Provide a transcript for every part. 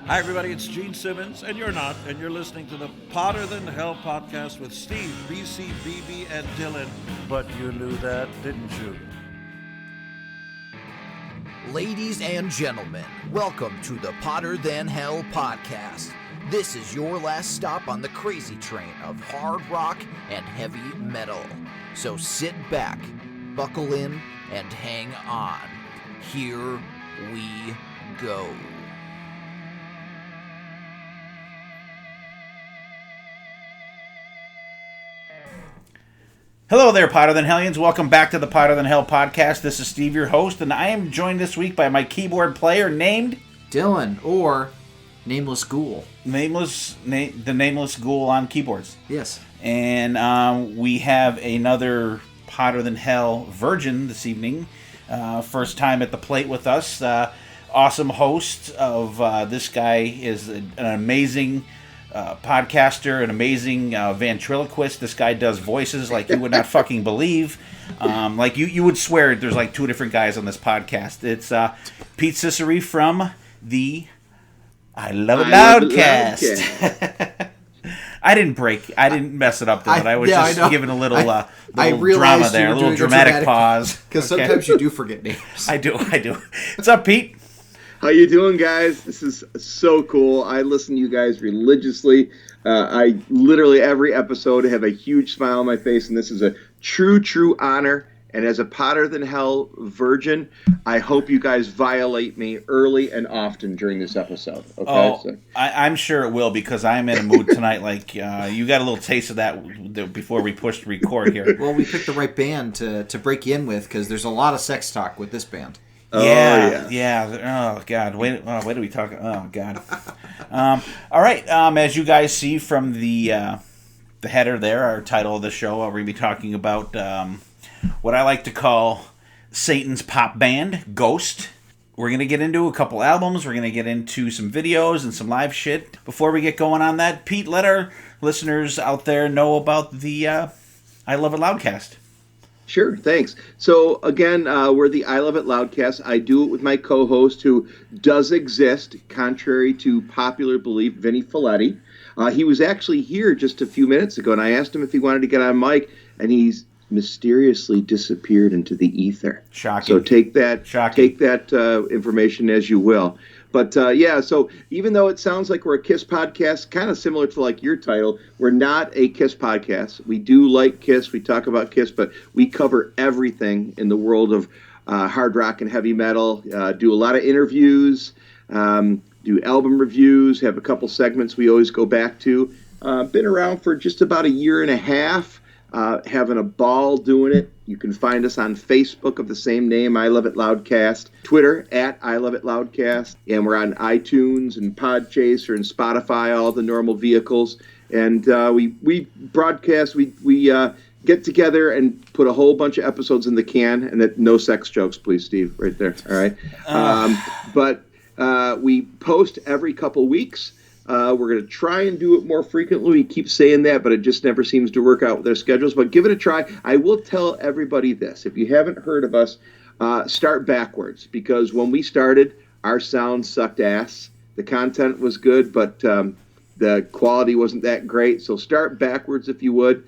Hi, everybody. It's Gene Simmons, and you're not, and you're listening to the Potter Than Hell podcast with Steve, BC, BB, and Dylan. But you knew that, didn't you? Ladies and gentlemen, welcome to the Potter Than Hell podcast. This is your last stop on the crazy train of hard rock and heavy metal. So sit back, buckle in, and hang on. Here we go. Hello there, Potter Than Hellions. Welcome back to the Potter Than Hell podcast. This is Steve, your host, and I am joined this week by my keyboard player named Dylan, or Nameless Ghoul. the Nameless Ghoul on keyboards. Yes. And we have another Potter Than Hell virgin this evening. First time at the plate with us. Awesome host of this guy is an amazing podcaster, an amazing ventriloquist. This guy does voices like you would not fucking believe. Like you would swear there's like two different guys on this podcast. It's Pete Cecere from the I Love It Loudcast. I didn't mess it up, but I was just giving a little drama there, a little dramatic pause. Because sometimes you do forget names. I do. What's up, Pete? How you doing, guys? This is so cool. I listen to you guys religiously. I literally every episode have a huge smile on my face, and this is a true honor. And as a Potter Than Hell virgin, I hope you guys violate me early and often during this episode. Okay? I'm sure it will, because I'm in a mood tonight. Like you got a little taste of that before we pushed record here. Well, we picked the right band to break you in with, because there's a lot of sex talk with this band. Yeah. Oh God, wait do we talk? Oh God. All right. As you guys see from the header there, our title of the show, we're going to be talking about what I like to call Satan's pop band, Ghost. We're going to get into a couple albums. We're going to get into some videos and some live shit. Before we get going on that, Pete, let our listeners out there know about the I Love It Loudcast. Sure, thanks. So, again, we're the I Love It Loudcast. I do it with my co-host, who does exist, contrary to popular belief, Vinny Folletti. He was actually here just a few minutes ago, and I asked him if he wanted to get on mic, and he's mysteriously disappeared into the ether. Shocking. So take that information as you will. But so even though it sounds like we're a Kiss podcast, kind of similar to like your title, we're not a Kiss podcast. We do like Kiss. We talk about Kiss, but we cover everything in the world of hard rock and heavy metal. Do a lot of interviews, do album reviews, have a couple segments we always go back to. Been around for just about a year and a half, having a ball doing it. You can find us on Facebook of the same name, I Love It Loudcast, Twitter at I Love It Loudcast, and we're on iTunes and Podchaser and Spotify, all the normal vehicles. And we broadcast, we get together and put a whole bunch of episodes in the can, and that no sex jokes, please, Steve, right there. All right. But we post every couple weeks. We're going to try and do it more frequently. We keep saying that, but it just never seems to work out with their schedules. But give it a try. I will tell everybody this. If you haven't heard of us, start backwards. Because when we started, our sound sucked ass. The content was good, but the quality wasn't that great. So start backwards if you would.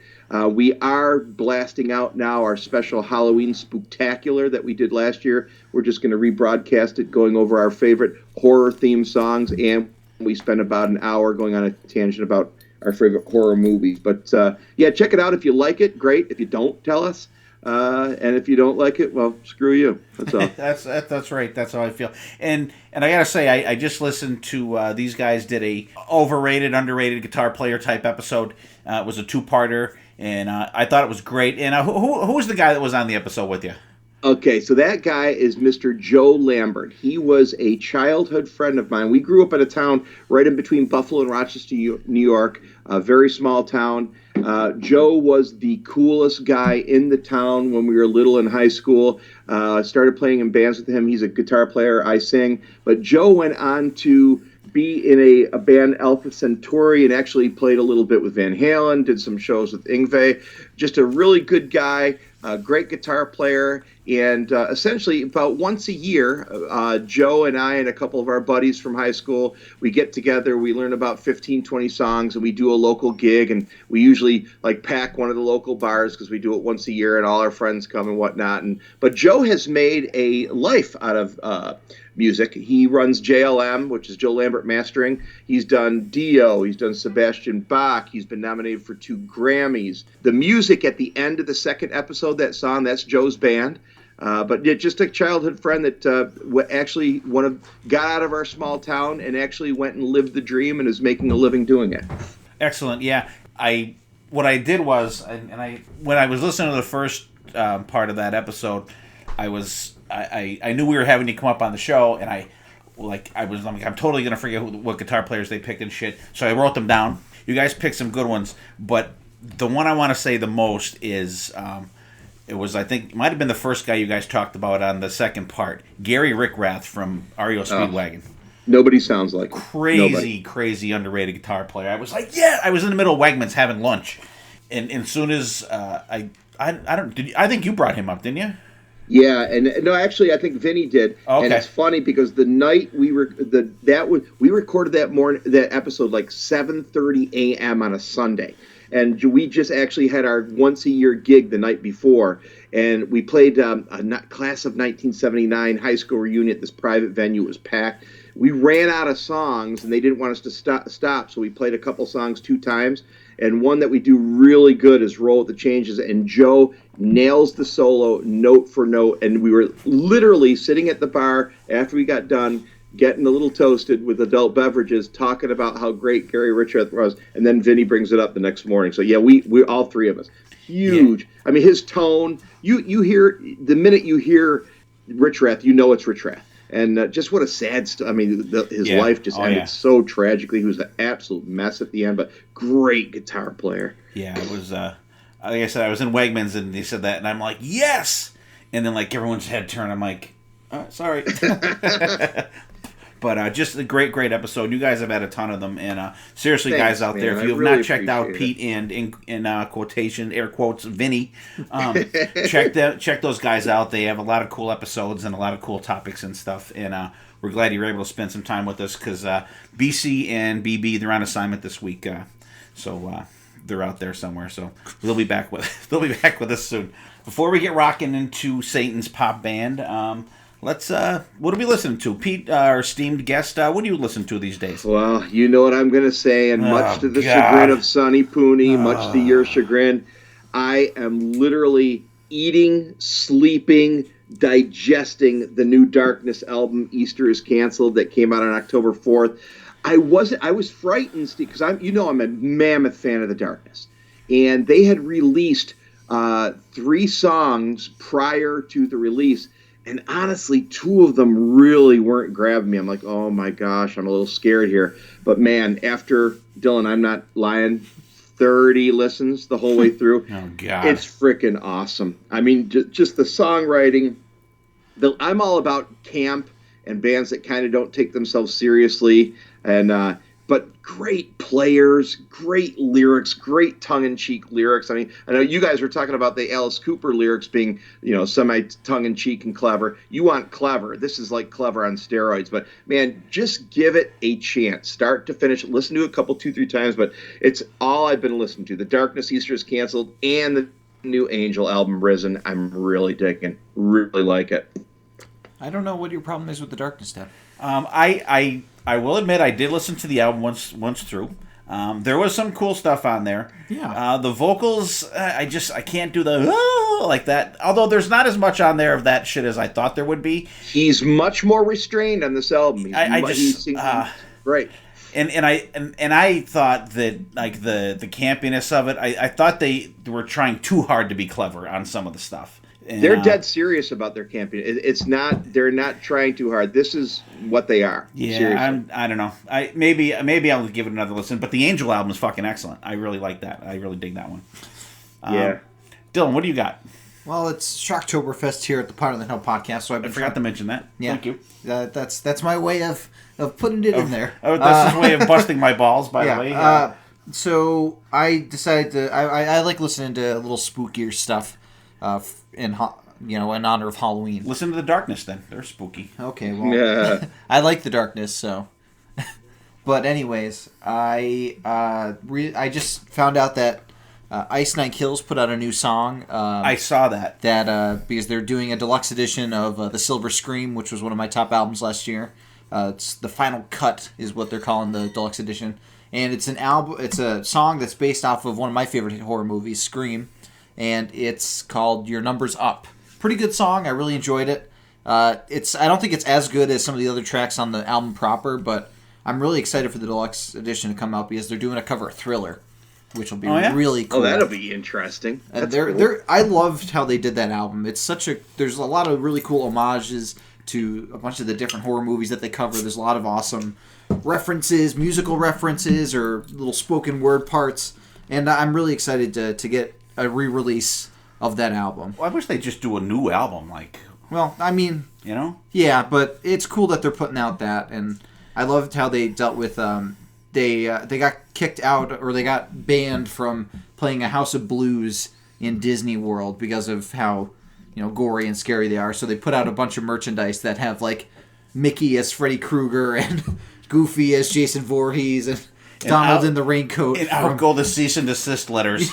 We are blasting out now our special Halloween Spooktacular that we did last year. We're just going to rebroadcast it, going over our favorite horror-themed songs, and we spent about an hour going on a tangent about our favorite horror movies. But, check it out. If you like it, great. If you don't, tell us. And if you don't like it, well, screw you. That's all. That's right. That's how I feel. And I got to say, I just listened to these guys did a overrated, underrated guitar player type episode. It was a two-parter, and I thought it was great. And who was the guy that was on the episode with you? Okay, so that guy is Mr. Joe Lambert. He was a childhood friend of mine. We grew up in a town right in between Buffalo and Rochester, New York, a very small town. Joe was the coolest guy in the town when we were little in high school. Started playing in bands with him. He's a guitar player. I sing. But Joe went on to be in a band, Alpha Centauri, and actually played a little bit with Van Halen, did some shows with Yngwie. just a really good guy, a great guitar player. And essentially, about once a year, Joe and I and a couple of our buddies from high school, we get together, we learn about 15, 20 songs, and we do a local gig. And we usually like pack one of the local bars because we do it once a year, and all our friends come and whatnot. But Joe has made a life out of music. He runs JLM, which is Joe Lambert Mastering. He's done Dio. He's done Sebastian Bach. He's been nominated for 2 Grammys. The music at the end of the second episode, that song, that's Joe's band. But just a childhood friend that actually got out of our small town and actually went and lived the dream and is making a living doing it. Excellent. Yeah. What I did was, when I was listening to the first part of that episode, I knew we were having to come up on the show, and I'm totally gonna forget what guitar players they picked and shit. So I wrote them down. You guys picked some good ones, but the one I want to say the most is it was, I think, it might have been the first guy you guys talked about on the second part, Gary Rickrath from REO Speedwagon. Nobody sounds like him. Crazy underrated guitar player. I was like, yeah. I was in the middle of Wegmans having lunch, and as soon as I think you brought him up, didn't you? Yeah, and no, actually, I think Vinny did. Okay. And it's funny because the night we recorded that episode like 7:30 a.m. on a Sunday, and we just actually had our once-a-year gig the night before, and we played a class of 1979 high school reunion at this private venue. It was packed. We ran out of songs, and they didn't want us to stop, so we played a couple songs 2 times. And one that we do really good is Roll with the Changes, and Joe nails the solo note for note. And we were literally sitting at the bar after we got done, getting a little toasted with adult beverages, talking about how great Gary Rickrath was. And then Vinny brings it up the next morning. So yeah, we all 3 of us, huge. Yeah. I mean, his tone, you hear, the minute you hear Rickrath, you know it's Rickrath. And just what a sad story. I mean, his life just ended so tragically. He was an absolute mess at the end, but great guitar player. Yeah, it was, like I said, I was in Wegmans and they said that, and I'm like, yes! And then, like, everyone's head turned. I'm like, oh, sorry. But just a great episode. You guys have had a ton of them. And seriously, thanks, guys out there, if you have not checked out Pete and, in quotation, air quotes, Vinny, check those guys out. They have a lot of cool episodes and a lot of cool topics and stuff. And we're glad you were able to spend some time with us because BC and BB, they're on assignment this week. So they're out there somewhere. So they'll be back with us soon. Before we get rocking into Satan's Pop Band, let's what are we listening to? Pete, our esteemed guest, what do you listen to these days? Well, you know what I'm going to say, and much to the chagrin of Sonny Pooney, much to your chagrin, I am literally eating, sleeping, digesting the new Darkness album, Easter is Canceled, that came out on October 4th. I was frightened, Steve, because I'm a mammoth fan of the Darkness, and they had released 3 songs prior to the release. And honestly, 2 of them really weren't grabbing me. I'm like, oh my gosh, I'm a little scared here. But man, after, Dylan, I'm not lying, 30 listens the whole way through. Oh, God. It's freaking awesome. I mean, just the songwriting. I'm all about camp and bands that kind of don't take themselves seriously. But great players, great lyrics, great tongue-in-cheek lyrics. I mean, I know you guys were talking about the Alice Cooper lyrics being, semi-tongue-in-cheek and clever. You want clever. This is like clever on steroids. But, man, just give it a chance. Start to finish. Listen to it a couple, 2-3 times. But it's all I've been listening to. The Darkness, Easter is Canceled, and the new Angel album, Risen. I'm really digging. Really like it. I don't know what your problem is with the Darkness, Dad. I will admit I did listen to the album once through. There was some cool stuff on there. Yeah. The vocals, I can't do the like that. Although there's not as much on there of that shit as I thought there would be. He's much more restrained on this album. He's right. And I thought that like the campiness of it, I thought they were trying too hard to be clever on some of the stuff. And, they're dead serious about their camping. It's not. They're not trying too hard. This is what they are. Yeah, I don't know. Maybe I'll give it another listen. But the Angel album is fucking excellent. I really like that. I really dig that one. Yeah. Dylan, what do you got? Well, it's Shocktoberfest here at the Part of the Hill podcast. So I forgot to mention that. Yeah. Thank you. That's my way of putting it in there. That's his way of busting my balls. By the way. So I decided to. I like listening to a little spookier stuff, in honor of Halloween. Listen to the Darkness then. They're spooky. Okay, well, Yeah. I like the darkness, so. But anyways, I just found out that Ice Nine Kills put out a new song. I saw that. Because they're doing a deluxe edition of The Silver Scream, which was one of my top albums last year. It's the final cut is what they're calling the deluxe edition, and it's an album. It's a song that's based off of one of my favorite horror movies, Scream, and it's called Your Number's Up. Pretty good song. I really enjoyed it. I don't think it's as good as some of the other tracks on the album proper, but I'm really excited for the deluxe edition to come out because they're doing a cover of Thriller, which will be really cool. Oh, that'll be interesting. And I loved how they did that album. There's a lot of really cool homages to a bunch of the different horror movies that they cover. There's a lot of awesome references, musical references, or little spoken word parts. And I'm really excited to get a re-release of that album. Well, I wish they'd just do a new album, Well, I mean, yeah, but it's cool that they're putting out that, and I loved how they dealt with. They got kicked out, or they got banned from playing a House of Blues in Disney World because of how gory and scary they are. So they put out a bunch of merchandise that have Mickey as Freddy Krueger and Goofy as Jason Voorhees and Donald in the raincoat. And out go the cease and desist letters.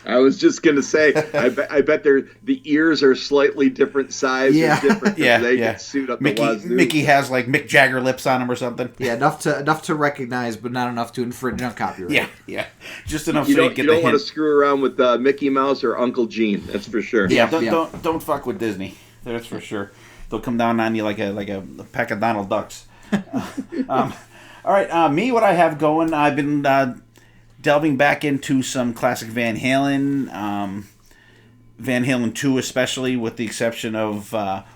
I was just gonna say, I bet the ears are slightly different size. Yeah. Or different. They get suit up Mickey, the wazoo. Mickey has Mick Jagger lips on him or something. Yeah, enough to recognize, but not enough to infringe on copyright. Yeah, just enough You so don't, you don't want to screw around with Mickey Mouse or Uncle Gene. That's for sure. Yeah, don't fuck with Disney. That's for sure. They'll come down on you like a pack of Donald Ducks. All right, me, what I have going, I've been delving back into some classic Van Halen, Van Halen 2 especially, with the exception of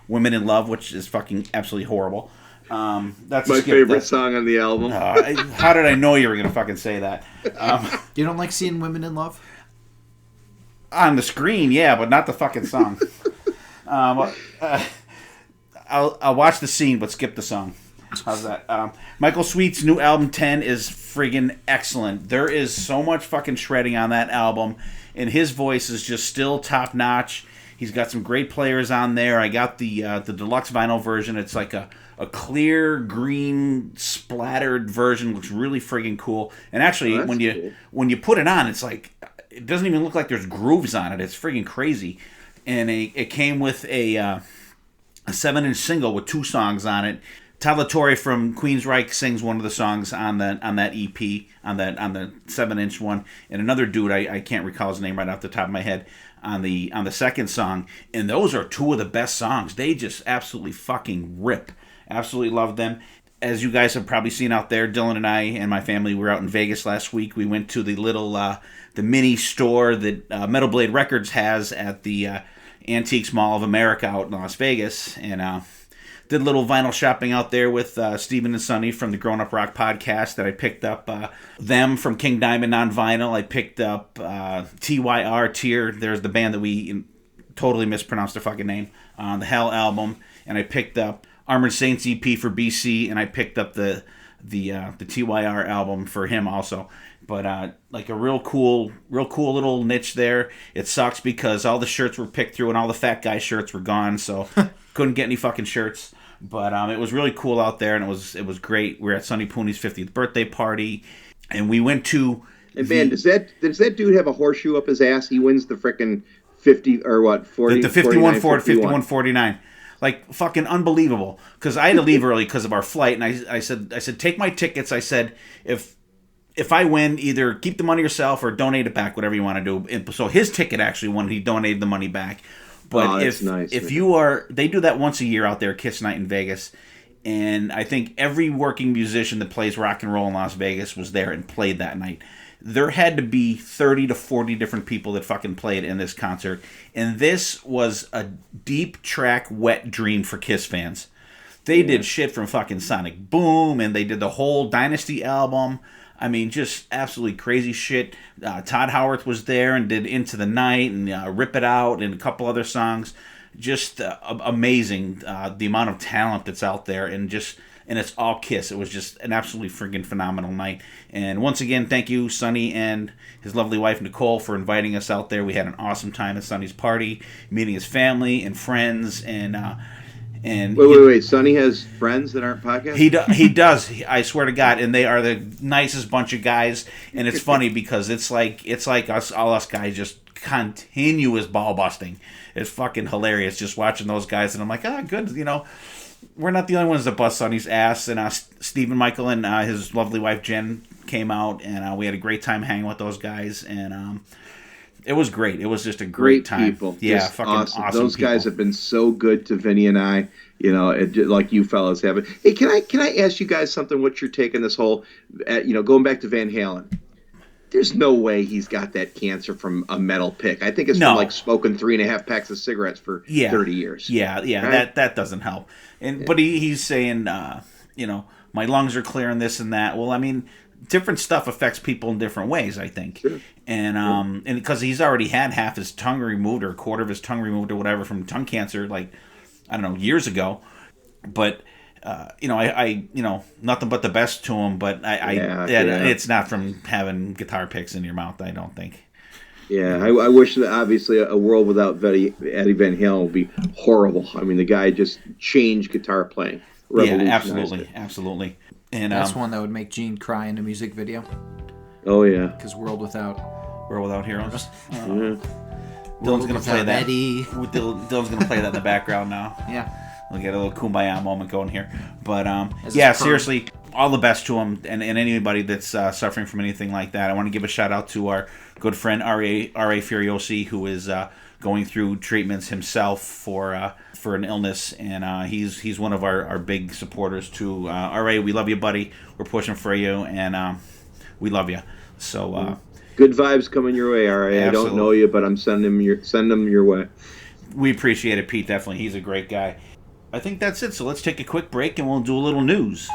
Women in Love, which is fucking absolutely horrible. That's my favorite song on the album. How did I know you were going to fucking say that? You don't like seeing women in love? On the screen, yeah, but not the fucking song. I'll watch the scene, but skip the song. How's that? Michael Sweet's new album 10 is friggin' excellent. There is so much fucking shredding on that album, and his voice is just still top notch. He's got some great players on there. I got the deluxe vinyl version. It's like a clear green splattered version. Looks really friggin' cool. And actually, when you put it on, it's it doesn't even look like there's grooves on it. It's friggin' crazy. And it came with a 7-inch single with 2 songs on it. Talatore from Queensryche sings one of the songs on that EP, on the 7-inch one, and another dude I can't recall his name right off the top of my head on the second song. And those are 2 of the best songs. They just absolutely fucking rip. Absolutely love them. As you guys have probably seen out there, Dylan and I and my family were out in Vegas last week. We went to the little the mini store that Metal Blade Records has at the Antiques Mall of America out in Las Vegas, and did a little vinyl shopping out there with Steven and Sonny from the Grown Up Rock podcast. That I picked up them from King Diamond on vinyl. I picked up TYR, Tier. There's the band that we totally mispronounced their fucking name on the Hell album. And I picked up Armored Saints EP for BC, and I picked up the TYR album for him also. But a real cool little niche there. It sucks because all the shirts were picked through and all the fat guy shirts were gone, so couldn't get any fucking shirts. But it was really cool out there, and it was great. We were at Sonny Pooney's 50th birthday party, and we went to. And man, does that dude have a horseshoe up his ass? He wins the frickin' 50 or what 40? The 51 Ford 5149. Fucking unbelievable. Because I had to leave early because of our flight, and I said take my tickets. I said if I win, either keep the money yourself or donate it back, whatever you want to do. And so his ticket actually won. He donated the money back. But if you are, they do that once a year out there, Kiss Night in Vegas, and I think every working musician that plays rock and roll in Las Vegas was there and played that night. There had to be 30 to 40 different people that fucking played in this concert, and this was a deep track wet dream for Kiss fans. They did shit from fucking Sonic Boom, and they did the whole Dynasty album. I mean, just absolutely crazy shit. Todd Howarth was there and did Into the Night and Rip It Out and a couple other songs. Just amazing, the amount of talent that's out there, and just and it's all Kiss. It was just an absolutely friggin' phenomenal night. And once again, thank you, Sonny and his lovely wife, Nicole, for inviting us out there. We had an awesome time at Sonny's party, meeting his family and friends, and wait. Sonny has friends that aren't podcasts? He does. I swear to God, and they are the nicest bunch of guys. And it's funny because it's like us guys just continuous ball busting. It's fucking hilarious just watching those guys, and I'm like, good. We're not the only ones that bust Sonny's ass. And Stephen Michael and his lovely wife Jen came out, and we had a great time hanging with those guys, and it was great. It was just a great time. People. Yeah, just fucking awesome Those people. guys have been so good to Vinny and I. Like you fellas have. Hey, can I ask you guys something? What you're taking this whole, going back to Van Halen. There's no way he's got that cancer from a metal pick. I think it's from like smoking 3.5 packs of cigarettes for 30 years. Yeah, right? that doesn't help. But he's saying, my lungs are clear and this and that. Well, I mean, different stuff affects people in different ways, I think. Sure. And because he's already had half his tongue removed or a quarter of his tongue removed or whatever from tongue cancer, like, I don't know, years ago. But I nothing but the best to him. But it's not from having guitar picks in your mouth, I don't think. Yeah, I wish that obviously a world without Eddie Van Halen would be horrible. I mean, the guy just changed guitar playing. Yeah, absolutely. And that's one that would make Gene cry in a music video. Oh yeah, because World Without Heroes. Dylan's gonna play that. Eddie. Dylan's gonna play that in the background now. Yeah. We'll get a little kumbaya moment going here. But, As seriously, all the best to him and anybody that's suffering from anything like that. I want to give a shout-out to our good friend R.A. Furiosi, who is going through treatments himself for an illness, and he's one of our big supporters, too. R.A., we love you, buddy. We're pushing for you, and we love you. So good vibes coming your way, R.A. I don't know you, but I'm sending them your way. We appreciate it, Pete, definitely. He's a great guy. I think that's it, so let's take a quick break and we'll do a little news.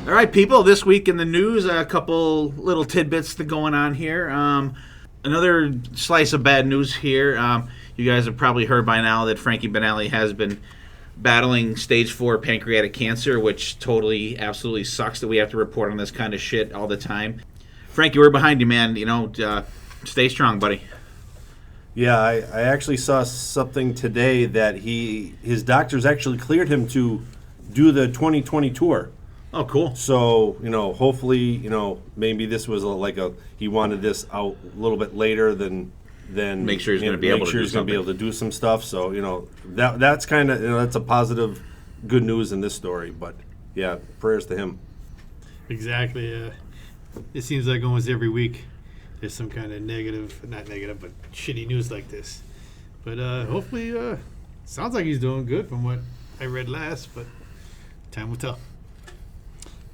All right, people, this week in the news, a couple little tidbits going on here. Another slice of bad news here. You guys have probably heard by now that Frankie Banali has been battling stage 4 pancreatic cancer, which absolutely sucks that we have to report on this kind of shit all the time. Frankie, we're behind you, man. Stay strong, buddy. Yeah, I actually saw something today that his doctors actually cleared him to do the 2020 tour. Oh, cool. So, hopefully, maybe this was he wanted this out a little bit later than make sure he's going to be able to do some stuff. So, that's kind of, that's a positive, good news in this story. But, yeah, prayers to him. Exactly, it seems like almost every week there's some kind of not negative, but shitty news like this. But hopefully, sounds like he's doing good from what I read last, but time will tell.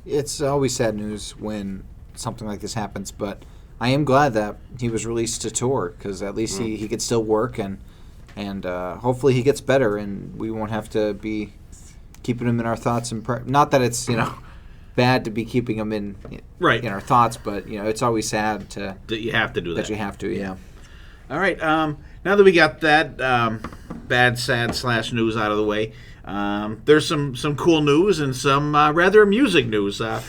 It's always sad news when something like this happens, but I am glad that he was released to tour because at least he could still work and hopefully he gets better and we won't have to be keeping him in our thoughts and not that it's bad to be keeping him in our thoughts, but it's always sad that you have to do that. That you have to, yeah. All right. Now that we got that bad, sad / news out of the way, there's some cool news and some rather amusing news. How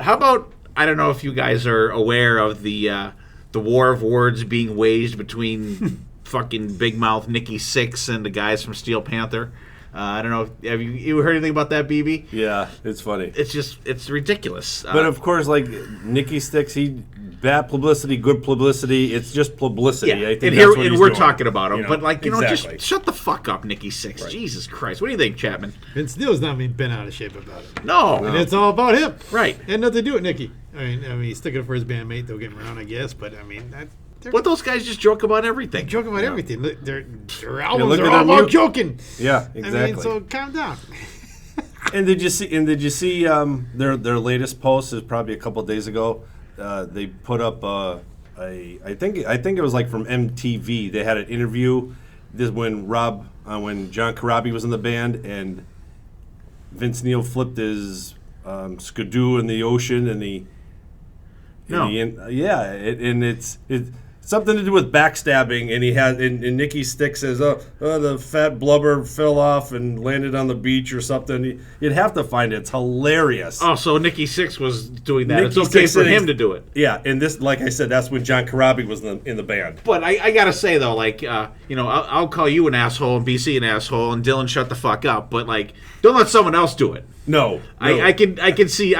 about, I don't know if you guys are aware of the war of words being waged between fucking big mouth Nikki Sixx and the guys from Steel Panther. I don't know. Have you heard anything about that, BB? Yeah, it's funny. It's ridiculous. But of course, like Nikki Sixx, bad publicity, good publicity. It's just publicity. Yeah. I think and we're talking about him. But exactly. just shut the fuck up, Nikki Sixx. Right. Jesus Christ. What do you think, Chapman? Vince Neil's not been out of shape about it. No. And it's all about him. Right. And nothing to do with Nikki. I mean, he's sticking it for his bandmate. They'll get him around, I guess. But I mean, but those guys just joke about everything. They joke about everything. Their albums are all about joking. Yeah, exactly. I mean, so calm down. And did you see their latest post? Is probably a couple of days ago. They put up I think it was like from MTV. They had an interview. This when John Corabi was in the band and Vince Neil flipped his skidoo in the ocean and he. No. And it's something to do with backstabbing, and and Nikki Stick says, "Oh, the fat blubber fell off and landed on the beach or something." You'd have to find it. It's hilarious. Oh, so Nikki Sixx was doing that. Nikki It's okay Sixx for and him he's- to do it. Yeah, and this, like I said, that's when John Corabi was in the band. But I gotta say though, like I'll call you an asshole and BC an asshole and Dylan shut the fuck up. But like, don't let someone else do it. No. I can see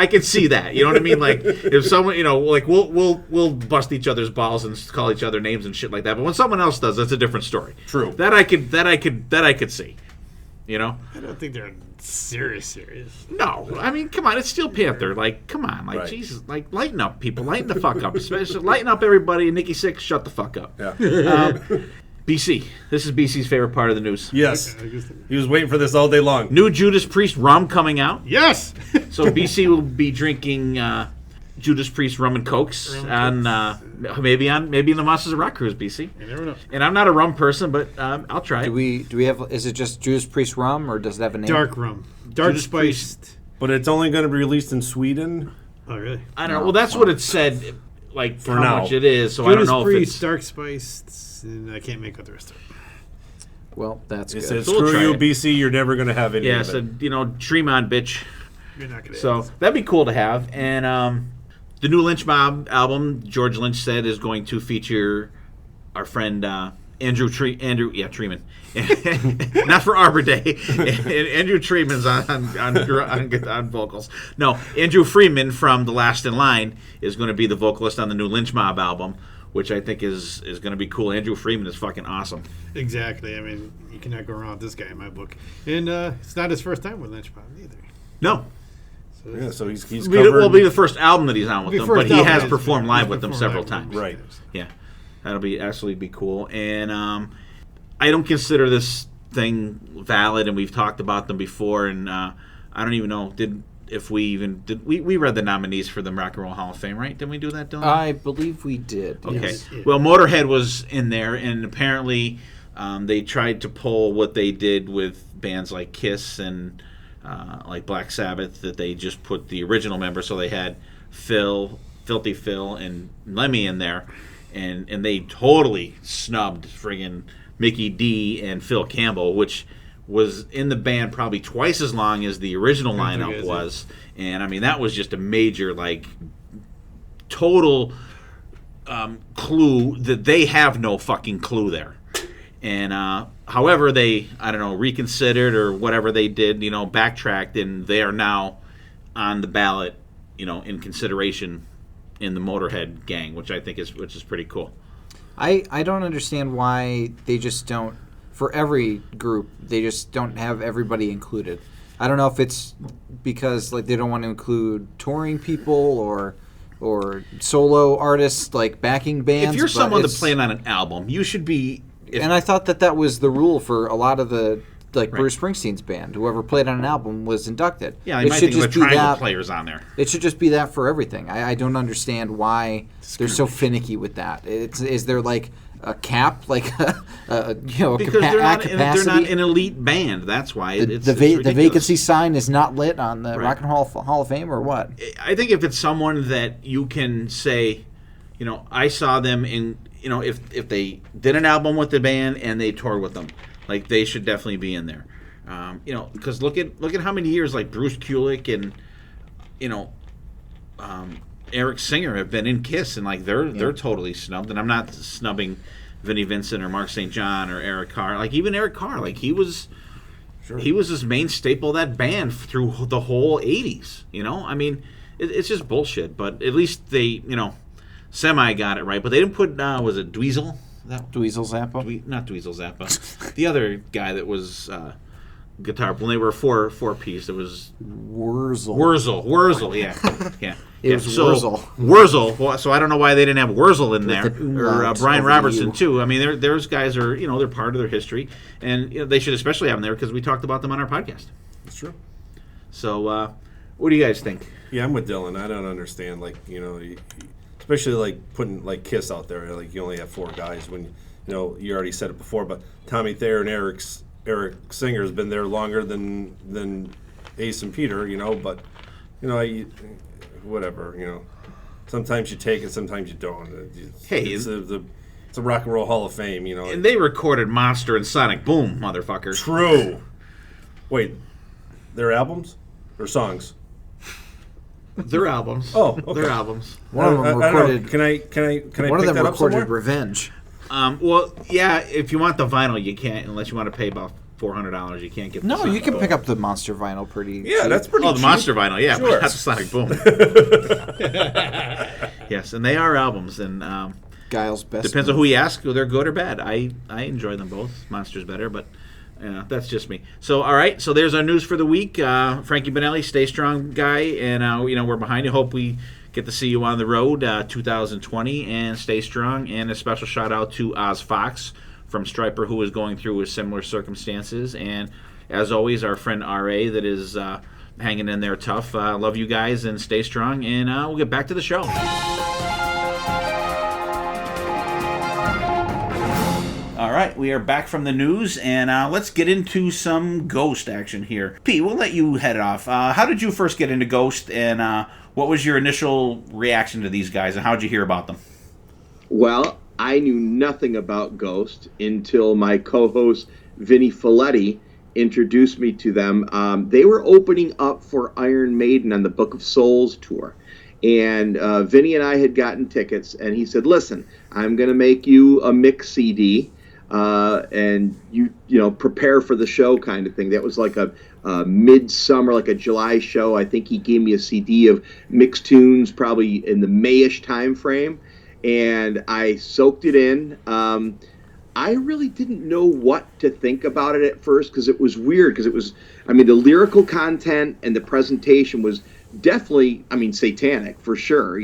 that. You know what I mean? Like if someone, like we'll bust each other's balls and call each other names and shit like that. But when someone else does, that's a different story. True. That I could see. You know? I don't think they're serious. No, I mean, come on, it's Steel Panther. Like, come on, like Right. Jesus, like lighten up, people, lighten the fuck up, especially lighten up, everybody. And Nikki Sixx, shut the fuck up. Yeah. BC, this is BC's favorite part of the news. Yes. He was waiting for this all day long. New Judas Priest rum coming out. Yes. So BC will be drinking Judas Priest rum and cokes on maybe in the Monsters of Rock cruise, BC. You never know. And I'm not a rum person, but I'll try. Do we have? Is it just Judas Priest rum, or does it have a name? Dark rum. Dark Judas spiced. But it's only going to be released in Sweden. Oh, really? I don't know. Well, that's what it said. Like For how now. much it is. So I Judas don't know Priest, if it's. dark spiced, and I can't make out the rest of it. Well, that's It good. says, So we'll screw try you, it. BC, you're never going to have any Yeah, of so it. dream on, bitch. You're not gonna. So that'd be cool to have. And the new Lynch Mob album, George Lynch said, is going to feature our friend Andrew Treeman. Not for Arbor Day. Andrew Treeman's on vocals. No, Andrew Freeman from The Last in Line is going to be the vocalist on the new Lynch Mob album, which I think is going to be cool. Andrew Freeman is fucking awesome. Exactly. I mean, you cannot go wrong with this guy in my book. And it's not his first time with Lynch Mob either. No. Yeah, so he's Will be the first album that he's on with Be them, first but he album has he's- performed live he's with them performed several live times. with them. Right. Yeah, that'll be absolutely be cool. And I don't consider this thing valid, and we've talked about them before. And I don't even know we read the nominees for the Rock and Roll Hall of Fame, right? Didn't we do that, Dylan? I believe we did. Okay. Yes. Yeah. Well, Motorhead was in there, and apparently they tried to pull what they did with bands like Kiss and like Black Sabbath, that they just put the original members. So they had Filthy Phil, and Lemmy in there, and they totally snubbed friggin' Mickey D and Phil Campbell, which was in the band probably twice as long as the original lineup guys, was. And I mean, that was just a major, like, total clue that they have no fucking clue there. And however they, I don't know, reconsidered or whatever they did, backtracked, and they are now on the ballot, in consideration in the Motorhead gang, which I think is pretty cool. I don't understand why they just don't, for every group, they just don't have everybody included. I don't know if it's because like they don't want to include touring people or solo artists, like backing bands. If you're but someone that's it's- playing on an album, you should be. and I thought that was the rule for a lot of the Right. Bruce Springsteen's band. Whoever played on an album was inducted. Yeah, you might think of a triangle players on there. It should just be that for everything. I don't understand why they're so finicky with that. Is there like a cap, like Because they're not an elite band. That's why it's the ridiculous. vacancy sign is not lit on the Right. Rock and Roll Hall of Fame, or what? I think if it's someone that you can say, I saw them in, if they did an album with the band and they toured with them, like they should definitely be in there. Because look at how many years like Bruce Kulick and Eric Singer have been in Kiss, and like they're totally snubbed. And I'm not snubbing Vinnie Vincent or Mark St. John or Eric Carr. Like even Eric Carr, like he was his main staple of that band through the whole '80s. I mean, it's just bullshit. But at least they semi got it right. But they didn't put was it Dweezil? Dweezil Zappa? Not Dweezil Zappa. The other guy that was guitar. When they were four piece, it was Wurzel. Yeah. It was Wurzel. Wurzel. Well, so I don't know why they didn't have Wurzel in there, the umlaut or Brian over Robertson U. too. I mean, those guys are they're part of their history, and they should especially have them there because we talked about them on our podcast. That's true. So, what do you guys think? Yeah, I'm with Dylan. I don't understand, especially like putting like Kiss out there. Like you only have four guys when you already said it before, but Tommy Thayer and Eric Singer has been there longer than Ace and Peter. But whatever. Sometimes you take it, sometimes you don't. Hey, It's a Rock and Roll Hall of Fame, you know. And they recorded Monster and Sonic Boom, motherfucker. True. Wait, their albums or songs? Their albums. Oh, okay. Their albums. One of them recorded. Can I One pick of them that up recorded somewhere? Revenge. Well, yeah, if you want the vinyl, you can't, unless you want to pay about $400. You can't get the No, Sonic you can Boom. pick up the Monster vinyl pretty. Yeah, cheap. that's pretty Oh, the cheap. Monster vinyl, yeah, Sure. but not the Sonic Boom. Yes, and they are albums, and Guile's best. depends on who you ask, whether they're good or bad. I enjoy them both. Monster's better, but that's just me. So, all right, so there's our news for the week. Frankie Benelli, stay strong, guy, and we're behind you. Hope we get to see you on the road 2020, and stay strong. And a special shout out to Oz Fox from Striper, who is going through similar circumstances, and as always, our friend R.A. that is hanging in there tough. Love you guys, and stay strong, and we'll get back to the show. All right, we are back from the news, and let's get into some Ghost action here. Pete, we'll let you head it off. How did you first get into Ghost, and what was your initial reaction to these guys, and how did you hear about them? Well, I knew nothing about Ghost until my co-host Vinny Folletti introduced me to them. They were opening up for Iron Maiden on the Book of Souls tour. And Vinny and I had gotten tickets, and he said, listen, I'm going to make you a mix CD, and you prepare for the show kind of thing. That was like a midsummer, like a July show. I think he gave me a CD of mixed tunes probably in the May-ish time frame, and I soaked it in. I really didn't know what to think about it at first, because it was weird, because it was, the lyrical content and the presentation was definitely, satanic for sure,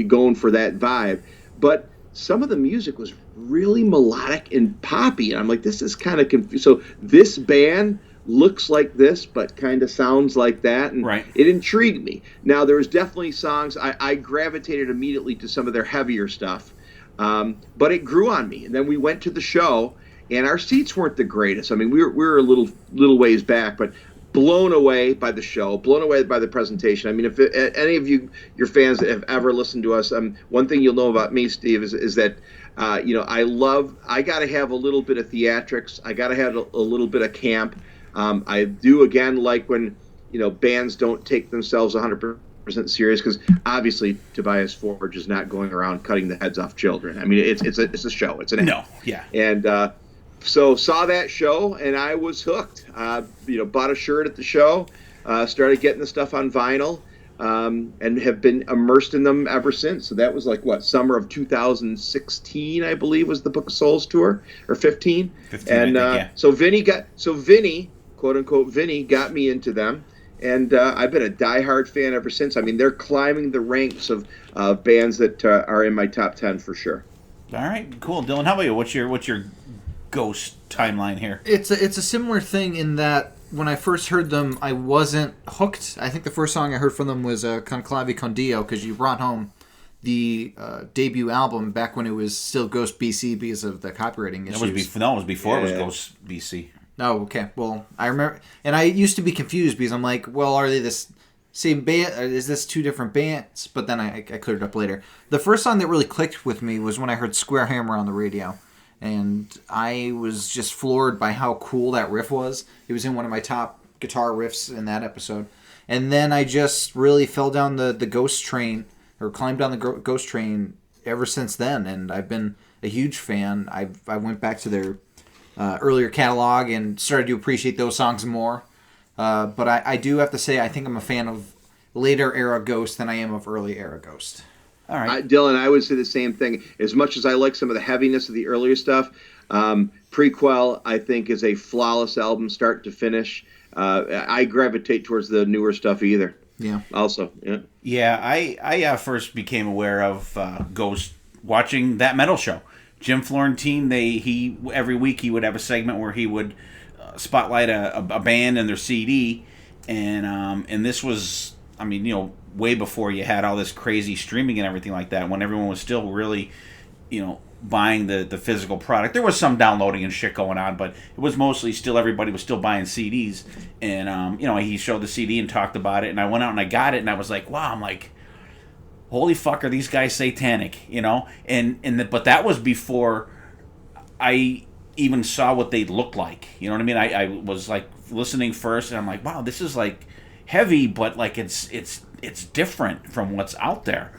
going for that vibe. But some of the music was really melodic and poppy, and I'm like, this is kind of confusing. So this band looks like this, but kind of sounds like that, and Right. It intrigued me. Now, there was definitely songs, I gravitated immediately to some of their heavier stuff, but it grew on me. And then we went to the show, and our seats weren't the greatest. We were a little ways back, but blown away by the show, blown away by the presentation. If any of your fans that have ever listened to us, one thing you'll know about me, Steve, is that I got to have a little bit of theatrics. I got to have a little bit of camp. I do, again, like when bands don't take themselves 100% serious, because obviously Tobias Forge is not going around cutting the heads off children. It's a show. It's an act. No, yeah. And so saw that show, and I was hooked. Bought a shirt at the show, started getting the stuff on vinyl, and have been immersed in them ever since. So that was summer of 2016, I believe, was the Book of Souls tour, or 15. 15, and I think, yeah. So Vinny, quote unquote Vinny, got me into them, and I've been a diehard fan ever since. They're climbing the ranks of bands that are in my top 10 for sure. All right, cool. Dylan, how about you? What's your Ghost timeline here? It's a similar thing in that when I first heard them, I wasn't hooked. I think the first song I heard from them was Conclave con Dio, because you brought home the debut album back when it was still Ghost BC because of the copywriting issues. It was before it was Yeah. Ghost BC. Oh, okay. Well, I remember, and I used to be confused because I'm like, well, are they this same band? Or is this two different bands? But then I cleared it up later. The first song that really clicked with me was when I heard Square Hammer on the radio. And I was just floored by how cool that riff was. It was in one of my top guitar riffs in that episode. And then I just really fell down the Ghost train, or climbed down the Ghost train ever since then. And I've been a huge fan. I went back to their earlier catalog and started to appreciate those songs more. But I do have to say, I think I'm a fan of later era Ghost than I am of early era Ghost. All right. Dylan, I would say the same thing. As much as I like some of the heaviness of the earlier stuff, Prequel, I think, is a flawless album, start to finish. I gravitate towards the newer stuff either. Yeah. Also, yeah. Yeah, I first became aware of Ghost watching That Metal Show. Jim Florentine, he every week he would have a segment where he would spotlight a band and their CD, and this was, way before you had all this crazy streaming and everything like that, when everyone was still really, buying the physical product. There was some downloading and shit going on, but it was mostly still, everybody was still buying CDs. And, he showed the CD and talked about it, and I went out and I got it, and I was like, wow, holy fuck, are these guys satanic? But that was before I even saw what they looked like. You know what I mean? I was like listening first, and I'm like, wow, this is like heavy, but like it's different from what's out there.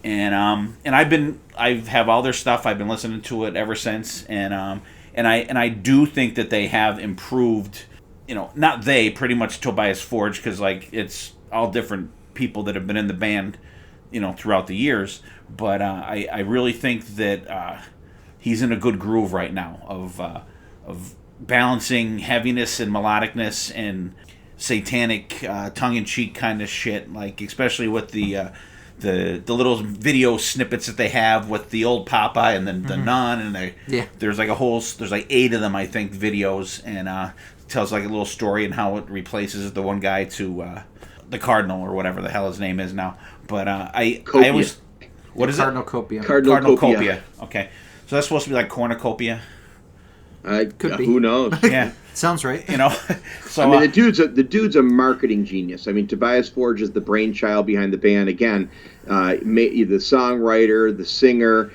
And I have all their stuff. I've been listening to it ever since, and I do think that they have improved. Not they, pretty much Tobias Forge, because like it's all different people that have been in the band, throughout the years. But I really think that he's in a good groove right now of balancing heaviness and melodicness and satanic tongue-in-cheek kind of shit, like especially with the little video snippets that they have with the old Popeye and then the nun, and there's like 8 of them, I think, videos, and tells like a little story and how it replaces the one guy to the Cardinal or whatever the hell his name is now. But I always, what is Cardinal it? Copia. Cardinal Copia. Okay, so that's supposed to be like cornucopia. Could be. Who knows? Yeah. Sounds right. So I mean, the dude's a marketing genius. I mean, Tobias Forge is the brainchild behind the band. Again, the songwriter, the singer,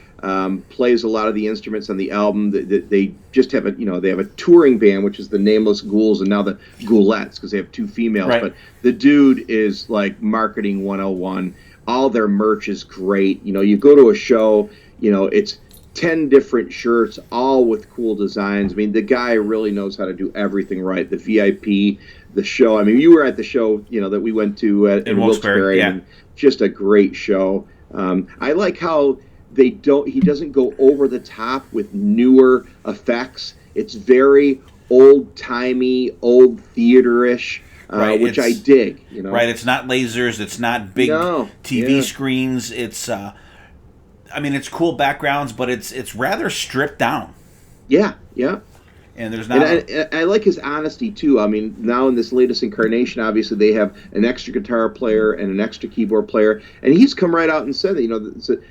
plays a lot of the instruments on the album. They just have they have a touring band, which is the Nameless Ghouls, and now the Ghoulettes, because they have 2 females. Right. But the dude is like marketing 101. All their merch is great. You go to a show, it's 10 different shirts, all with cool designs. I mean, the guy really knows how to do everything right. The VIP, the show. I mean, you were at the show, that we went to in Wilkes-Barre. Yeah. And just a great show. I like how he doesn't go over the top with newer effects. It's very old-timey, old theater-ish, Right, which I dig. Right, it's not lasers, it's not big TV screens. It's it's cool backgrounds, but it's rather stripped down. Yeah. And there's not. And I like his honesty too. I mean, now in this latest incarnation, obviously they have an extra guitar player and an extra keyboard player, and he's come right out and said that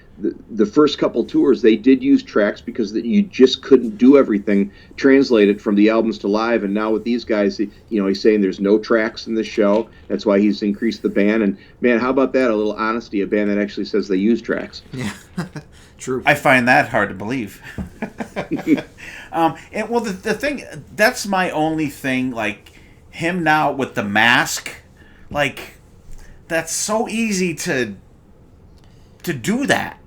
the first couple tours they did use tracks because you just couldn't do everything translated from the albums to live. And now with these guys, he's saying there's no tracks in the show. That's why he's increased the band. And man, how about that? A little honesty. A band that actually says they use tracks. Yeah, true. I find that hard to believe. The thing, that's my only thing, like him now with the mask, like that's so easy to do that.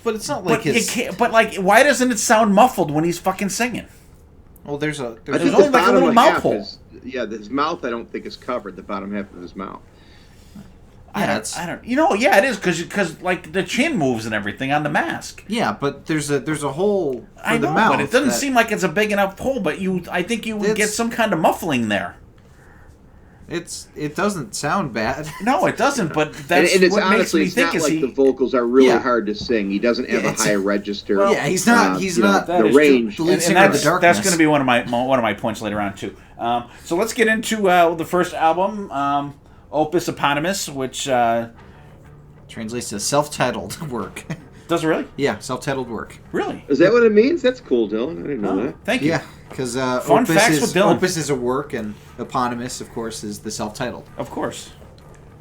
But it's not like his. But like, why doesn't it sound muffled when he's fucking singing? Well, there's I think only like a little mouth hole. His mouth I don't think is covered. The bottom half of his mouth. I don't. It is because like the chin moves and everything on the mask. Yeah, but there's a hole for I know, the mouth. but it doesn't seem like it's a big enough hole. But I think you would get some kind of muffling there. It doesn't sound bad. No, it doesn't. But that's and it's what honestly, makes me think it's not like the vocals are really hard to sing. He doesn't have a high register. Well, he's not. He's not the range. The lead singer of the Darkness. That's going to be one of my points later on too. So let's get into the first album, Opus Eponymous, which translates to self-titled work. Does it really? Yeah, self-titled work. Really? Is that what it means? That's cool, Dylan. I didn't know that. Thank you. Yeah, because Fun facts with Dylan. Opus is a work, and eponymous, of course, is the self-titled. Of course.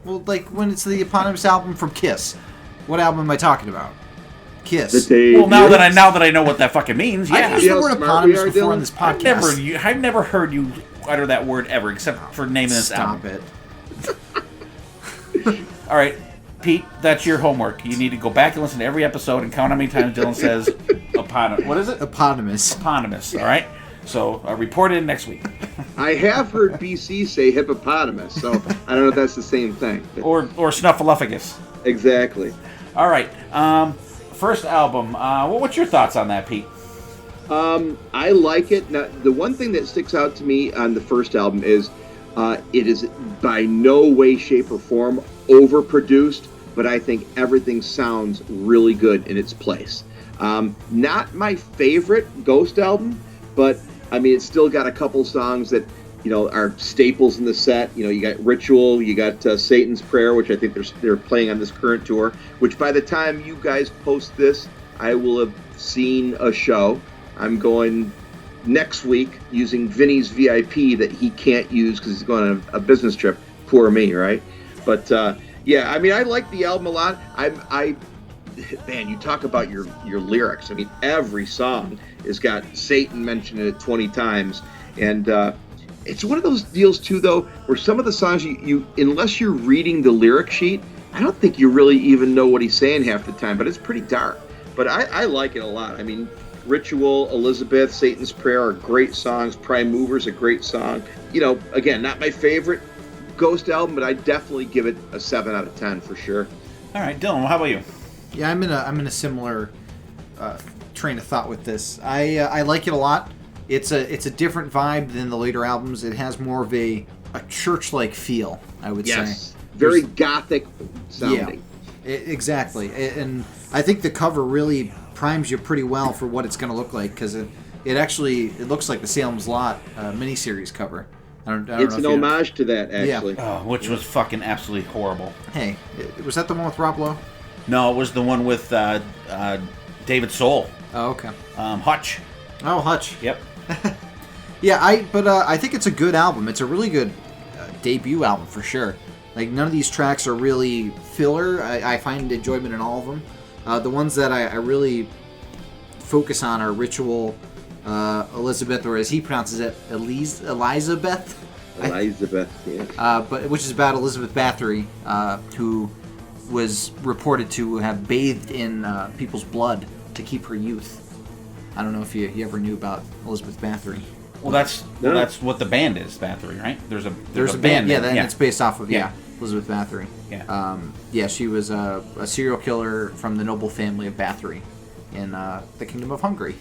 Well, like when it's the eponymous album from Kiss. What album am I talking about? Kiss. Well, now that I know what that fucking means, yeah. I've used the word eponymous before on this podcast. I've never heard you utter that word ever, except for naming this album. Stop it. All right, Pete, that's your homework. You need to go back and listen to every episode and count how many times Dylan says eponymous. What is it? Eponymous. Eponymous. All right. So report in next week. I have heard BC say hippopotamus, so I don't know if that's the same thing. Or snuffleupagus. Exactly. All right. First album. What's your thoughts on that, Pete? I like it. Now, the one thing that sticks out to me on the first album is it is by no way, shape, or form overproduced, but I think everything sounds really good in its place. Not my favorite Ghost album, but I mean, it's still got a couple songs that are staples in the set. You got Ritual, you got Satan's Prayer, which I think they're playing on this current tour. Which by the time you guys post this, I will have seen a show. I'm going next week using Vinny's VIP that he can't use because he's going on a business trip. Poor me, right? But Yeah, I mean, I like the album a lot. Man, you talk about your lyrics. I mean, every song has got Satan mentioned in it 20 times, and it's one of those deals too, though, where some of the songs you unless you're reading the lyric sheet, I don't think you really even know what he's saying half the time. But it's pretty dark. But I like it a lot. I mean, Ritual, Elizabeth, Satan's Prayer are great songs. Prime Mover's a great song. You know, again, not my favorite Ghost album, but I definitely give it a 7 out of 10 for sure. All right, Dylan, how about you? Yeah, I'm in a similar train of thought with this. I like it a lot. It's a different vibe than the later albums. It has more of a church-like feel, I would say. Yes, very gothic sounding. Yeah, exactly. And I think the cover really primes you pretty well for what it's going to look like, because it looks like the Salem's Lot miniseries cover. I don't It's know an homage to that, actually. Oh, which was fucking absolutely horrible. Hey, was that the one with Rob Lowe? No, it was the one with David Soul. Oh, okay. Hutch. Oh, Hutch. Yep. Yeah, I think it's a good album. It's a really good debut album for sure. Like, none of these tracks are really filler. I find enjoyment in all of them. The ones that I really focus on are Ritual, Elizabeth, or as he pronounces it, Elizabeth. Elizabeth, yeah. But which is about Elizabeth Bathory, who was reported to have bathed in people's blood to keep her youth. I don't know if you ever knew about Elizabeth Bathory. Well, that's what the band is, Bathory, right? There's a band. Yeah, name. it's based off of Elizabeth Bathory. Yeah. She was a serial killer from the noble family of Bathory in the Kingdom of Hungary.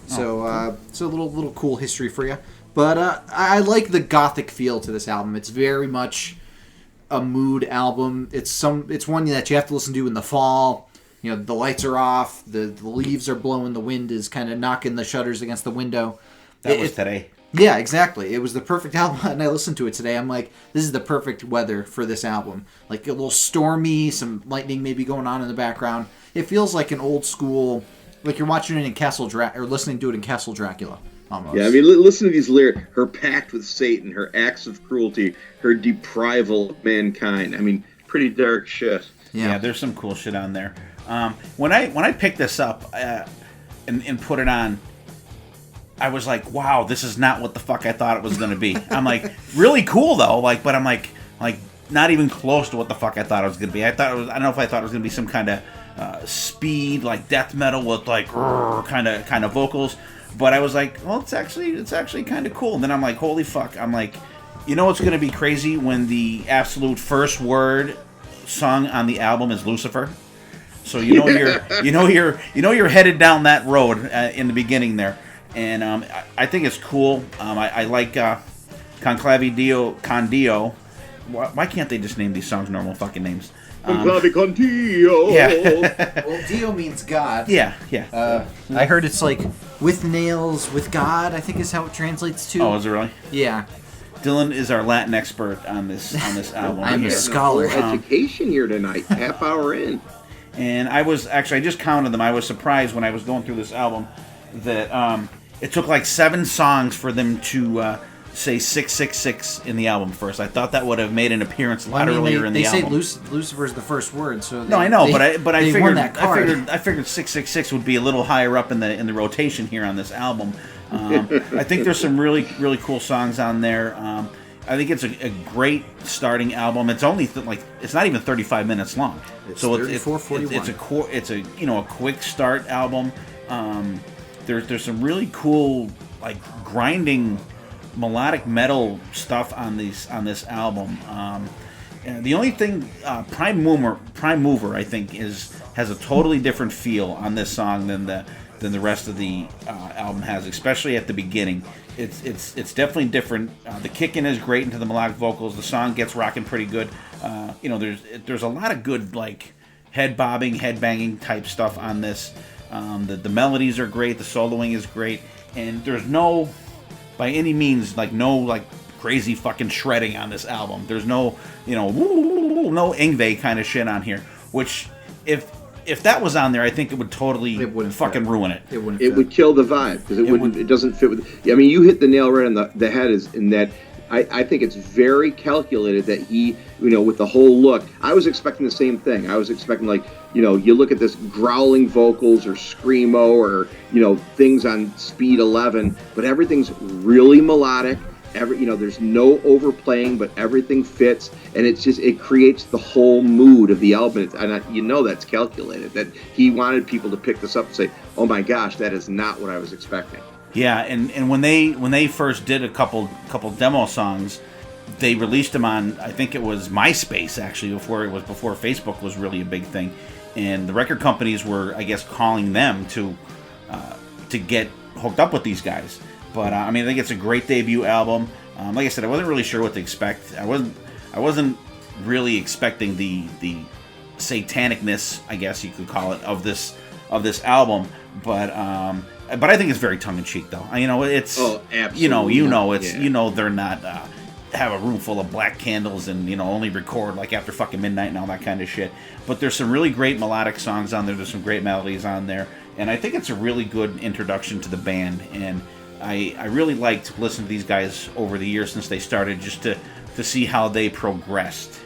So it's a little cool history for you. But I like the gothic feel to this album. It's very much a mood album. It's one that you have to listen to in the fall. You know, the lights are off, the leaves are blowing, the wind is kind of knocking the shutters against the window. That was today. Yeah, exactly. It was the perfect album, and I listened to it today. I'm like, this is the perfect weather for this album. Like a little stormy, some lightning maybe going on in the background. It feels like an old school, like you're watching it in or listening to it in Castle Dracula. Almost. Yeah, I mean, listen to these lyrics. Her pact with Satan, her acts of cruelty, her deprival of mankind. I mean, pretty dark shit. Yeah, there's some cool shit on there. When I picked this up and put it on, I was like, wow, this is not what the fuck I thought it was going to be. I'm like, really cool though, but I'm like not even close to what the fuck I thought it was going to be. I don't know if I thought it was going to be some kind of speed, like death metal with like kind of vocals. But I was like, well, it's actually kind of cool. And then I'm like, holy fuck! I'm like, you know what's going to be crazy when the absolute first word sung on the album is Lucifer. So you're headed down that road in the beginning there, and I think it's cool. I like Conclave Con Dio. Why can't they just name these songs normal fucking names? Conclave Con Dio. Yeah. Well, Dio means God. Yeah. I heard it's like with nails, with God, I think is how it translates to. Oh, is it really? Yeah. Dylan is our Latin expert on this album. I'm a scholar. Education here tonight, half hour in. And I just counted them. I was surprised when I was going through this album that it took like 7 songs for them to say 666 in the album first. I thought that would have made an appearance a lot earlier in the album. They say Lucifer's the first word, so no, I know, but I figured that card. I figured 666 would be a little higher up in the rotation here on this album. I think there's some really really cool songs on there. I think it's a great starting album. It's only it's not even 35 minutes long. It's 34:41. It's a quick start album. There's some really cool like grinding melodic metal stuff on this album. And the only thing Prime Mover I think has a totally different feel on this song than the rest of the album has, especially at the beginning. It's definitely different. The kick-in is great into the melodic vocals. The song gets rocking pretty good. There's a lot of good like head bobbing, head banging type stuff on this. The melodies are great. The soloing is great, and there's no by any means no crazy fucking shredding on this album. There's no no Yngwie kind of shit on here. Which if that was on there, I think it would totally fucking ruin it. It would kill the vibe because it doesn't fit with. I mean, you hit the nail right on the head. Is in that I think it's very calculated that he, with the whole look. I was expecting the same thing. I was expecting, like, you look at this growling vocals or screamo or, things on speed 11, but everything's really melodic. There's no overplaying, but everything fits, and it creates the whole mood of the album. And that's calculated, that he wanted people to pick this up and say, oh my gosh, that is not what I was expecting. Yeah, and when they first did a couple demo songs, they released them on, I think it was MySpace, actually, before Facebook was really a big thing, and the record companies were, I guess, calling them to get hooked up with these guys. But I think it's a great debut album. Like I said, I wasn't really sure what to expect. I wasn't really expecting the satanicness, I guess you could call it, of this album, but I think it's very tongue-in-cheek, though. It's absolutely. They're not have a room full of black candles and only record like after fucking midnight and all that kind of shit. But there's some really great melodic songs on there. There's some great melodies on there, and I think it's a really good introduction to the band. And I really liked listening to these guys over the years since they started, just to see how they progressed.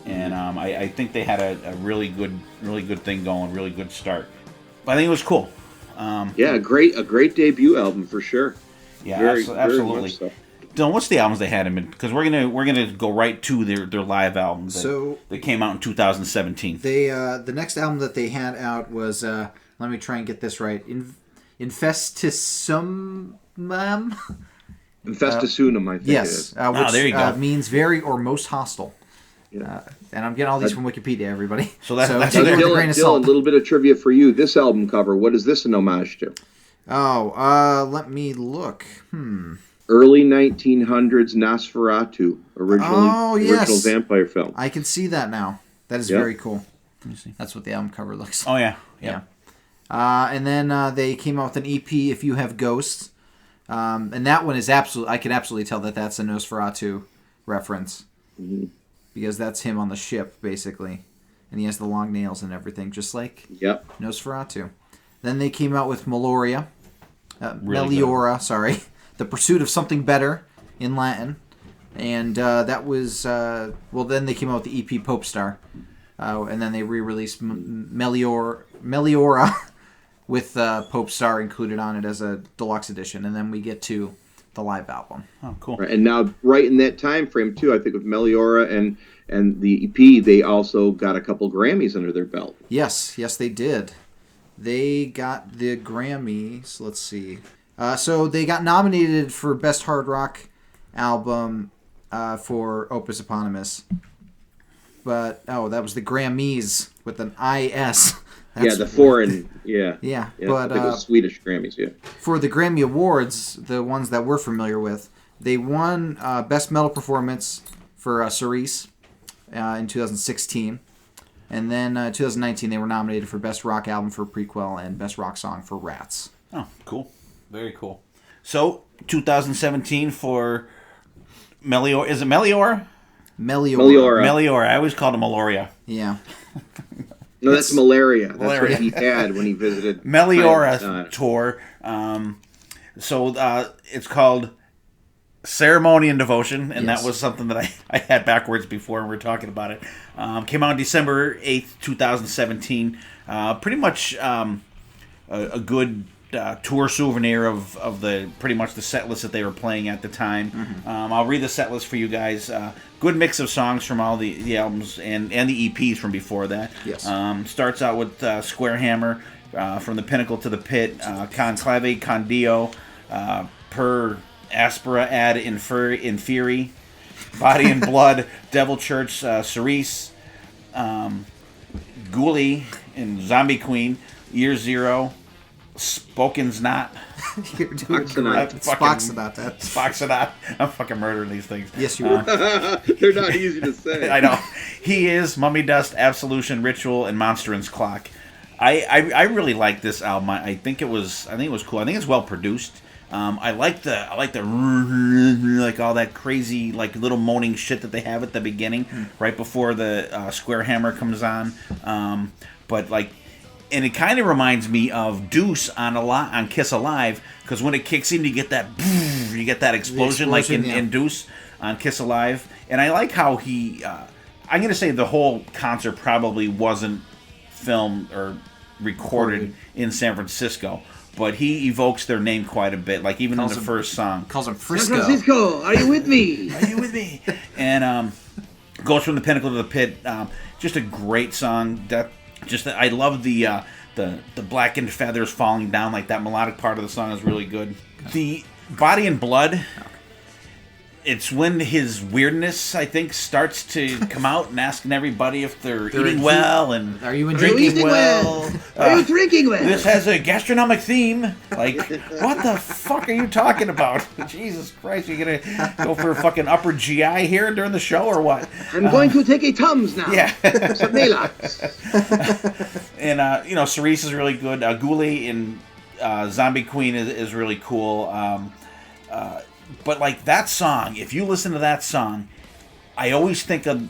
And I think they had a really good thing going, really good start. But I think it was cool. A great debut album for sure. Yeah, very absolutely. much so. Dylan, what's the albums they had him in? Because we're gonna go right to their live albums. That came out in 2017. They the next album that they had out was let me try and get this right. Infestisumam. Infestasunum, I think. Yes, it is. which there you go. Means very or most hostile. Yeah. And I'm getting all these from Wikipedia, everybody. So that's take it with a Dylan, grain of a salt. little bit of trivia for you. This album cover, what is this an homage to? Let me look. Early 1900s Nosferatu, original vampire film. I can see that now. That is very cool. Let me see. That's what the album cover looks like. Oh yeah. And then they came out with an EP, If You Have Ghosts. And that one is I can absolutely tell that that's a Nosferatu reference. Mm-hmm. Because that's him on the ship, basically. And he has the long nails and everything, just like Nosferatu. Then they came out with Meliora, The Pursuit of Something Better in Latin. And that was, then they came out with the EP Pope Star. And then they re-released Meliora with Pope Star included on it as a deluxe edition. And then we get to the live album. Oh, cool. Right, and now, right in that time frame, too, I think with Meliora and the EP, they also got a couple Grammys under their belt. Yes, they did. They got the Grammys. Let's see. So they got nominated for Best Hard Rock Album for Opus Eponymous. But, that was the Grammys with an I-S. The foreign, yeah. But I think it was Swedish Grammys, yeah. For the Grammy Awards, the ones that we're familiar with, they won Best Metal Performance for Cerise in 2016. And then 2019, they were nominated for Best Rock Album for Prequel and Best Rock Song for Rats. Oh, cool. Very cool. So, 2017 for Meliora. Is it Meliora? Meliora. I always called it Meloria. Yeah. No, that's malaria. That's what he had when he visited. Meliora tour. It's called Ceremony and Devotion, and that was something that I had backwards before, and we were talking about it. Came out on December 8th, 2017. Pretty much a good tour souvenir of the pretty much the set list that they were playing at the time. Mm-hmm. I'll read the set list for you guys. Good mix of songs from all the albums and the EPs from before that. Yes. Starts out with Square Hammer, From the Pinnacle to the Pit, Conclave con Dio, Per Aspera ad Inferi, Body and Blood, Devil Church, Cerise, Ghoulie and Zombie Queen, Year Zero, Spoken's Not. You're doing great. Spoxanot. I'm fucking murdering these things. Yes, you are. They're not easy to say. I know. He Is, Mummy Dust, Absolution, Ritual, and Monstrance Clock. I really like this album. I think it was cool. I think it's well produced. I like the like all that crazy like little moaning shit that they have at the beginning, right before the Square Hammer comes on. But like And it kind of reminds me of Deuce on Kiss Alive, because when it kicks in, you get that explosion like in Deuce on Kiss Alive. And I like how he. I'm going to say the whole concert probably wasn't filmed or recorded in San Francisco, but he evokes their name quite a bit. Like even in the first song, calls him Frisco. San Francisco, are you with me? Are you with me? And goes from the pinnacle to the pit. Just a great song. I love the blackened feathers falling down. Like that melodic part of the song is really good. The Body and Blood. It's when his weirdness, I think, starts to come out and asking everybody if they're eating well and are you drinking well. Are you drinking well? This has a gastronomic theme. Like, what the fuck are you talking about? Jesus Christ, you gonna go for a fucking upper GI here during the show or what? I'm going to take a Tums now. Yeah. Some Maalox. And Cerise is really good. Ghoulie and Zombie Queen is really cool. But like that song, if you listen to that song, I always think of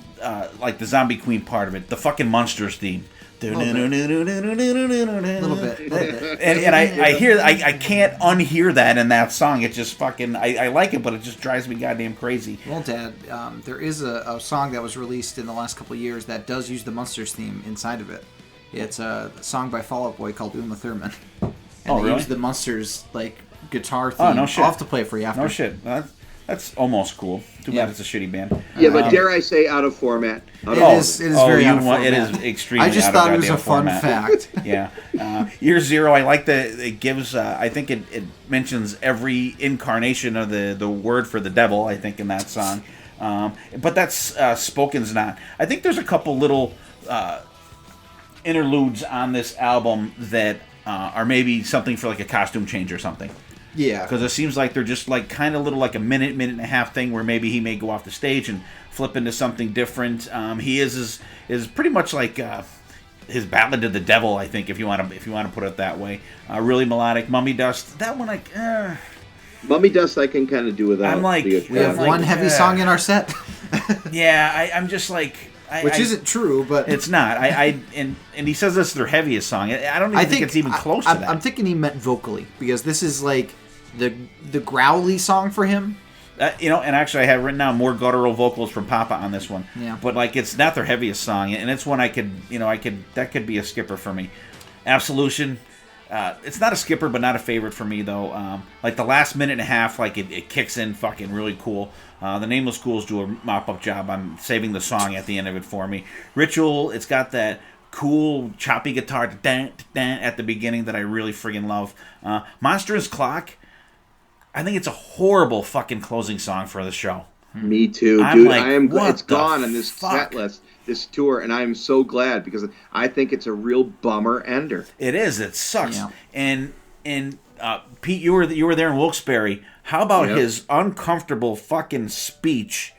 like the Zombie Queen part of it, the fucking Monsters theme. A little bit. And I can't unhear that in that song. It just fucking I like it, but it just drives me goddamn crazy. Well, Dad, there is a song that was released in the last couple of years that does use the Monsters theme inside of it. It's a song by Fall Out Boy called Uma Thurman, and they really? use the Monsters guitar theme. Oh, no shit. I'll have to play it for you after. No shit. That's almost cool. Too bad it's a shitty band. Yeah, but dare I say, out of format. It is very out of format. It is extremely. I just out thought of it was a fun format. fact. Yeah. Year Zero. I like that it gives. I think it mentions every incarnation of the word for the devil. I think in that song, but that's spoken's not. I think there's a couple little interludes on this album that are maybe something for like a costume change or something. Yeah, because it seems like they're just like kind of little like a minute and a half thing where maybe he may go off the stage and flip into something different. He is pretty much like his ballad to the devil, I think, if you want to put it that way. Really melodic. Mummy Dust, that one like. Mummy Dust, I can kind of do without. I'm like, we have one heavy song in our set. Yeah, I'm just like. Which isn't true, but it's not. And he says this is their heaviest song. I don't even think it's even close to that. I'm thinking he meant vocally because this is like the growly song for him. And actually I have written down more guttural vocals from Papa on this one. Yeah. But like it's not their heaviest song, and it's one that could be a skipper for me. Absolution. It's not a skipper, but not a favorite for me though. Like the last minute and a half, like it kicks in fucking really cool. The Nameless Ghouls do a mop-up job on saving the song at the end of it for me. Ritual, it's got that cool choppy guitar at the beginning that I really friggin' love. Monstrous Clock, I think it's a horrible fucking closing song for the show. Me too, I'm dude. like, I am. what It's gone the on this fuck? set list, this tour, and I am so glad because I think it's a real bummer ender. It is. It sucks. Yeah. And Pete, you were there in Wilkes-Barre. How about his uncomfortable fucking speech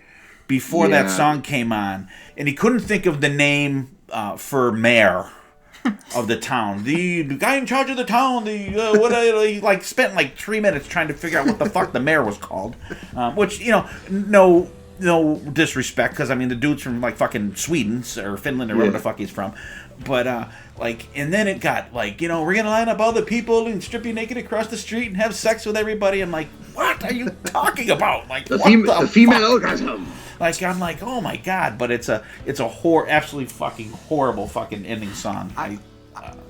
before that song came on? And he couldn't think of the name for mayor of the town. The guy in charge of the town. He like spent like 3 minutes trying to figure out what the fuck the mayor was called. Which no disrespect, because I mean the dude's from like fucking Sweden or Finland or wherever the fuck he's from. But and then it got like, we're gonna line up all the people and strip you naked across the street and have sex with everybody. I'm like, what are you talking about? Like The what female fuck? orgasm. Like I'm like, oh my god! But it's a absolutely fucking horrible fucking ending song.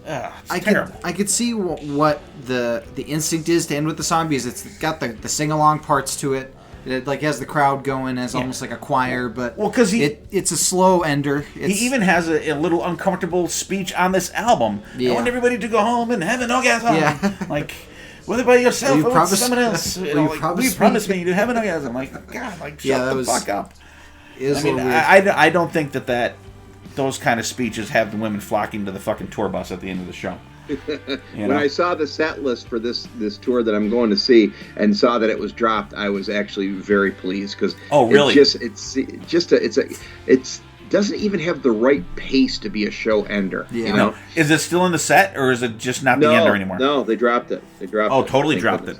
It's terrible. I could see what the instinct is to end with the song because it's got the sing along parts to it. It like has the crowd going as almost like a choir, but because it's a slow ender. He even has a little uncomfortable speech on this album. Yeah. I want everybody to go home and have an orgasm. Yeah. Like, whether by yourself Will you or with promise- someone else. will you promise promise me to have an orgasm. Like, God, like, shut the fuck up. I mean, I don't think that those kind of speeches have the women flocking to the fucking tour bus at the end of the show. When I saw the set list for this tour that I'm going to see and saw that it was dropped, I was actually very pleased because really? It doesn't even have the right pace to be a show ender. Yeah. Is it still in the set or is it just not the ender anymore? No, they dropped it. Totally dropped it.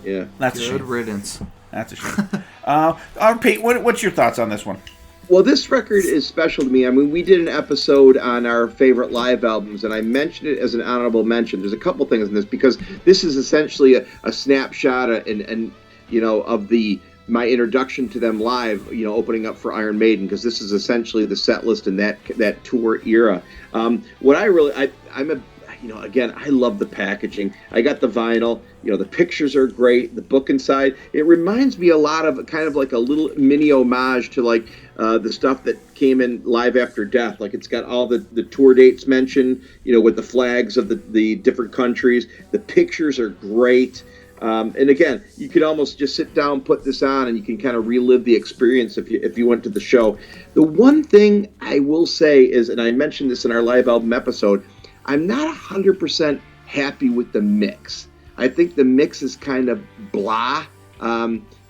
Yeah, that's a Good shame. riddance. That's a shame. Pete, what's your thoughts on this one? Well, this record is special to me. I mean, we did an episode on our favorite live albums, and I mentioned it as an honorable mention. There's a couple things in this, because this is essentially a snapshot and of my introduction to them live, opening up for Iron Maiden, because this is essentially the set list in that tour era. Again, I love the packaging. I got the vinyl. The pictures are great. The book inside, it reminds me a lot of kind of like a little mini homage to like the stuff that came in Live After Death. Like, it's got all the tour dates mentioned, with the flags of the different countries. The pictures are great. And again, you could almost just sit down, put this on, and you can kind of relive the experience if you went to the show. The one thing I will say is, and I mentioned this in our live album episode, I'm not 100% happy with the mix. I think the mix is kind of blah.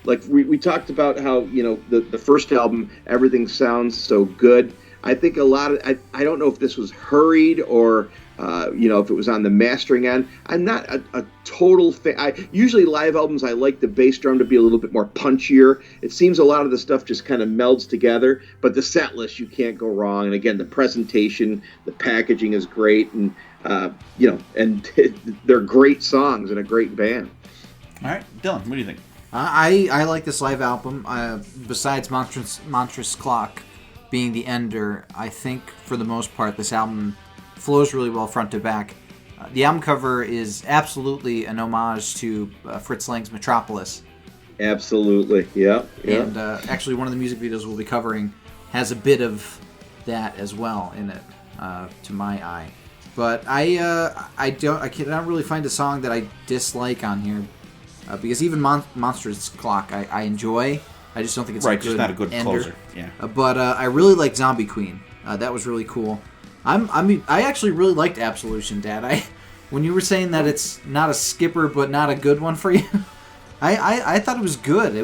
Like we talked about how, the first album, everything sounds so good. I think a lot of, I don't know if this was hurried or, if it was on the mastering end. I'm not a total fan. Usually live albums, I like the bass drum to be a little bit more punchier. It seems a lot of the stuff just kind of melds together, but the set list, you can't go wrong. And again, the presentation, the packaging is great, and, and they're great songs and a great band. All right, Dylan, what do you think? I like this live album. Besides Monstrous Clock being the ender, I think for the most part this album flows really well front to back. The album cover is absolutely an homage to Fritz Lang's Metropolis. Absolutely, yeah. And actually, one of the music videos we'll be covering has a bit of that as well in it, to my eye. But I cannot really find a song that I dislike on here, because even Monsters Clock I enjoy. I just don't think it's right. a good Just not a good ender. Closer. Yeah. But I really like Zombie Queen. That was really cool. I actually really liked Absolution, Dad. When you were saying that it's not a skipper but not a good one for you, I thought it was good.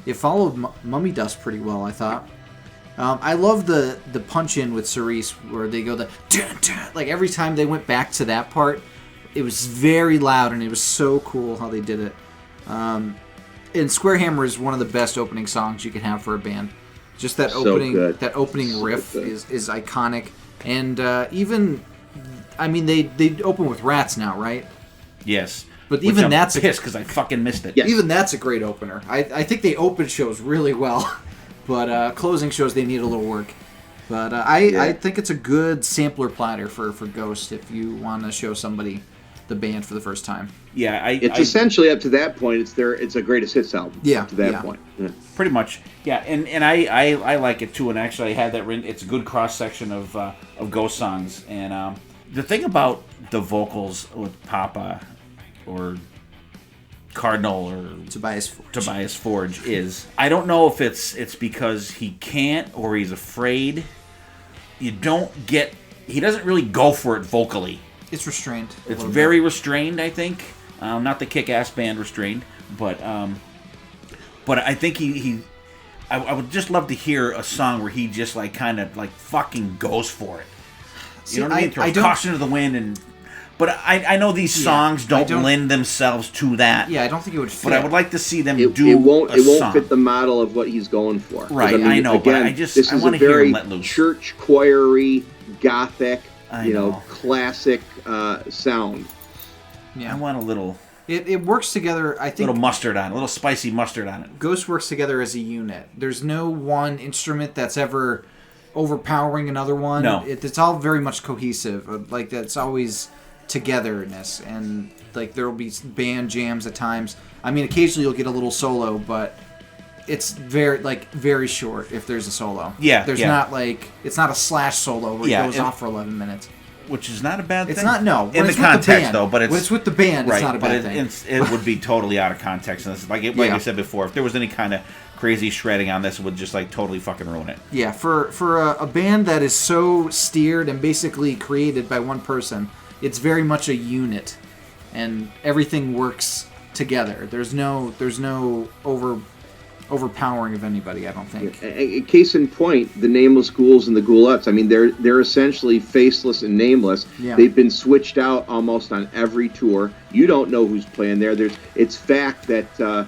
It followed Mummy Dust pretty well, I thought. I love the punch in with Cerise where they go the dun, dun, like every time they went back to that part, it was very loud and it was so cool how they did it. And Square Hammer is one of the best opening songs you can have for a band. Just that opening riff is iconic. And even, I mean, they open with Rats now, right? Yes. But even I'm that's pissed because I fucking missed it. Yes. Even that's a great opener. I think they open shows really well, but closing shows they need a little work. But I think it's a good sampler platter for Ghost if you want to show somebody the band for the first time. Yeah, it's essentially up to that point. It's a greatest hits album. Yeah, up to that point. Yeah. Pretty much. Yeah, and I like it too. And actually, I had that written. It's a good cross section of Ghost songs. And the thing about the vocals with Papa or Cardinal or Tobias Forge is, I don't know if it's because he can't or he's afraid. He doesn't really go for it vocally. It's restrained. It's very restrained, I think. Not the Kick-Ass Band restrained, but I think I would just love to hear a song where he just like kind of like fucking goes for it. You know what I mean? Throws caution to the wind but I know these songs don't lend themselves to that. Yeah, I don't think it would fit. But I would like to see them do it won't song. fit the model of what he's going for. Right, I know, again, but this I is want a to hear him very let loose. church choiry, gothic, know. classic sound. Yeah, I want a little. It works together. I think a little mustard on it, a little spicy mustard on it. Ghost works together as a unit. There's no one instrument that's ever overpowering another one. No, it's all very much cohesive. Like that's always togetherness, and like there will be band jams at times. I mean, occasionally you'll get a little solo, but it's very short if there's a solo. Yeah, there's not like it's not a Slash solo where it goes off for 11 minutes. Which is not a bad thing. It's not, no. In the context, though, but when it's with the band, right, it's not a bad thing. It would be totally out of context. And like I said before, if there was any kind of crazy shredding on this, it would just like totally fucking ruin it. Yeah, for a band that is so steered and basically created by one person, it's very much a unit, and everything works together. There's no overpowering of anybody, I don't think. Case in point, the Nameless Ghouls and the Ghoulettes. I mean, they're essentially faceless and nameless. Yeah. They've been switched out almost on every tour. You don't know who's playing there. It's fact that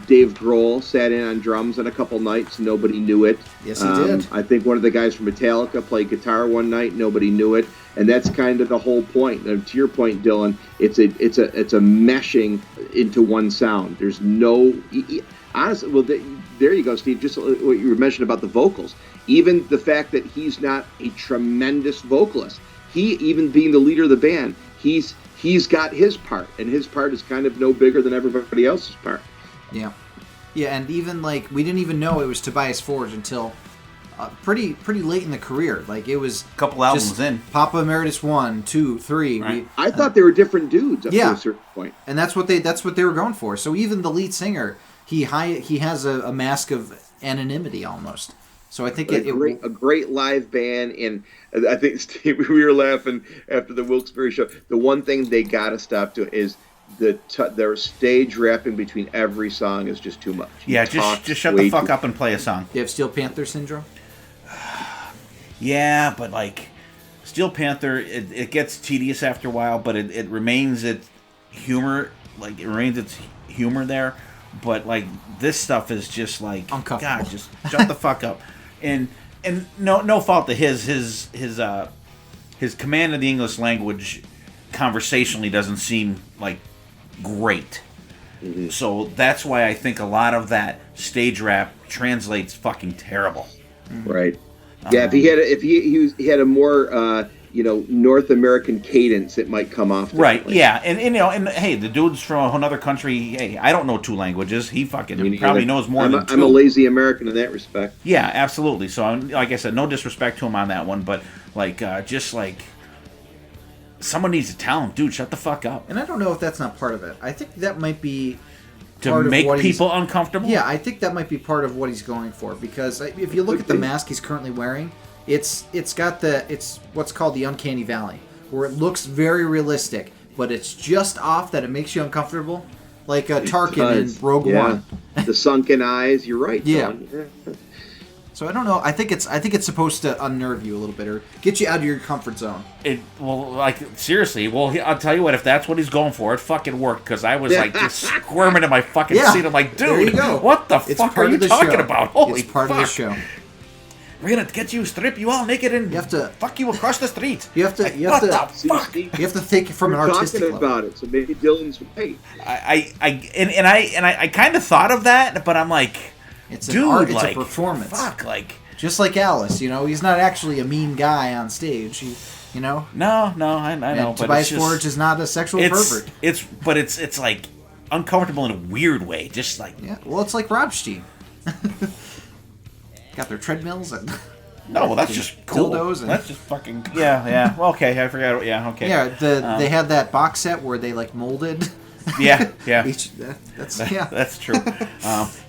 Dave Grohl sat in on drums on a couple nights. Nobody knew it. Yes, he did. I think one of the guys from Metallica played guitar one night. Nobody knew it. And that's kind of the whole point. And to your point, Dylan, it's a meshing into one sound. There's no honestly. Well, there you go, Steve. Just what you were mentioning about the vocals. Even the fact that he's not a tremendous vocalist. He, even being the leader of the band, he's got his part, and his part is kind of no bigger than everybody else's part. Yeah, and even like we didn't even know it was Tobias Forge until pretty late in the career. Like it was a couple albums in. Papa Emeritus 1, 2, 3. Right. I thought they were different dudes up to a certain point, and that's what they were going for. So even the lead singer, he has a mask of anonymity almost. So I think a great live band, and I think Steve, we were laughing after the Wilkes-Barre show. The one thing they gotta stop doing is their stage rapping between every song is just too much. Yeah, just shut the fuck up and play a song. You have Steel Panther syndrome? Yeah, but like Steel Panther, it gets tedious after a while, but it remains its humor. Like it remains its humor there. But like this stuff is just like uncomfortable. God, just shut the fuck up. And no fault to his command of the English language conversationally doesn't seem like great. Mm-hmm. So that's why I think a lot of that stage rap translates fucking terrible. Right. Yeah, if he had a more North American cadence, it might come off differently. Right. Yeah, and hey, the dude's from another country. Hey, I don't know 2 languages. He fucking probably knows more than 2. I'm a lazy American in that respect. Yeah, absolutely. So, like I said, no disrespect to him on that one, but like, just like someone needs to tell him, dude, shut the fuck up. And I don't know if that's not part of it. I think that might be to make people uncomfortable. Yeah, I think that might be part of what he's going for, because if you look at the mask he's currently wearing, it's what's called the uncanny valley, where it looks very realistic, but it's just off that it makes you uncomfortable, like Tarkin in Rogue One. The sunken eyes. You're right. Yeah. So I don't know. I think it's supposed to unnerve you a little bit or get you out of your comfort zone. Seriously. Well, I'll tell you what. If that's what he's going for, it fucking worked. Because I was like just squirming in my fucking seat. I'm like, dude, there you go. What the fuck are you talking about? Holy It's part fuck. of the show. We're gonna get you, strip you all naked, and you have to fuck you across the street. You have to. What the fuck? You have to think from an artistic level about it. So maybe Dylan's right. I kind of thought of that, but I'm like, it's dude, an art, like, it's a performance. Fuck, like just like Alice, he's not actually a mean guy on stage. No, I know. But Tobias Forge is not a sexual pervert. It's like uncomfortable in a weird way. Just like well, it's like Robstein. Got their treadmills and no, well, that's just cool. Dildos and that's just fucking yeah. Well, okay, I forgot. Yeah, okay. Yeah, they had that box set where they like molded. Yeah. That's true.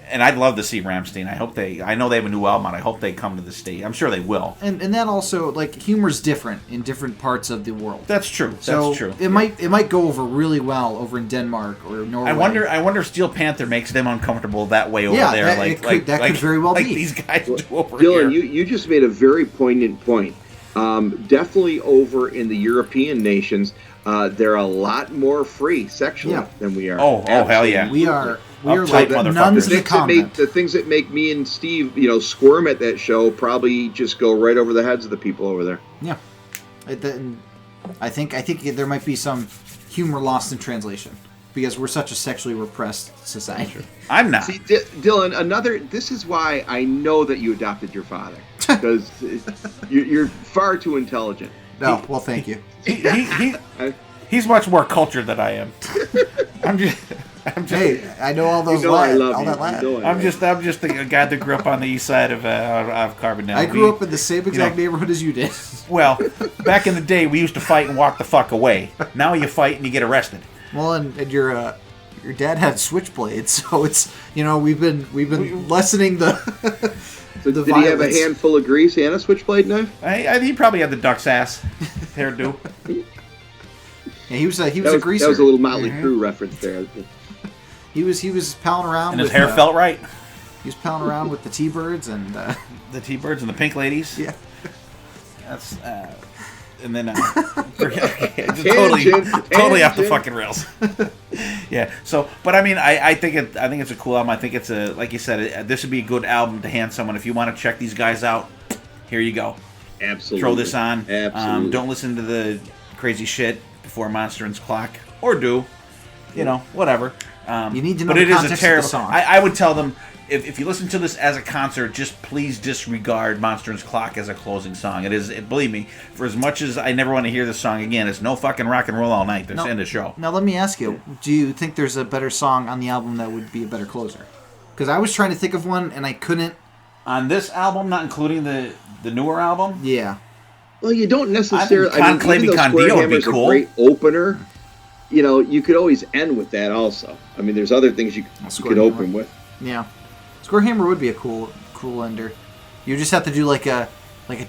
And I'd love to see Rammstein. I know they have a new album, and I hope they come to the state. I'm sure they will. And that also, like, humor's different in different parts of the world. That's true. So that's true. It might go over really well over in Denmark or Norway. I wonder if Steel Panther makes them uncomfortable that way over there. That could very well be. These guys do over Dylan, here. you just made a very poignant point. Definitely over in the European nations, they're a lot more free sexually than we are. Oh, hell yeah. We are Uptight like nuns in the convent. The things that make me and Steve, squirm at that show probably just go right over the heads of the people over there. Yeah. I think there might be some humor lost in translation because we're such a sexually repressed society. I'm not. See, Dylan, this is why I know that you adopted your father, because you're far too intelligent. No, well, thank you. He's much more cultured than I am. I'm just. Hey, I know all those. I love all you. that Latin. I'm just a guy that grew up on the east side of Carbondale. I grew up in the same exact neighborhood as you did. Well, back in the day, we used to fight and walk the fuck away. Now you fight and you get arrested. Well, and your dad had switchblades, so it's we've been lessening the. So did he have a handful of grease and a switchblade knife? He probably had the duck's ass hairdo. Yeah, he was a greaser. That was a little Motley Crue reference there. He was palling around, and his hair felt right. He was palling around with the T-Birds and the T-Birds and the Pink Ladies. Yeah, that's and then totally off the fucking rails. Yeah. So, but I mean, I think it's a cool album. I think it's a, like you said, this would be a good album to hand someone if you want to check these guys out. Here you go. Absolutely. Throw this on. Absolutely. Don't listen to the crazy shit before Monster and Clock, or do, whatever. You need to know but the it is context a terrible of the song. I would tell them, if you listen to this as a concert, just please disregard Monster and Clock as a closing song. Believe me, for as much as I never want to hear this song again, it's no fucking rock and roll all night. That's the end of the show. Now let me ask you, do you think there's a better song on the album that would be a better closer? Because I was trying to think of one and I couldn't. On this album, not including the newer album? Yeah. Well, you don't necessarily. I think even though Con Square Dio would be Hammer's cool. a great opener, you could always end with that also. I mean, there's other things you could open with. Yeah. Square Hammer would be a cool ender. You just have to do like a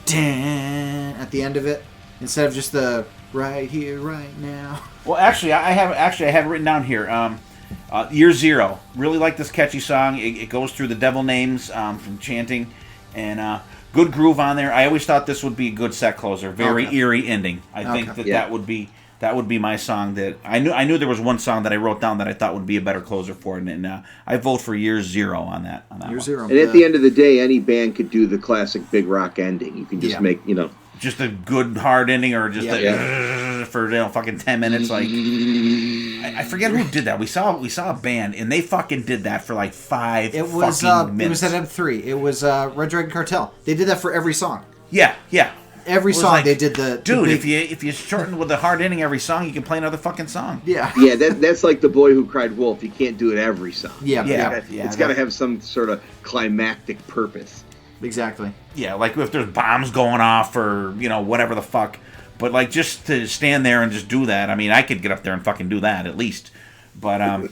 ding at the end of it instead of just the right here, right now. Well, actually, I have it written down here. Year Zero. Really like this catchy song. It goes through the devil names from chanting, and good groove on there. I always thought this would be a good set closer. Very eerie ending. I think that would be my song. That I knew there was one song that I wrote down that I thought would be a better closer for it, and I vote for Year Zero on that. Year Zero. And at the end of the day, any band could do the classic big rock ending. You can just make just a good hard ending, or just for fucking 10 minutes. Like I forget who did that. We saw a band and they fucking did that for like 5 fucking minutes. It was at M3. It was Red Dragon Cartel. They did that for every song. Yeah. Every song like, they did the dude. big... If you shorten with a hard ending every song, you can play another fucking song. Yeah. Yeah, that's like The Boy Who Cried Wolf. You can't do it every song. Yeah. It's got to have some sort of climactic purpose. Exactly. Yeah, like if there's bombs going off or whatever the fuck. But like just to stand there and just do that, I mean, I could get up there and fucking do that at least. But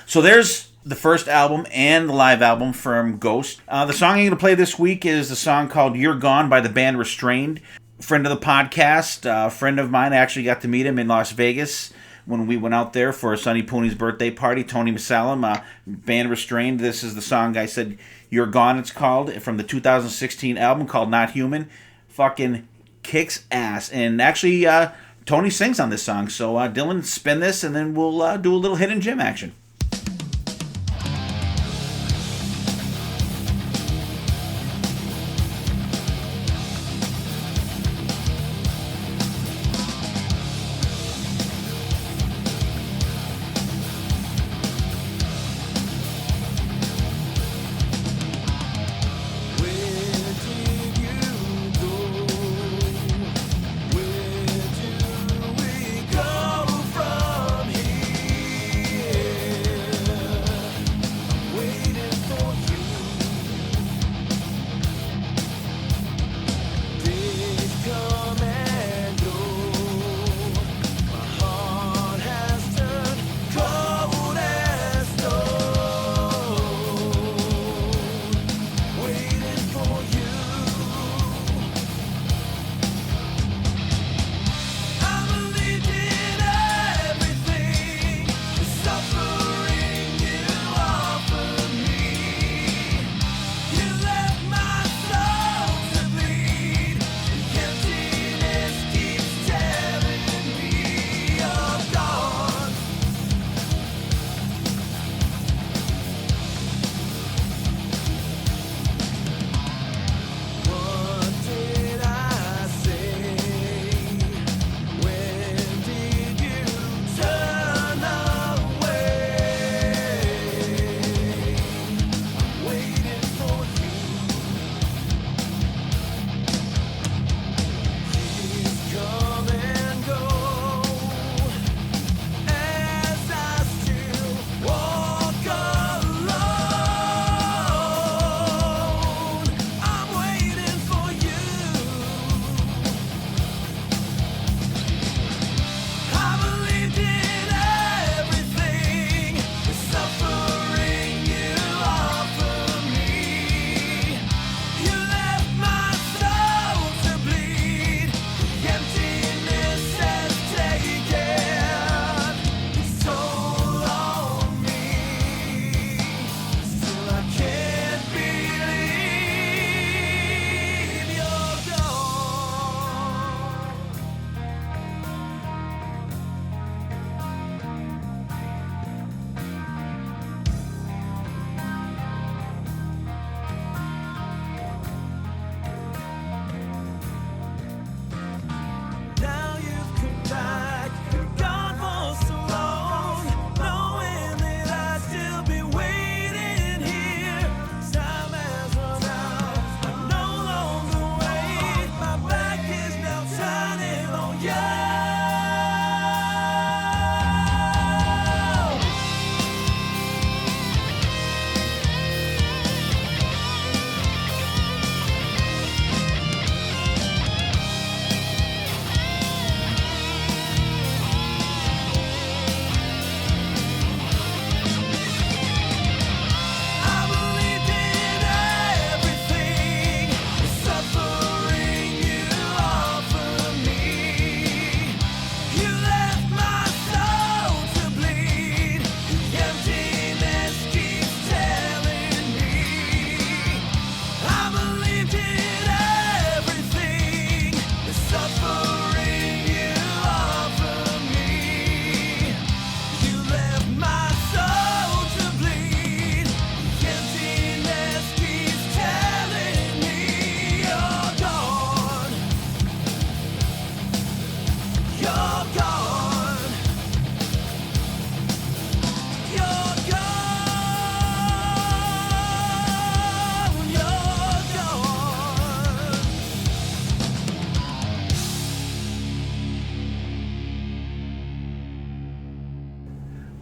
so there's the first album and the live album from Ghost. The song I'm going to play this week is the song called You're Gone by the band Restrained. Friend of the podcast, a friend of mine. I actually got to meet him in Las Vegas when we went out there for Sonny Pooney's birthday party. Tony Masalam, band Restrained. This is the song I said, You're Gone, it's called, from the 2016 album called Not Human. Fucking kicks ass. And actually, Tony sings on this song. So Dylan, spin this, and then we'll do a little hidden gem action. Where do we go from here?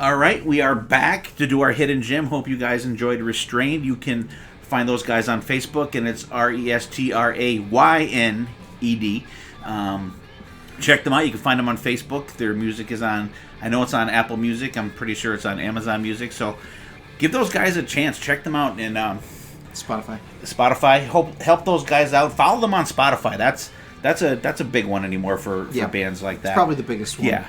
All right, we are back to do our Hidden Gem. Hope you guys enjoyed Restrained. You can find those guys on Facebook, and it's RESTRAYNED. Check them out. You can find them on Facebook. Their music is on, I know it's on Apple Music. I'm pretty sure it's on Amazon Music. So give those guys a chance. Check them out. And Spotify. Help those guys out. Follow them on Spotify. That's a big one anymore for bands like that. It's probably the biggest one. Yeah.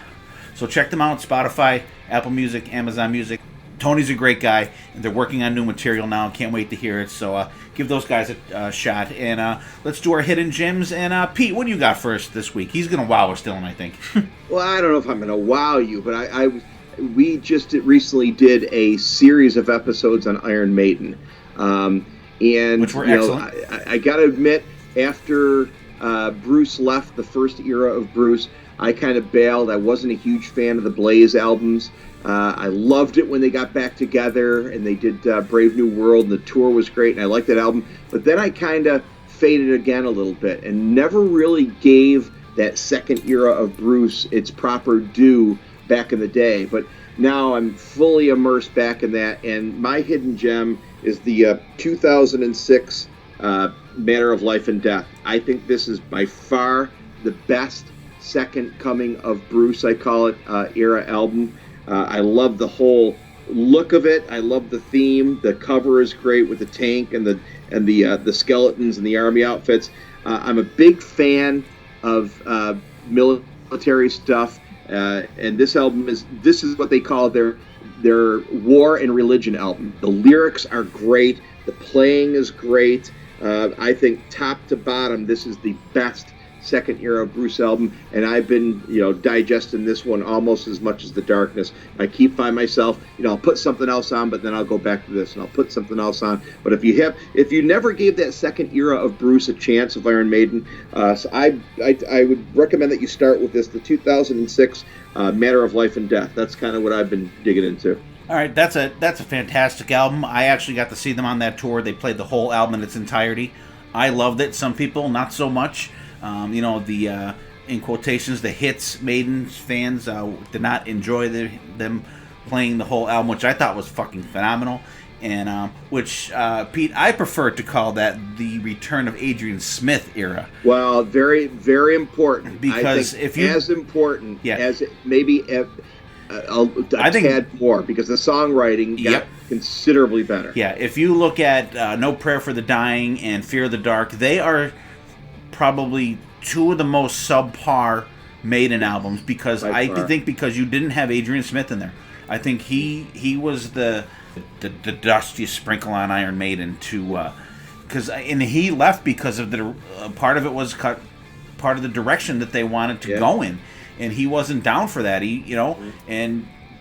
So check them out. Spotify, Apple Music, Amazon Music. Tony's a great guy, and they're working on new material now. Can't wait to hear it. So give those guys a shot. And let's do our Hidden Gems. And Pete, what do you got first this week? He's going to wow us, Dylan, I think. Well, I don't know if I'm going to wow you, but we just recently did a series of episodes on Iron Maiden. And which were excellent. I got to admit, after Bruce left, the first era of Bruce, I kind of bailed. I wasn't a huge fan of the Blaze albums. I loved it when they got back together and they did Brave New World, and the tour was great, and I liked that album. But then I kind of faded again a little bit and never really gave that second era of Bruce its proper due back in the day. But now I'm fully immersed back in that, and my hidden gem is the 2006 Matter of Life and Death. I think this is by far the best second coming of Bruce, I call it, era album. I love the whole look of it. I love the theme. The cover is great with the tank and the skeletons and the army outfits. I'm a big fan of military stuff, and this album is what they call their war and religion album. The lyrics are great. The playing is great. I think top to bottom, this is the best second era Bruce album, and I've been digesting this one almost as much as The Darkness. I keep finding myself I'll put something else on, but then I'll go back to this and I'll put something else on. But if you never gave that second era of Bruce a chance of Iron Maiden, so I would recommend that you start with this, the 2006 Matter of Life and Death. That's kind of what I've been digging into. All right, that's a fantastic album. I actually got to see them on that tour. They played the whole album in its entirety. I loved it. Some people not so much. The in quotations, the hits Maiden fans did not enjoy them playing the whole album, which I thought was fucking phenomenal. And which Pete, I prefer to call that the return of Adrian Smith era. Well, very, very important. Because I think as important as it maybe a tad more, because the songwriting got considerably better. Yeah, if you look at No Prayer for the Dying and Fear of the Dark, they are probably two of the most subpar Maiden albums, because because you didn't have Adrian Smith in there. I think he was the dust you sprinkle on Iron Maiden and he left because of the part of it was part of the direction that they wanted to go in, and he wasn't down for that.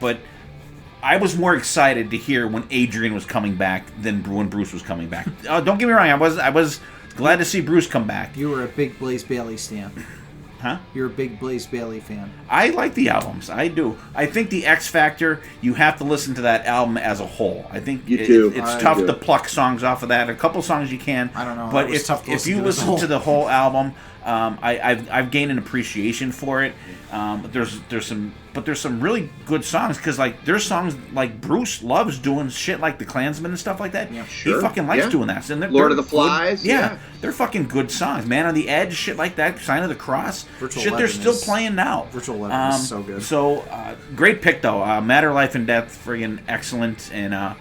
But I was more excited to hear when Adrian was coming back than when Bruce was coming back. Don't get me wrong, I was glad to see Bruce come back. You were a big Blaze Bayley stan. Huh? You're a big Blaze Bayley fan. I like the albums. I do. I think the X Factor, you have to listen to that album as a whole. I think it's tough to pluck songs off of that. A couple songs you can. I don't know. But if you listen to the whole album, I've gained an appreciation for it. There's some really good songs, because there's songs like Bruce loves doing shit like the Klansman and stuff like that. Yeah, sure. He fucking likes doing that. And Lord of the Flies. Good, they're fucking good songs. Man on the Edge, shit like that. Sign of the Cross. Virtual shit they're still playing now. Virtual Eleven is so good. So great pick though. Matter of Life and Death, friggin' excellent, and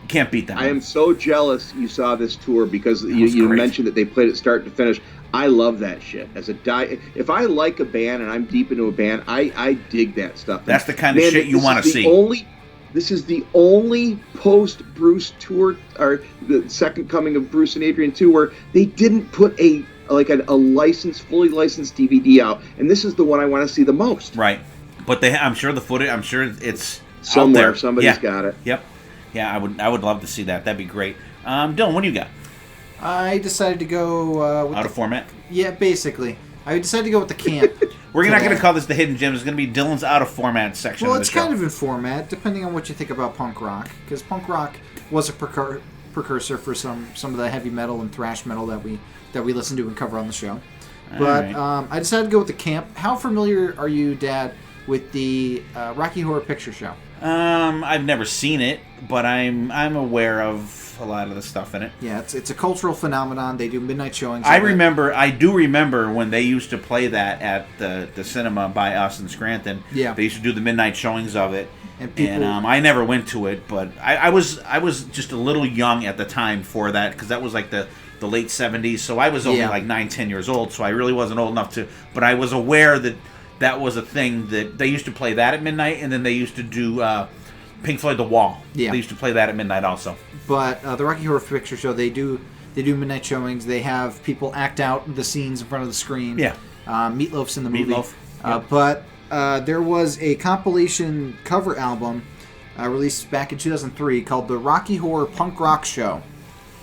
can't beat that. I am so jealous you saw this tour, because you mentioned that they played it start to finish. I love that shit. If I like a band and I'm deep into a band, I dig that stuff. That's the kind of shit you want to see. This is the only post-Bruce tour, or the second coming of Bruce and Adrian 2, where they didn't put a fully licensed DVD out, and this is the one I want to see the most. Right, but I'm sure the footage. I'm sure it's somewhere. Out there. Somebody's got it. Yep. Yeah, I would love to see that. That'd be great. Dylan, what do you got? I decided to go with out of format. Yeah, basically. I decided to go with the camp. We're not going to call this the Hidden Gems. It's going to be Dylan's out of format section. Well, of the it's show. kind of in format, depending on what you think about punk rock, because punk rock was a precursor for some of the heavy metal and thrash metal that we listen to and cover on the show. But I decided to go with the camp. How familiar are you, Dad, with the Rocky Horror Picture Show. I've never seen it, but I'm aware of a lot of the stuff in it. Yeah, it's a cultural phenomenon. They do midnight showings. I do remember when they used to play that at the cinema by us in Scranton. Yeah. They used to do the midnight showings of it. And I never went to it, but I was just a little young at the time for that, because that was like the late 70s, so I was only like 9-10 years old, so I really wasn't old enough to, but I was aware that was a thing, that they used to play that at midnight, and then they used to do Pink Floyd The Wall. Yeah. They used to play that at midnight also. But the Rocky Horror Picture Show, they do midnight showings. They have people act out the scenes in front of the screen. Yeah. Meatloaf's in the movie. Meatloaf. Yep. But there was a compilation cover album released back in 2003 called the Rocky Horror Punk Rock Show.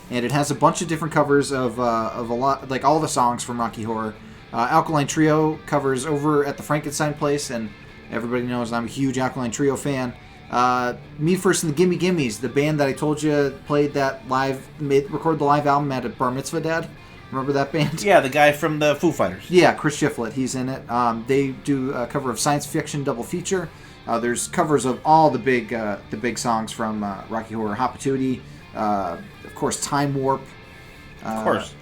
And it has a bunch of different covers of a lot, like all the songs from Rocky Horror. Alkaline Trio covers Over at the Frankenstein Place, and everybody knows I'm a huge Alkaline Trio fan. Me First and the Gimme Gimmes, the band that I told you played that recorded the live album at a Bar Mitzvah Dad. Remember that band? Yeah, the guy from the Foo Fighters. Yeah, Chris Shiflett, he's in it. They do a cover of Science Fiction double feature. There's covers of all the big songs from Rocky Horror: Hopatootie, of course, Time Warp. Of course.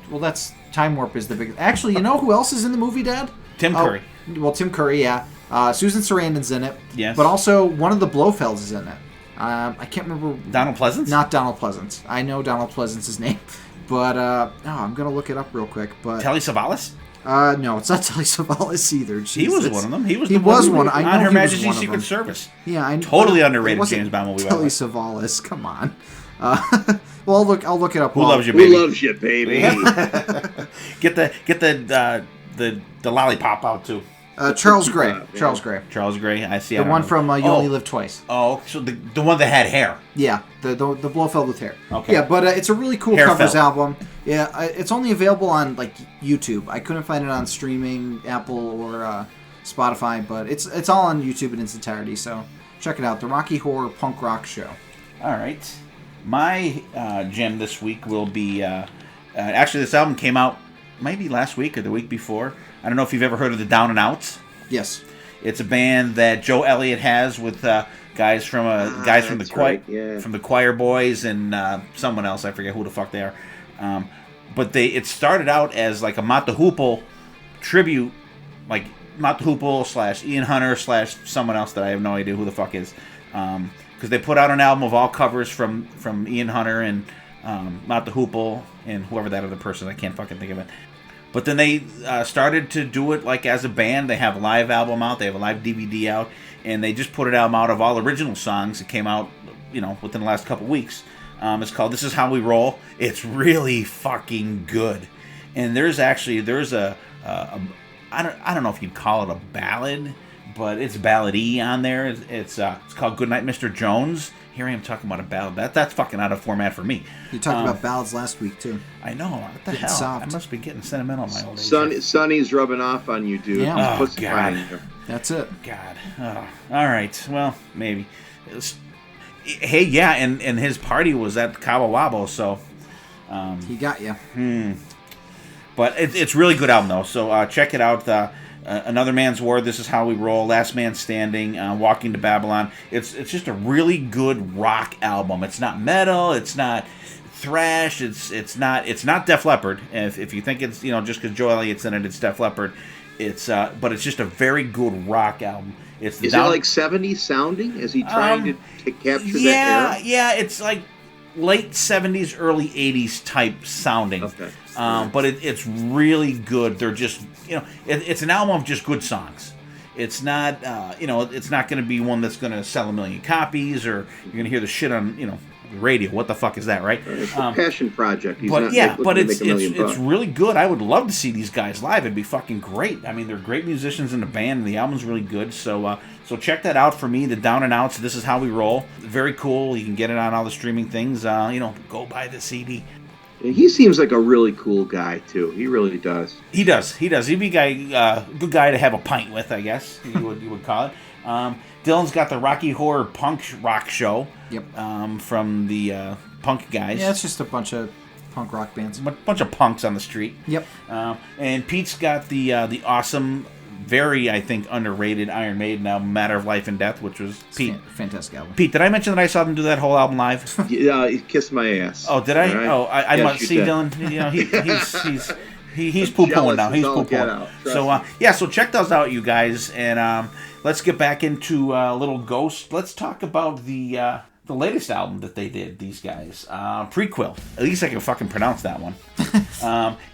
Well, that's Time Warp is the big. Actually, you know who else is in the movie, Dad? Tim Curry. Well, Tim Curry, yeah. Susan Sarandon's in it. Yes. But also one of the Blofelds is in it. I can't remember. Donald Pleasance? Not Donald Pleasance. I know Donald Pleasance's name, but I'm gonna look it up real quick. But Telly Savalas? No, it's not Telly Savalas either. He was one of them. He was one. I know on Her he was Majesty's one of Secret them. Service. Yeah, I know. Totally It underrated wasn't James Bond movie. Telly Savalas, come on. Well, I'll look it up. Who loves you, baby? Who loves you, baby? Get the lollipop out too. Charles Gray. Charles Gray. Charles Gray. I see. The one from You Only Live Twice. Oh, so the one that had hair. Yeah, the Blofeld with hair. Okay. Yeah, but it's a really cool Hair covers fell. album. Yeah, it's only available on like YouTube. I couldn't find it on streaming, Apple or Spotify, but it's all on YouTube in its entirety. So check it out. The Rocky Horror Punk Rock Show. All right. My gem this week will be actually this album came out maybe last week or the week before. I don't know if you've ever heard of the Down and Outs. Yes. It's a band that Joe Elliott has with guys from the Choir Boys and someone else. I forget who the fuck they are. But it started out as like a Mott the Hoople tribute, like Mott the Hoople / Ian Hunter / someone else that I have no idea who the fuck is. Because they put out an album of all covers from Ian Hunter and Mott the Hoople and whoever that other person, I can't fucking think of it. But then they started to do it like as a band. They have a live album out. They have a live DVD out. And they just put an album out of all original songs. It came out, within the last couple weeks. It's called This Is How We Roll. It's really fucking good. And there's a I don't know if you'd call it a ballad, but it's ballad-y on there. It's called Goodnight, Mr. Jones. Here I am talking about a ballad. That's fucking out of format for me. You talked about ballads last week too. I know. What the Getting hell? soft. I must be getting sentimental in my old age. Sonny's rubbing off on you, dude. Yeah. Oh, God. That's it. God. Oh. All right. Well, maybe. Hey, yeah, and his party was at Cabo Wabo, so... He got you. But it's really good album, though, so check it out. Another Man's War, This Is How We Roll, Last Man Standing, Walking to Babylon. It's just a really good rock album. It's not metal, it's not thrash, it's not Def Leppard. If you think it's just because Joe Elliott's in it, it's Def Leppard. But it's just a very good rock album. Is it like 70s sounding? Is he trying to capture that era? Yeah, it's like late 70s, early 80s type sounding. Okay. But it's really good. They're just, it's an album of just good songs. It's not, it's not going to be one that's going to sell 1 million copies, or you're going to hear the shit on, the radio. What the fuck is that, right? It's a passion project. But it's really good. I would love to see these guys live. It'd be fucking great. I mean, they're great musicians in the band, and the album's really good. So check that out for me. The Down and Outs. This Is How We Roll. Very cool. You can get it on all the streaming things. Go buy the CD. He seems like a really cool guy too. He really does. He does. He'd be a good guy to have a pint with, I guess you would call it. Dylan's got the Rocky Horror Punk Rock Show. Yep. From the punk guys. Yeah, it's just a bunch of punk rock bands. A bunch of punks on the street. Yep. And Pete's got the awesome very, I think, underrated Iron Maiden album, Matter of Life and Death, which was Pete. Fantastic album. Pete, did I mention that I saw them do that whole album live? Yeah, he kissed my ass. Oh, did I? Right? Oh, I Yes, must you see did. Dylan. He's poo-pooing now. He's poo-pooing. So so check those out, you guys, and let's get back into Little Ghost. Let's talk about the latest album that they did. These guys, Prequel. At least I can fucking pronounce that one.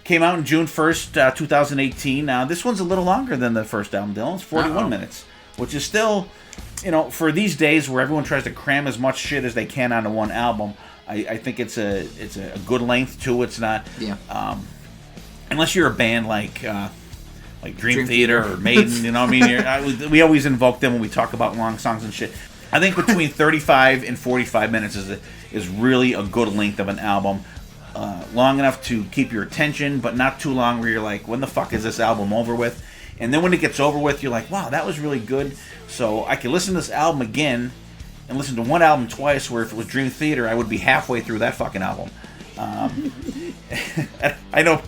Came out on June 1st, 2018. Now this one's a little longer than the first album, Dylan. It's 41 minutes, which is still, for these days where everyone tries to cram as much shit as they can onto one album. I think it's a good length too. It's not. Yeah. Unless you're a band like Dream Theater or Maiden, you know what I mean? We always invoke them when we talk about long songs and shit. I think between 35 and 45 minutes is really a good length of an album. Long enough to keep your attention, but not too long where you're like, when the fuck is this album over with? And then when it gets over with, you're like, wow, that was really good. So I could listen to this album again and listen to one album twice, where if it was Dream Theater, I would be halfway through that fucking album. I know,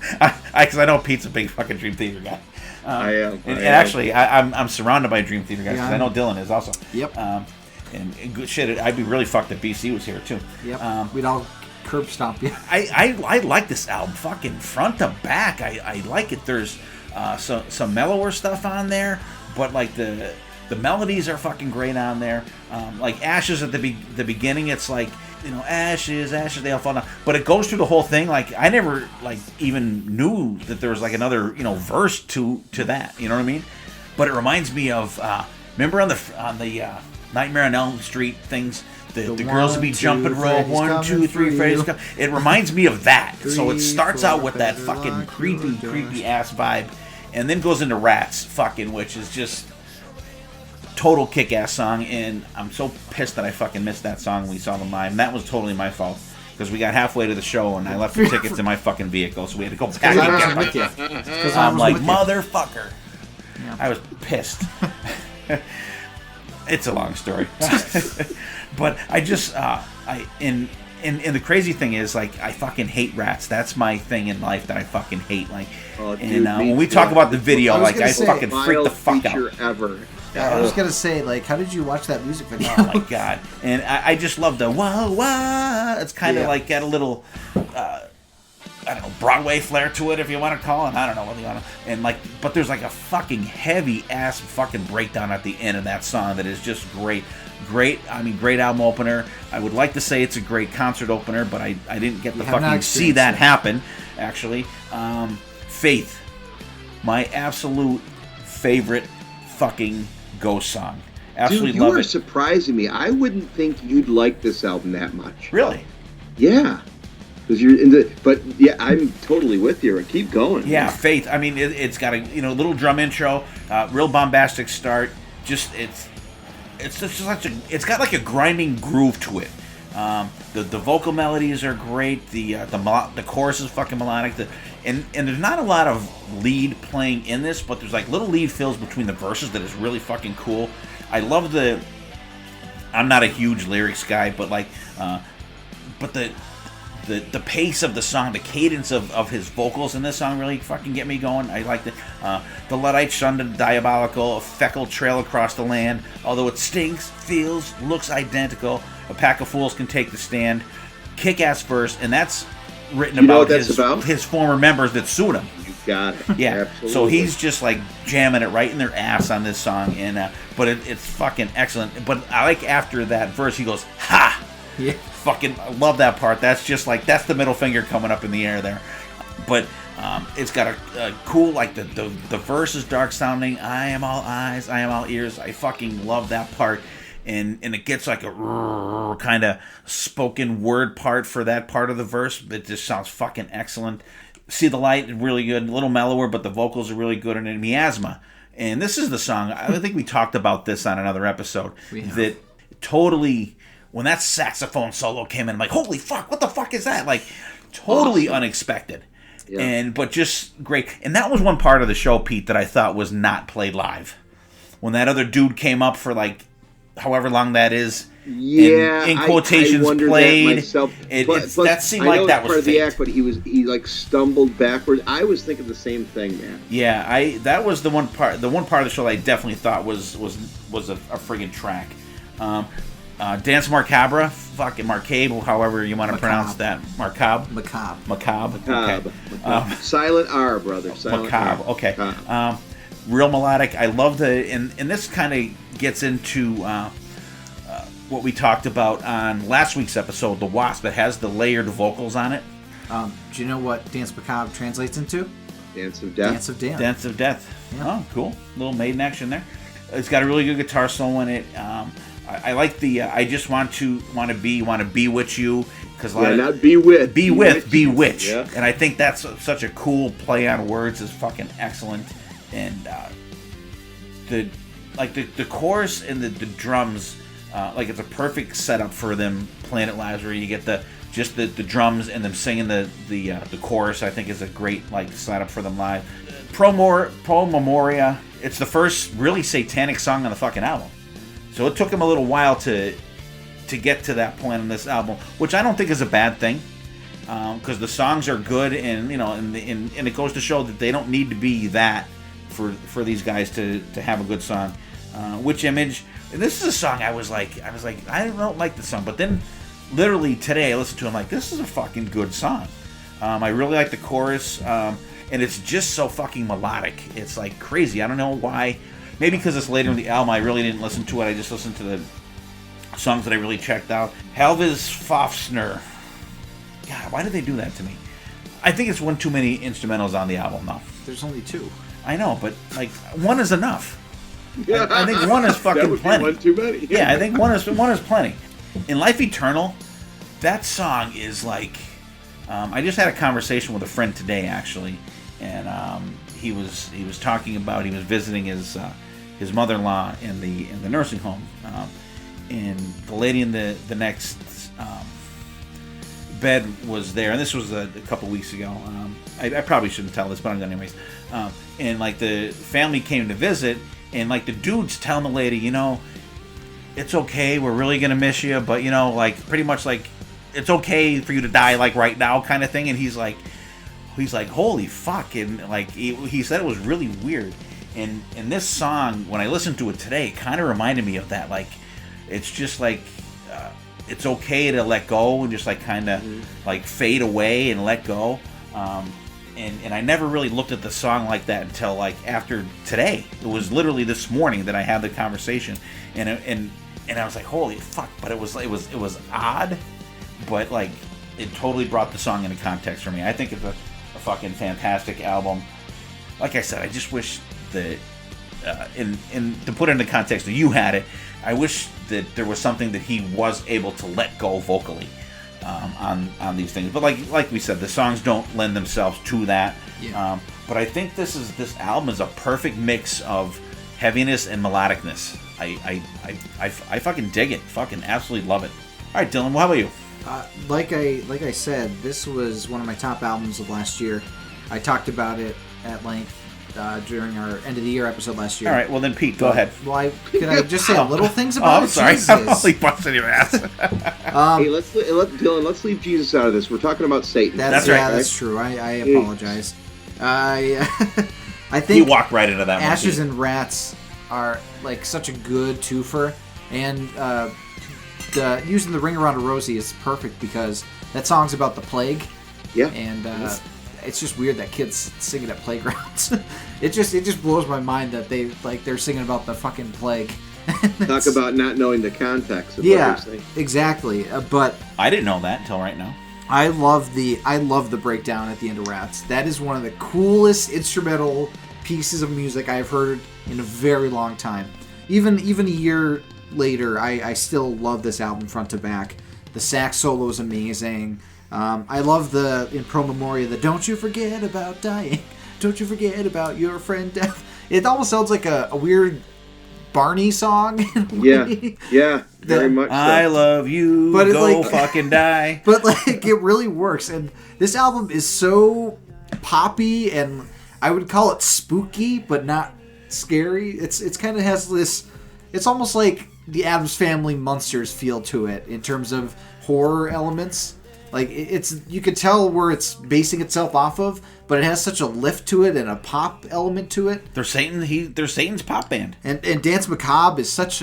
because I know Pete's a big fucking Dream Theater guy. I am. And actually, I'm surrounded by Dream Theater guys, because I know Dylan is also. Yep. And good shit, I'd be really fucked if BC was here too. Yep. We'd all curb stomp you. I like this album, fucking front to back. I like it. There's some mellower stuff on there, but like the melodies are fucking great on there. Like Ashes at the beginning, it's like, ashes, they all fall down. But it goes through the whole thing. Like I never even knew that there was like another verse to that. You know what I mean? But it reminds me of remember on the Nightmare on Elm Street things. The girls would be jumping rope, 1, 2, 3, Freddy's coming. It reminds me of that. So it starts out with that fucking creepy ass vibe, and then goes into Rats, fucking, which is just total kick-ass song. And I'm so pissed that I fucking missed that song when we saw them live. And that was totally my fault, because we got halfway to the show and I left the tickets in my fucking vehicle, so we had to go back and get them. I'm like, motherfucker. Yeah. I was pissed. It's a long story. But I just, and the crazy thing is, like, I fucking hate Rats. That's my thing in life that I fucking hate. Like, when we talk about the video, I fucking freak the fuck out. Ever. Yeah, I was gonna say, like, how did you watch that music video? Oh my god! And I just love the wah wah. It's kind of like got a little, I don't know, Broadway flair to it, if you want to call it. I don't know what you want to. And like, but there's like a fucking heavy ass fucking breakdown at the end of that song that is just great. Great album opener. I would like to say it's a great concert opener, but I didn't get to fucking see that happen, actually. Faith. My absolute favorite fucking Ghost song. Absolutely Dude, love it. you are surprising me. I wouldn't think you'd like this album that much. Really? Yeah. Because you're in the, but yeah, I'm totally with you. Keep going. Yeah, man. Faith. I mean, it's got a little drum intro, real bombastic start. Just it's got like a grinding groove to it. The vocal melodies are great. The chorus is fucking melodic. And there's not a lot of lead playing in this, but there's like little lead fills between the verses that is really fucking cool. I love I'm not a huge lyrics guy, but like, but the pace of the song, the cadence of his vocals in this song really fucking get me going. I like the Luddite shunned and diabolical, a feckle trail across the land. Although it stinks, feels, looks identical, a pack of fools can take the stand. Kick-ass verse, and that's written about his former members that sued him. You got it. Yeah. Absolutely. So he's just like jamming it right in their ass on this song, and but it's fucking excellent. But I like after that verse, he goes, "Ha!" Yeah. Fucking love that part. That's just like, that's the middle finger coming up in the air there. But it's got a cool, like the verse is dark sounding. I am all eyes, I am all ears. I fucking love that part. And it gets like a kind of spoken word part for that part of the verse. It just sounds fucking excellent. See the Light, really good. A little mellower, but the vocals are really good. And Miasma. And this is the song, I think we talked about this on another episode. That totally, when that saxophone solo came in, I'm like, holy fuck, what the fuck is that? Like, totally unexpected. Yeah. But just great. And that was one part of the show, Pete, that I thought was not played live. When that other dude came up for like however long that is, Yeah, in quotations I wondered played. that myself. That seemed like that was part of fake. the act, but he like stumbled backwards. I was thinking the same thing, man. Yeah, that was the one part. The one part of the show I definitely thought was a friggin' track. Dance Macabre, fucking Marcabe, however you want to pronounce that. Macabre. Okay. Silent R, brother. Silent Macabre. R. Okay. Macabre. Real melodic. I love and this kind of gets into what we talked about on last week's episode, the Wasp. It has the layered vocals on it. Do you know what Dance Macabre translates into? Dance of Death. Dance of Death. Dance of Death. Yeah. Oh, cool. Little maiden action there. It's got a really good guitar solo in it. I like the I just want to be with you, because not be with. Bewitch. Yeah. And I think that's such a cool play on words. Is fucking excellent. And the chorus and the drums, like it's a perfect setup for them playing it live, where you get the drums and them singing the chorus. I think is a great like setup for them live. Pro Memoria. It's the first really satanic song on the fucking album. So it took him a little while to get to that point on this album, which I don't think is a bad thing, because the songs are good, and and it goes to show that they don't need to be that for these guys to have a good song. Which Image, and this is a song I was like I don't like the song, but then literally today I listened to it, I'm like, this is a fucking good song. I really like the chorus, and it's just so fucking melodic. It's like crazy. I don't know why. Maybe because it's later in the album, I really didn't listen to it. I just listened to the songs that I really checked out. Helvis Fafsner. God, why did they do that to me? I think it's one too many instrumentals on the album now. There's only 2. I know, but like one is enough. I think one is fucking that would plenty. Be one too many. Yeah, I think one is plenty. In Life Eternal, that song is like. I just had a conversation with a friend today, actually, and he was talking about, he was visiting his mother-in-law in the nursing home, and the lady in the next bed was there, and this was a couple weeks ago. I probably shouldn't tell this, but I'm going anyways. And like the family came to visit, and like the dude's telling the lady, it's okay, we're really gonna miss you, but like pretty much like it's okay for you to die like right now, kind of thing. And he's like, holy fuck, and like he said it was really weird. And this song, when I listened to it today, kind of reminded me of that. Like, it's just like it's okay to let go and just like kind of like fade away and let go. And I never really looked at the song like that until like after today. It was literally this morning that I had the conversation, and I was like, holy fuck! But it was odd, but like it totally brought the song into context for me. I think it's a fucking fantastic album. Like I said, I just wish that, in to put it into context that you had it, I wish that there was something that he was able to let go vocally on these things. But like we said, the songs don't lend themselves to that. Yeah. But I think this album is a perfect mix of heaviness and melodicness. I fucking dig it. Fucking absolutely love it. All right, Dylan, how about you? Like I said, this was one of my top albums of last year. I talked about it at length during our end of the year episode last year. All right, well then, Pete, go ahead. Well, can I just say little things about I'm it? sorry, Jesus. I'm only busting your ass. Hey, Dylan, let's leave Jesus out of this. We're talking about Satan. That's right. Yeah, that's true. I apologize. I think You walked right into that. Ashes monkey. and Rats are like such a good twofer, and using the Ring Around a Rosie is perfect because that song's about the plague. Yeah. And it's just weird that kids sing it at playgrounds. it just blows my mind that they're singing about the fucking plague. Talk about not knowing the context of what they're saying. Exactly. But I didn't know that until right now. I love the breakdown at the end of Rats. That is one of the coolest instrumental pieces of music I've heard in a very long time. Even a year later, I still love this album front to back. The sax solo is amazing. I love in Pro Memoria, the "Don't you forget about dying, don't you forget about your friend death." It almost sounds like a weird Barney song. Yeah, very much so. I love you, but go fucking die. But like it really works, and this album is so poppy, and I would call it spooky, but not scary. It's kind of has this. It's almost like the Addams Family Monsters feel to it in terms of horror elements. Like it's you could tell where it's basing itself off of, but it has such a lift to it and a pop element to it. They're Satan's pop band. And Dance Macabre is such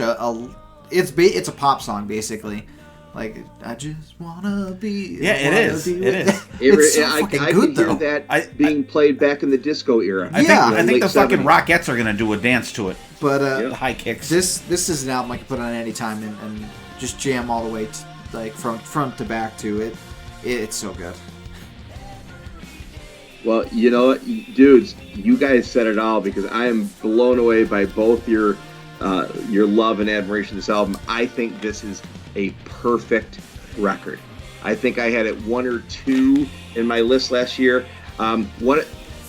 it's a pop song basically. Like I just wanna be. Yeah, it is. It is. It's so I fucking can good hear though. that being played back in the disco era. I think the late fucking 70s. Rockettes are gonna do a dance to it. But The high kicks. This is an album I can put on any time and just jam all the way to, like from front to back to it. It's so good. Well, you know what, dudes, you guys said it all because I am blown away by both your love and admiration of this album. I think this is a perfect record. I think I had it 1 or 2 in my list last year.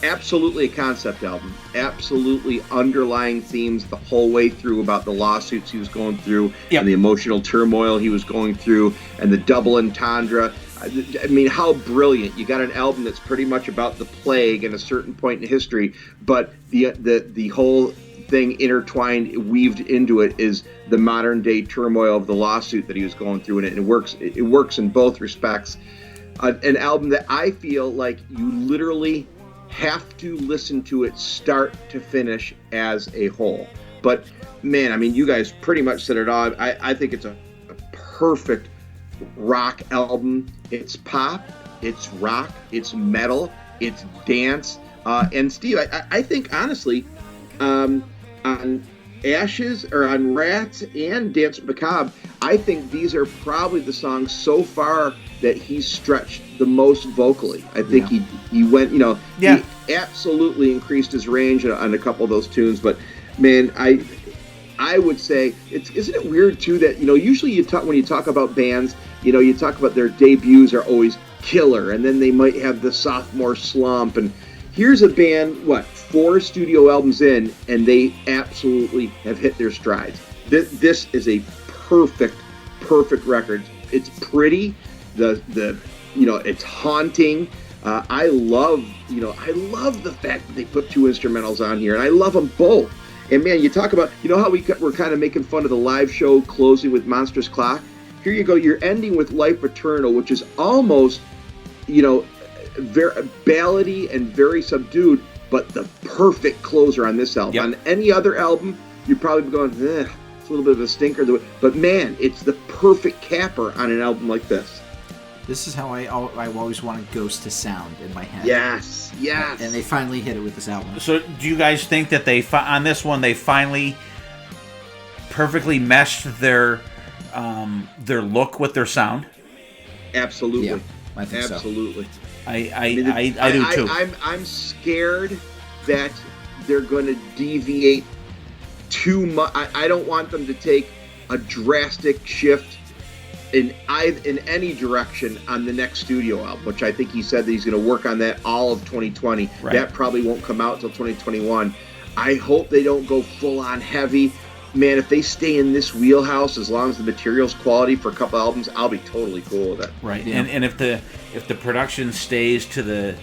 Absolutely a concept album. Absolutely underlying themes the whole way through about the lawsuits he was going through and the emotional turmoil he was going through and the double entendre. I mean, how brilliant. You got an album that's pretty much about the plague and a certain point in history, but the whole thing intertwined, weaved into it is the modern day turmoil of the lawsuit that he was going through, and it works in both respects. An album that I feel like you literally have to listen to it start to finish as a whole. But man, I mean, you guys pretty much said it all. I think it's a perfect rock album. It's pop, it's rock, it's metal, it's dance. And Steve, I think honestly, on Ashes or on Rats and Dance Macabre, I think these are probably the songs so far that he's stretched the most vocally. I think he went, he absolutely increased his range on a couple of those tunes. But man, I would say isn't it weird too that usually when you talk about bands, you talk about their debuts are always killer, and then they might have the sophomore slump. And here's a band 4 studio albums in, and they absolutely have hit their strides. This is a perfect record. It's pretty. It's haunting. I love the fact that they put 2 instrumentals on here, and I love them both. And man, you talk about, how we're kind of making fun of the live show closing with Monstrous Clock. Here you go. You're ending with Life Eternal, which is almost, very ballady and very subdued, but the perfect closer on this album. Yep. On any other album, you'd probably be going, it's a little bit of a stinker. But man, it's the perfect capper on an album like this. This is how I always wanted Ghost to sound in my head. Yes. And they finally hit it with this album. So do you guys think that on this one they finally perfectly meshed their look with their sound? Absolutely. Yeah, I think so. Absolutely. I do too. I'm scared that they're going to deviate too much. I don't want them to take a drastic shift in any direction on the next studio album, which I think he said that he's going to work on that all of 2020. Right. That probably won't come out until 2021. I hope they don't go full on heavy. Man, if they stay in this wheelhouse as long as the material's quality for a couple albums, I'll be totally cool with it. Right. Yeah. And if the production stays to the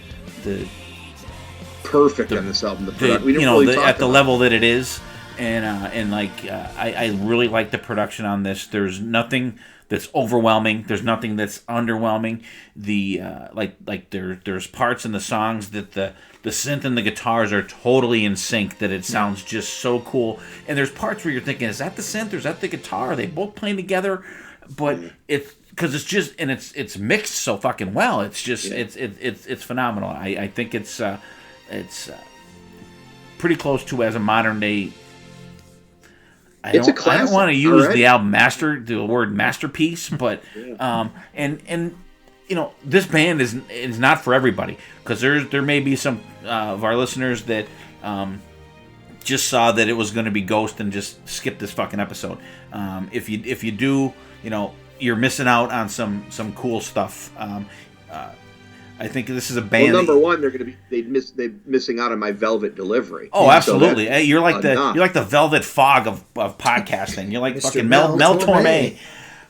perfect on this album, at the level that it is, and I really like the production on this. There's nothing that's overwhelming. There's nothing that's underwhelming. There's parts in the songs that the synth and the guitars are totally in sync, that it sounds just so cool. And there's parts where you're thinking, is that the synth or is that the guitar? Are they both playing together? But it's because it's just, and it's mixed so fucking well. It's just it's phenomenal. I think it's pretty close to as a modern day. I don't want to use the word masterpiece, but and this band is not for everybody, because there may be some of our listeners that just saw that it was going to be Ghost and just skip this fucking episode. If you do, you're missing out on some cool stuff. I think this is a band. Well, number one, they're missing out on my Velvet Delivery. Oh, absolutely! So you're like the Velvet Fog of podcasting. You're like fucking Mel Torme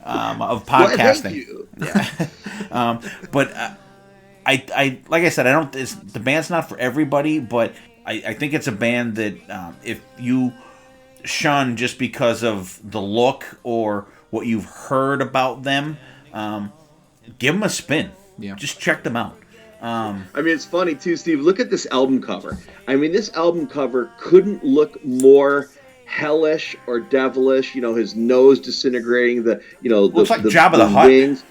of podcasting. Well, thank you. But I like I said, the band's not for everybody, but I think it's a band that if you shunned just because of the look or what you've heard about them, give them a spin. Yeah. Just check them out. I mean, it's funny too, Steve. Look at this album cover. I mean, this album cover couldn't look more hellish or devilish. His nose disintegrating. Looks like Jabba the Hutt. Wings.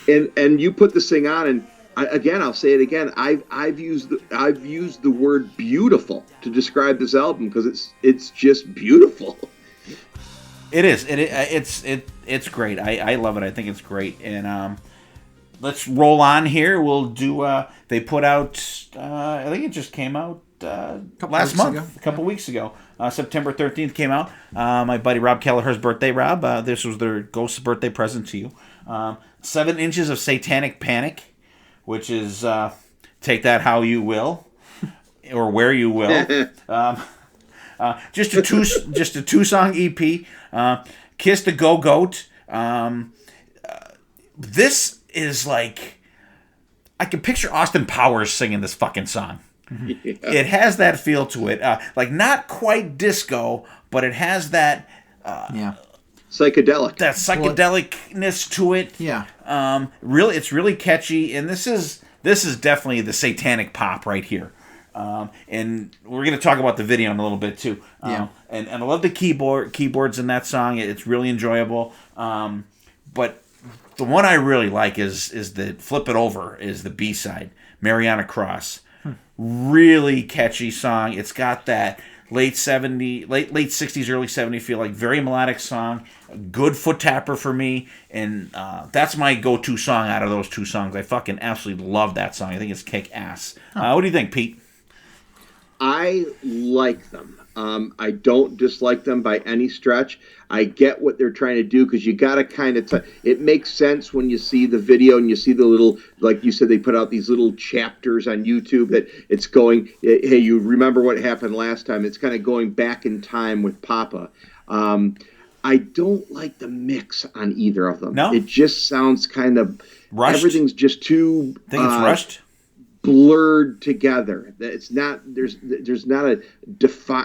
And you put this thing on, and I'll say it again. I've used the word beautiful to describe this album because it's just beautiful. It is. It's great. I love it. I think it's great. And let's roll on here. We'll do. They put out. I think it just came out last month, a couple weeks ago. September 13th came out. My buddy Rob Kelleher's birthday. Rob, this was their Ghost birthday present to you. 7 inches of Satanic Panic, which is take that how you will, or where you will. Just a 2-song EP. Kiss the Go Goat. This is like, I can picture Austin Powers singing this fucking song. Yeah. It has that feel to it, like not quite disco, but it has that psychedelic, that psychedelicness to it. Yeah, it's really catchy, and this is definitely the satanic pop right here. And we're going to talk about the video in a little bit too. And I love the keyboards in that song. It's really enjoyable. But the one I really like is the Flip It Over is the B-side, Mariana Cross. Really catchy song. It's got that late 60s, early 70s feel, like very melodic song. A good foot tapper for me. And that's my go-to song out of those 2 songs. I fucking absolutely love that song. I think it's kick ass. What do you think, Pete? I like them. I don't dislike them by any stretch. I get what they're trying to do because you got to kind of... it makes sense when you see the video and you see the little... Like you said, they put out these little chapters on YouTube that it's going... Hey, you remember what happened last time? It's kind of going back in time with Papa. I don't like the mix on either of them. No? It just sounds kind of... Rushed? Everything's just too... Think it's rushed? Blurred together. It's not. There's not a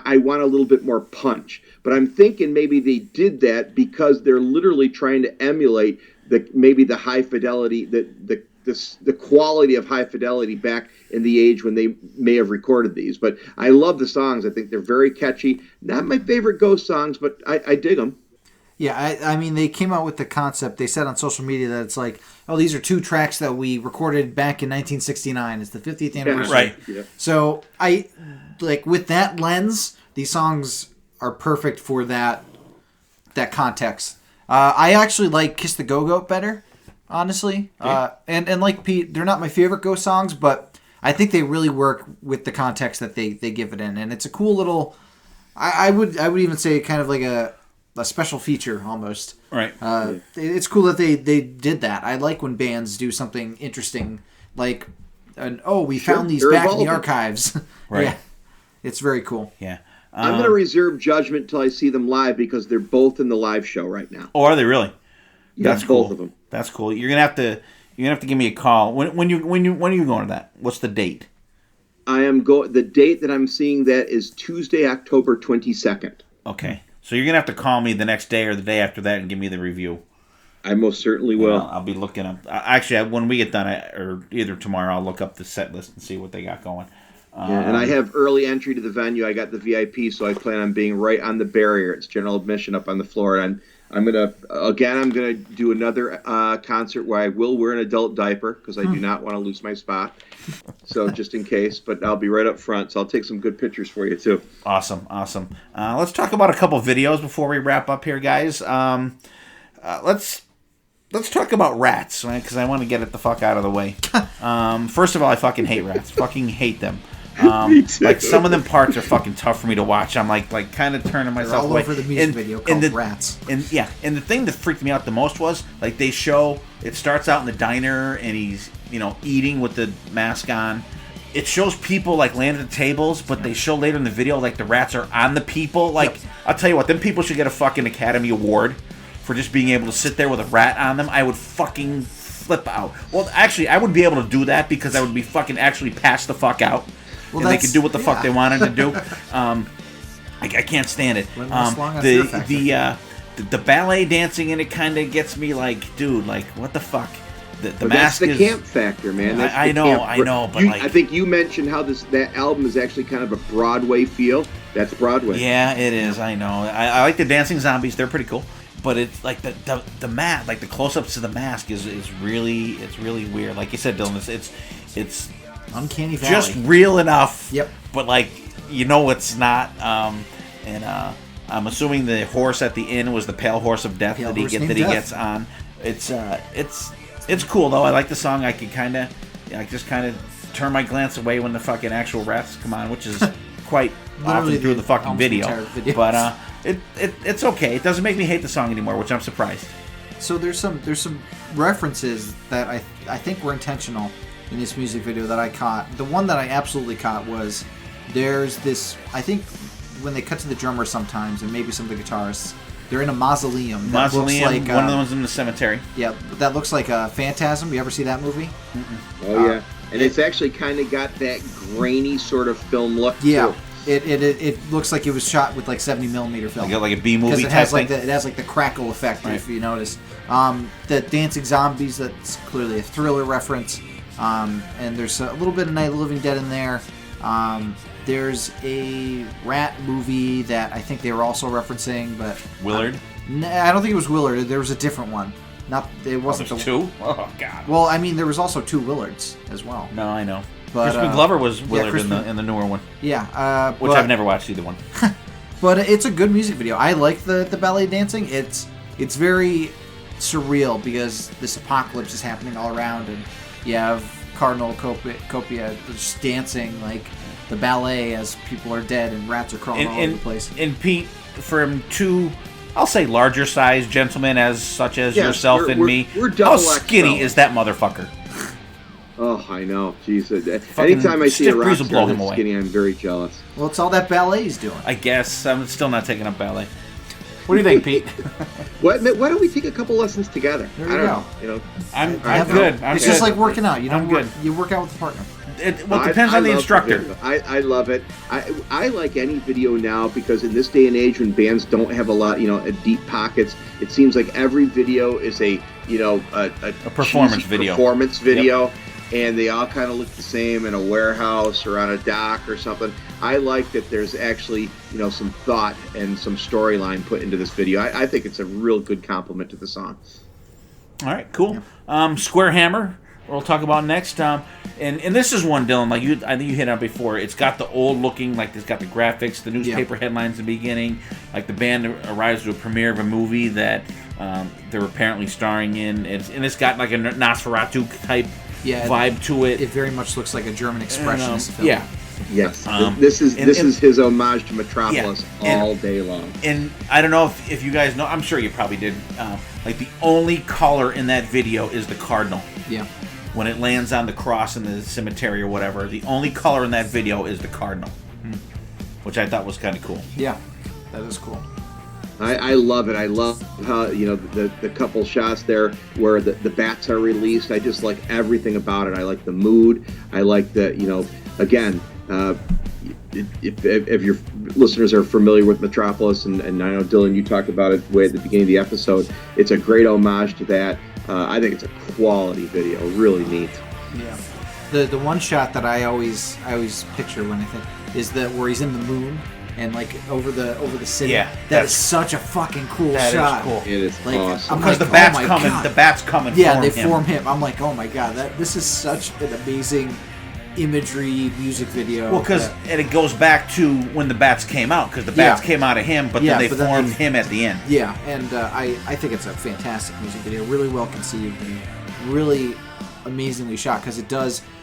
I want a little bit more punch. But I'm thinking maybe they did that because they're literally trying to emulate the high fidelity, the quality of high fidelity back in the age when they may have recorded these. But I love the songs. I think they're very catchy. Not my favorite Ghost songs, but I dig them. Yeah, I mean, they came out with the concept. They said on social media that it's like, oh, these are 2 tracks that we recorded back in 1969. It's the 50th anniversary. Yeah, right. Yeah. So, with that lens, these songs are perfect for that context. I actually like Kiss the Go-Goat better, honestly. Yeah. And like Pete, they're not my favorite Ghost songs, but I think they really work with the context that they give it in. And it's a cool little... I would even say kind of like a special feature almost. Right. It's cool that they did that. I like when bands do something interesting, like, we found these back in the archives. Right. Yeah. It's very cool. Yeah. I'm going to reserve judgment till I see them live because they're both in the live show right now. Oh, are they really? Yeah, That's cool. both of them. That's cool. You're gonna have to give me a call. When are you going to that? What's the date? The date that I'm seeing that is Tuesday, October 22nd. Okay. So you're going to have to call me the next day or the day after that and give me the review. I most certainly will. I'll be looking up. Actually, when we get done, or either tomorrow, I'll look up the set list and see what they got going. And I have early entry to the venue. I got the VIP, so I plan on being right on the barrier. It's general admission up on the floor. And I'm gonna do another concert where I will wear an adult diaper because I do not want to lose my spot. So just in case, but I'll be right up front. So I'll take some good pictures for you too. Awesome. Let's talk about a couple videos before we wrap up here, guys. Let's talk about rats, right? Because I want to get it the fuck out of the way. First of all, I fucking hate rats. Fucking hate them. Me too. Like some of them parts are fucking tough for me to watch. I'm like kind of turning myself away. All over the music video called Rats. And the thing that freaked me out the most was like they show it starts out in the diner and he's eating with the mask on. It shows people like laying at the tables, but they show later in the video like the rats are on the people. Like I'll tell you what, them people should get a fucking Academy Award for just being able to sit there with a rat on them. I would fucking flip out. Well, actually, I would be able to do that because I would be fucking actually passed the fuck out. Well, and they could do what the fuck they wanted to do. I can't stand it. Limitless long on Fear Factor. The ballet dancing in it kind of gets me like, dude, like what the fuck? The But mask that's is the camp factor, man. That's I the know, camp- I know, but I think you mentioned how that album is actually kind of a Broadway feel. That's Broadway. Yeah, it is. I know. I like the dancing zombies. They're pretty cool. But it's like the mask, like the close-ups to the mask is really weird. Like you said, Dylan, it's Uncanny Valley. just real enough. Yep. But like it's not. And I'm assuming the horse at the inn was the pale horse of death Pale that he horse named gets on. It's cool though. I like the song. I just kind of turn my glance away when the fucking actual rats come on, which is quite often through the fucking almost video. entire video. But it's okay. It doesn't make me hate the song anymore, which I'm surprised. So there's some references that I think were intentional in this music video that I caught. The one that I absolutely caught was there's this, I think when they cut to the drummer sometimes and maybe some of the guitarists, they're in a mausoleum. That looks like, one of the ones in the cemetery. Yeah, that looks like a Phantasm. You ever see that movie? Oh yeah, and it's actually kind of got that grainy sort of film look. Yeah. too. It looks like it was shot with like 70mm film. Like a B movie Because it type has like thing. it has like the crackle effect, Right. if you notice. The dancing zombies, that's clearly a Thriller reference. And there's a little bit of Night of the Living Dead in there. There's a rat movie that I think they were also referencing, but Willard. I don't think it was Willard. There was a different one. It wasn't There's the two. Oh god. Well, I mean, there was also two Willards as well. No, I know. But, Crispin Glover was Willard Crispin- in the newer one, Yeah, which I've never watched either one. But it's a good music video. I like the ballet dancing. It's very surreal because this apocalypse is happening all around, and you have Cardinal Copia just dancing like the ballet as people are dead and rats are crawling all over the place. And Pete, from two, I'll say larger sized gentlemen such as Yes, yourself we're- and we're- me, we're how double skinny XL. is that motherfucker? Oh, I know. Jesus. Anytime I see a stiff rock breeze will blow star him that's away. skinny, I'm very jealous. Well, it's all that ballet he's doing. I guess I'm still not taking up ballet. What do you think, Pete? Why don't we take a couple lessons together? There I you don't go. know. You know, I'm Have good. it. I'm It's good. just like working out. You I'm don't work. good. You work out with a partner. It depends on the love instructor. video. I love it. I like any video now because in this day and age when bands don't have a lot, deep pockets, it seems like every video is a performance cheesy video. Performance video, and they all kind of look the same in a warehouse or on a dock or something. I like that there's actually some thought and some storyline put into this video. I think it's a real good compliment to the song. All right, cool. Square Hammer, we'll talk about next. And this is one, Dylan, like I think you hit on before. It's got the old looking, like it's got the graphics, the newspaper headlines in the beginning. Like the band arrives to a premiere of a movie that they're apparently starring in. It's got like a Nosferatu type vibe to it. It very much looks like a German expressionist film. Yeah. Yes, this is his homage to Metropolis Yeah, all day long. And I don't know if you guys know, I'm sure you probably did, like the only color in that video is the cardinal. Yeah. When it lands on the cross in the cemetery or whatever, the only color in that video is the cardinal. Which I thought was kind of cool. Yeah, that is cool. I love it. I love how the couple shots there where the bats are released. I just like everything about it. I like the mood. I like the again. If your listeners are familiar with Metropolis, and I know Dylan, you talked about it way at the beginning of the episode, it's a great homage to that. I think it's a quality video, really neat. Yeah. The one shot that I always picture when I think is where he's in the moon and like over the city. Yeah, that's such a fucking cool That shot. is cool. It is Like, awesome. I'm Because like, the bat's oh my coming. God. The bat's coming. Yeah, form they him. form him. I'm like, oh my god, this is such an amazing imagery music video. Well, and it goes back to when the bats came out, because the bats came out of him, but then they formed him at the end. Yeah, and I think it's a fantastic music video, really well conceived and really amazingly shot because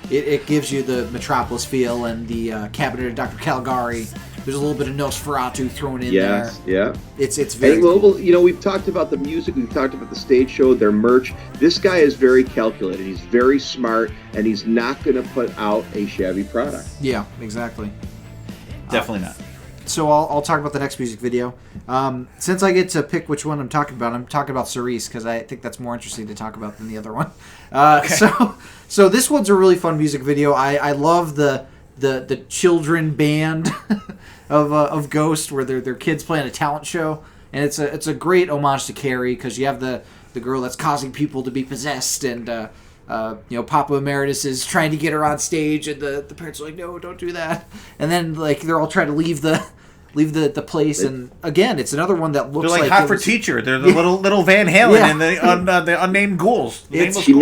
it gives you the Metropolis feel and the Cabinet of Dr. Caligari. There's a little bit of Nosferatu thrown in there. Yeah. It's very Well, cool. we've talked about the music, we've talked about the stage show, their merch. This guy is very calculated. He's very smart, and he's not going to put out a shabby product. Yeah, exactly. Definitely not. So I'll talk about the next music video. Since I get to pick which one I'm talking about Cerise because I think that's more interesting to talk about than the other one. So this one's a really fun music video. I love the children band of Ghost, where they're kids playing a talent show, and it's a great homage to Carrie, because you have the girl that's causing people to be possessed, and Papa Emeritus is trying to get her on stage, and the parents are like, no, don't do that, and then like they're all trying to leave the place, and again, it's another one that looks they're like Hot for Teacher. They're the little Van Halen and the unnamed ghouls. She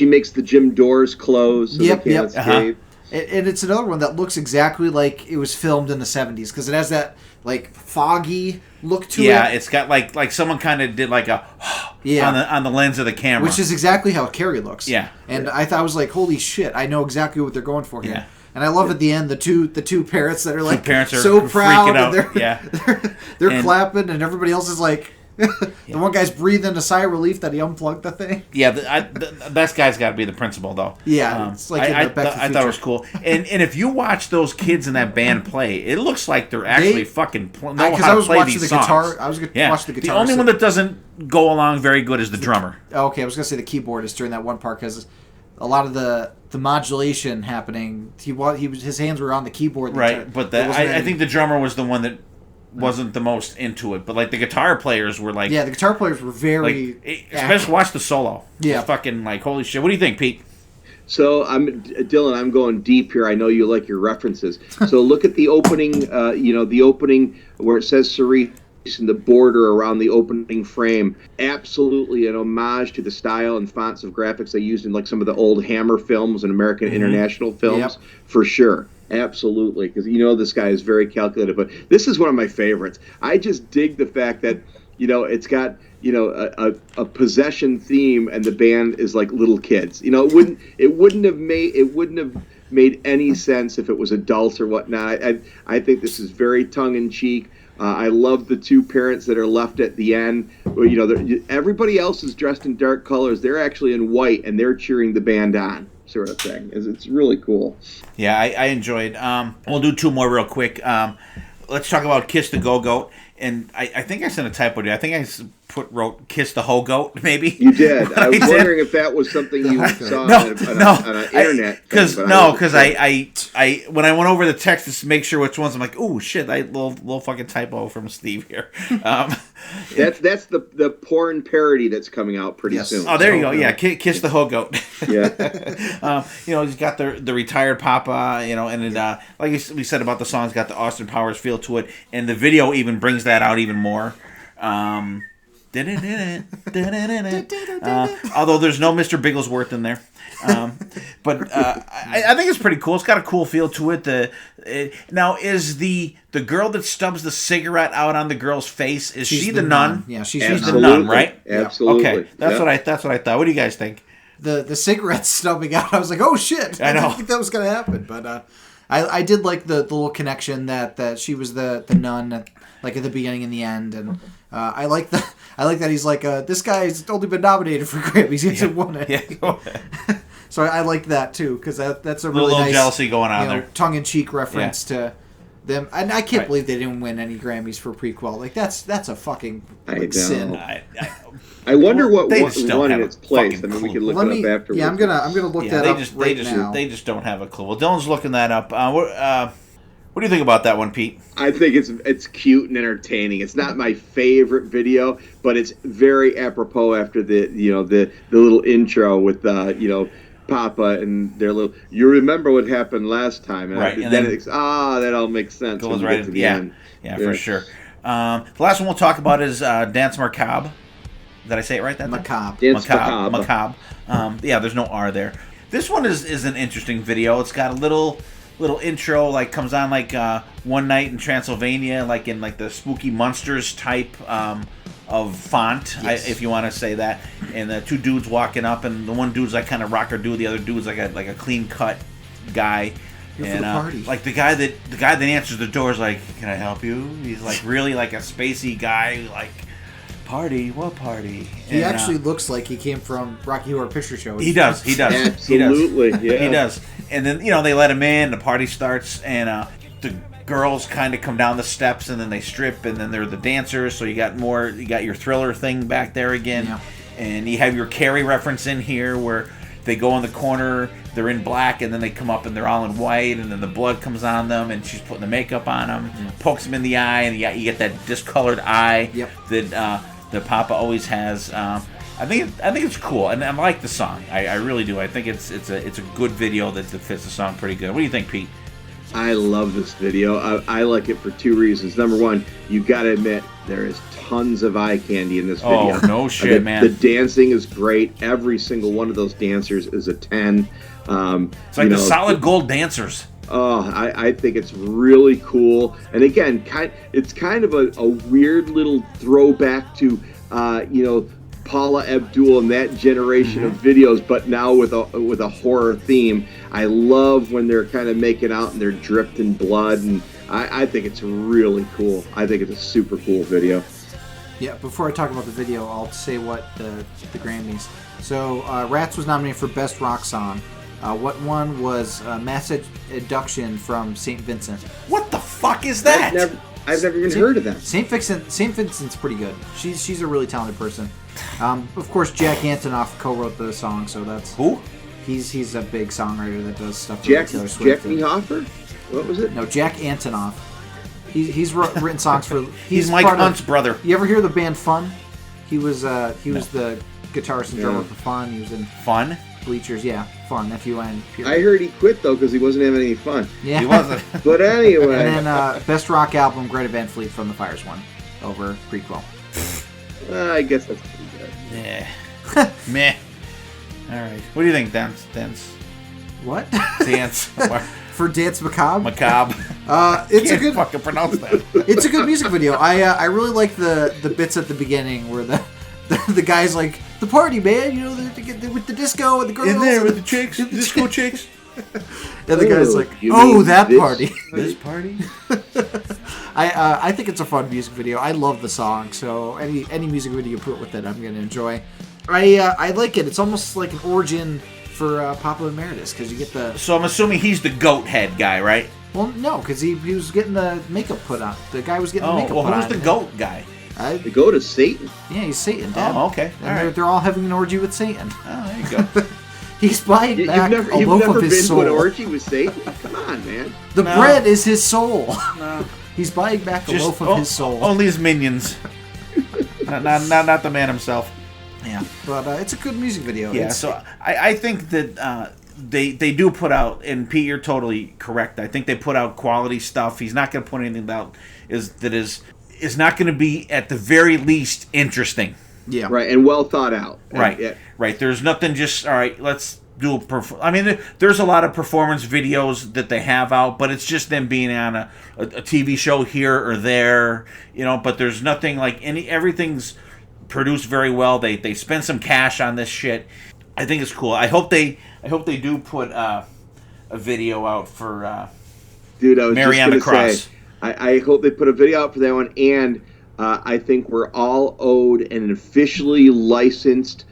makes the gym doors close so they can't escape. And it's another one that looks exactly like it was filmed in the 70s, because it has that like foggy look to it. Yeah, it's got like someone kind of did like a on the lens of the camera, which is exactly how Carrie looks. Yeah, and I was like, holy shit, I know exactly what they're going for here. Yeah. And I love at the end the two parents that are like parents are so proud, freaking and they're clapping, and everybody else is like, the one guy's breathing a sigh of relief that he unplugged the thing. Yeah, the best guy's got to be the principal, though. Yeah, it's like I thought it was cool. And if you watch those kids in that band play, it looks like they're actually fucking know how to play these songs. I was watching the guitar. The only one that doesn't go along very good is the drummer. Okay, I was gonna say the keyboardist during that one part, because a lot of the modulation happening, his hands were on the keyboard. Right, but I think the drummer was the one that wasn't the most into it, but like the guitar players were like, the guitar players were very especially watch the solo. Yeah, it's fucking like, holy shit. What do you think, Pete? So Dylan, I'm going deep here. I know you like your references. So look at the opening. The opening where it says Cerise and the border around the opening frame. Absolutely an homage to the style and fonts of graphics they used in like some of the old Hammer films and American International films, for sure. Absolutely, because this guy is very calculated. But this is one of my favorites. I just dig the fact that it's got a possession theme, and the band is like little kids. It wouldn't have made any sense if it was adults or whatnot. I think this is very tongue in cheek. I love the two parents that are left at the end. Everybody else is dressed in dark colors. They're actually in white, and they're cheering the band on, sort of thing. It's really cool. Yeah, I enjoyed. We'll do two more real quick. Let's talk about Kiss the Go-Goat. And I think I sent a typo to you. I think I wrote Kiss the Ho-Goat, maybe. You did. I was wondering if that was something you saw on an internet. Because I when I went over the text to make sure which ones, I'm like, oh shit, little fucking typo from Steve here. That's the porn parody that's coming out pretty soon. Oh, there you go. Yeah, Kiss the Ho-Goat. Yeah. He's got the retired Papa, and it, like we said about the song, it's got the Austin Powers feel to it, and the video even brings that out even more. Although there's no Mr. Bigglesworth in there. But I think it's pretty cool. It's got a cool feel to it. Now, is the girl that stubs the cigarette out on the girl's face, is she the nun? Yeah, she's the nun, right? Absolutely. Okay, that's what I thought. What do you guys think? The cigarette stubbing out, I was like, oh shit! I didn't think that was gonna happen, but I did like the little connection that she was the nun like at the beginning and the end, and I like that he's like this guy's only been nominated for Grammys, he hasn't won it. Yeah. So I like that too, because that's a really little nice jealousy going on there, tongue-in-cheek reference to them. And I can't believe they didn't win any Grammys for prequel. Like that's a fucking sin. I wonder what they won in its place. I mean, we can look it up afterwards. Yeah, I'm gonna look that up now. They just don't have a clue. Well, Dylan's looking that up. What do you think about that one, Pete? I think it's cute and entertaining. It's not my favorite video, but it's very apropos after the little intro with Papa and their little. You remember what happened last time, and right? That all makes sense. Goes right to the end. Yeah, for sure. The last one we'll talk about is Dance Macabre. Did I say it right? That Macabre. Macabre. There's no R there. This one is an interesting video. It's got a little intro, like comes on like One Night in Transylvania, like in like the Spooky Monsters type of font, if you want to say that. And the two dudes walking up, and the one dude's like kind of rocker dude, the other dude's like a clean cut guy. And party. Like the guy that answers the door is like, "Can I help you?" He's like really like a spacey guy, like. Party? What party? He actually looks like he came from Rocky Horror Picture Show. He does. Absolutely, yeah. He does. And then, they let him in, the party starts, and the girls kind of come down the steps, and then they strip, and then they're the dancers, so you got your Thriller thing back there again. Yeah. And you have your Carrie reference in here where, they go in the corner, they're in black, and then they come up and they're all in white, and then the blood comes on them, and she's putting the makeup on them, pokes them in the eye, and you get that discolored eye that Papa always has. I think it's cool, and I like the song. I really do. I think it's a good video that fits the song pretty good. What do you think, Pete? I love this video. I like it for two reasons. Number one, you got to admit there is tons of eye candy in this video. Oh, no shit, man. The dancing is great. Every single one of those dancers is a 10. It's like the solid gold dancers. Oh, I think it's really cool. And again, it's kind of a weird little throwback to, Paula Abdul and that generation of videos, but now with a horror theme. I love when they're kind of making out and they're dripped in blood, and I think it's really cool. I think it's a super cool video. Yeah, before I talk about the video, I'll say what the Grammys. So, Rats was nominated for Best Rock Song. What won was Mass Abduction from St. Vincent. What the fuck is that? I've never even heard of that. St. Vincent's pretty good. She's a really talented person. Of course, Jack Antonoff co-wrote the song, so that's... Who? He's a big songwriter that does stuff for Jack Taylor Swift. Hoffer? What was it? No, Jack Antonoff. He's written songs for... He's Mike Hunt's brother. You ever hear the band Fun? He was the guitarist and drummer for Fun. He was in Fun? Bleachers, yeah. Fun, F-U-N. I heard he quit, though, because he wasn't having any fun. Yeah. He wasn't. But anyway. And then Best Rock Album, Greta Van Fleet from the Fires won over Prequel. I guess that's pretty good. Yeah. Meh. All right. What do you think, Dance? What? Dance. For Dance Macabre? Macabre. It's Can't a good. fucking pronounce that. It's a good music video. I really like the bits at the beginning where the guy's like, the party, man, with the disco and the girls In there with the chicks, disco chicks. And the guy's like, you mean that this? party. This party? I think it's a fun music video. I love the song, so any music video you put with it, I'm gonna enjoy. I like it. It's almost like an origin for Papa Emeritus, because you get the... So I'm assuming he's the goat head guy, right? Well, no, because he was getting the makeup put on. The guy was getting the makeup put on. Who's the goat guy? The goat is Satan. Yeah, he's Satan, Dad. Oh, okay. And they're all having an orgy with Satan. Oh, there you go. He's buying back You've a loaf never of his been soul. to an orgy with Satan? Come on, man. The No. bread is his soul. No. He's buying back a loaf of his soul. Only his minions. not the man himself. Yeah, but it's a good music video. Yeah, so I think that they do put out, and Pete, you're totally correct. I think they put out quality stuff. He's not going to put anything out is not going to be, at the very least, interesting. Yeah. Right, and well thought out. Right, Yeah. right. There's nothing just, all right, let's do I mean, there's a lot of performance videos that they have out, but it's just them being on a TV show here or there, but there's nothing like everything's produced very well. They spend some cash on this shit. I think it's cool. I hope they do put a video out for Dude, I was Mary just on the going to Cross. say, I hope they put a video out for that one, and I think we're all owed an officially licensed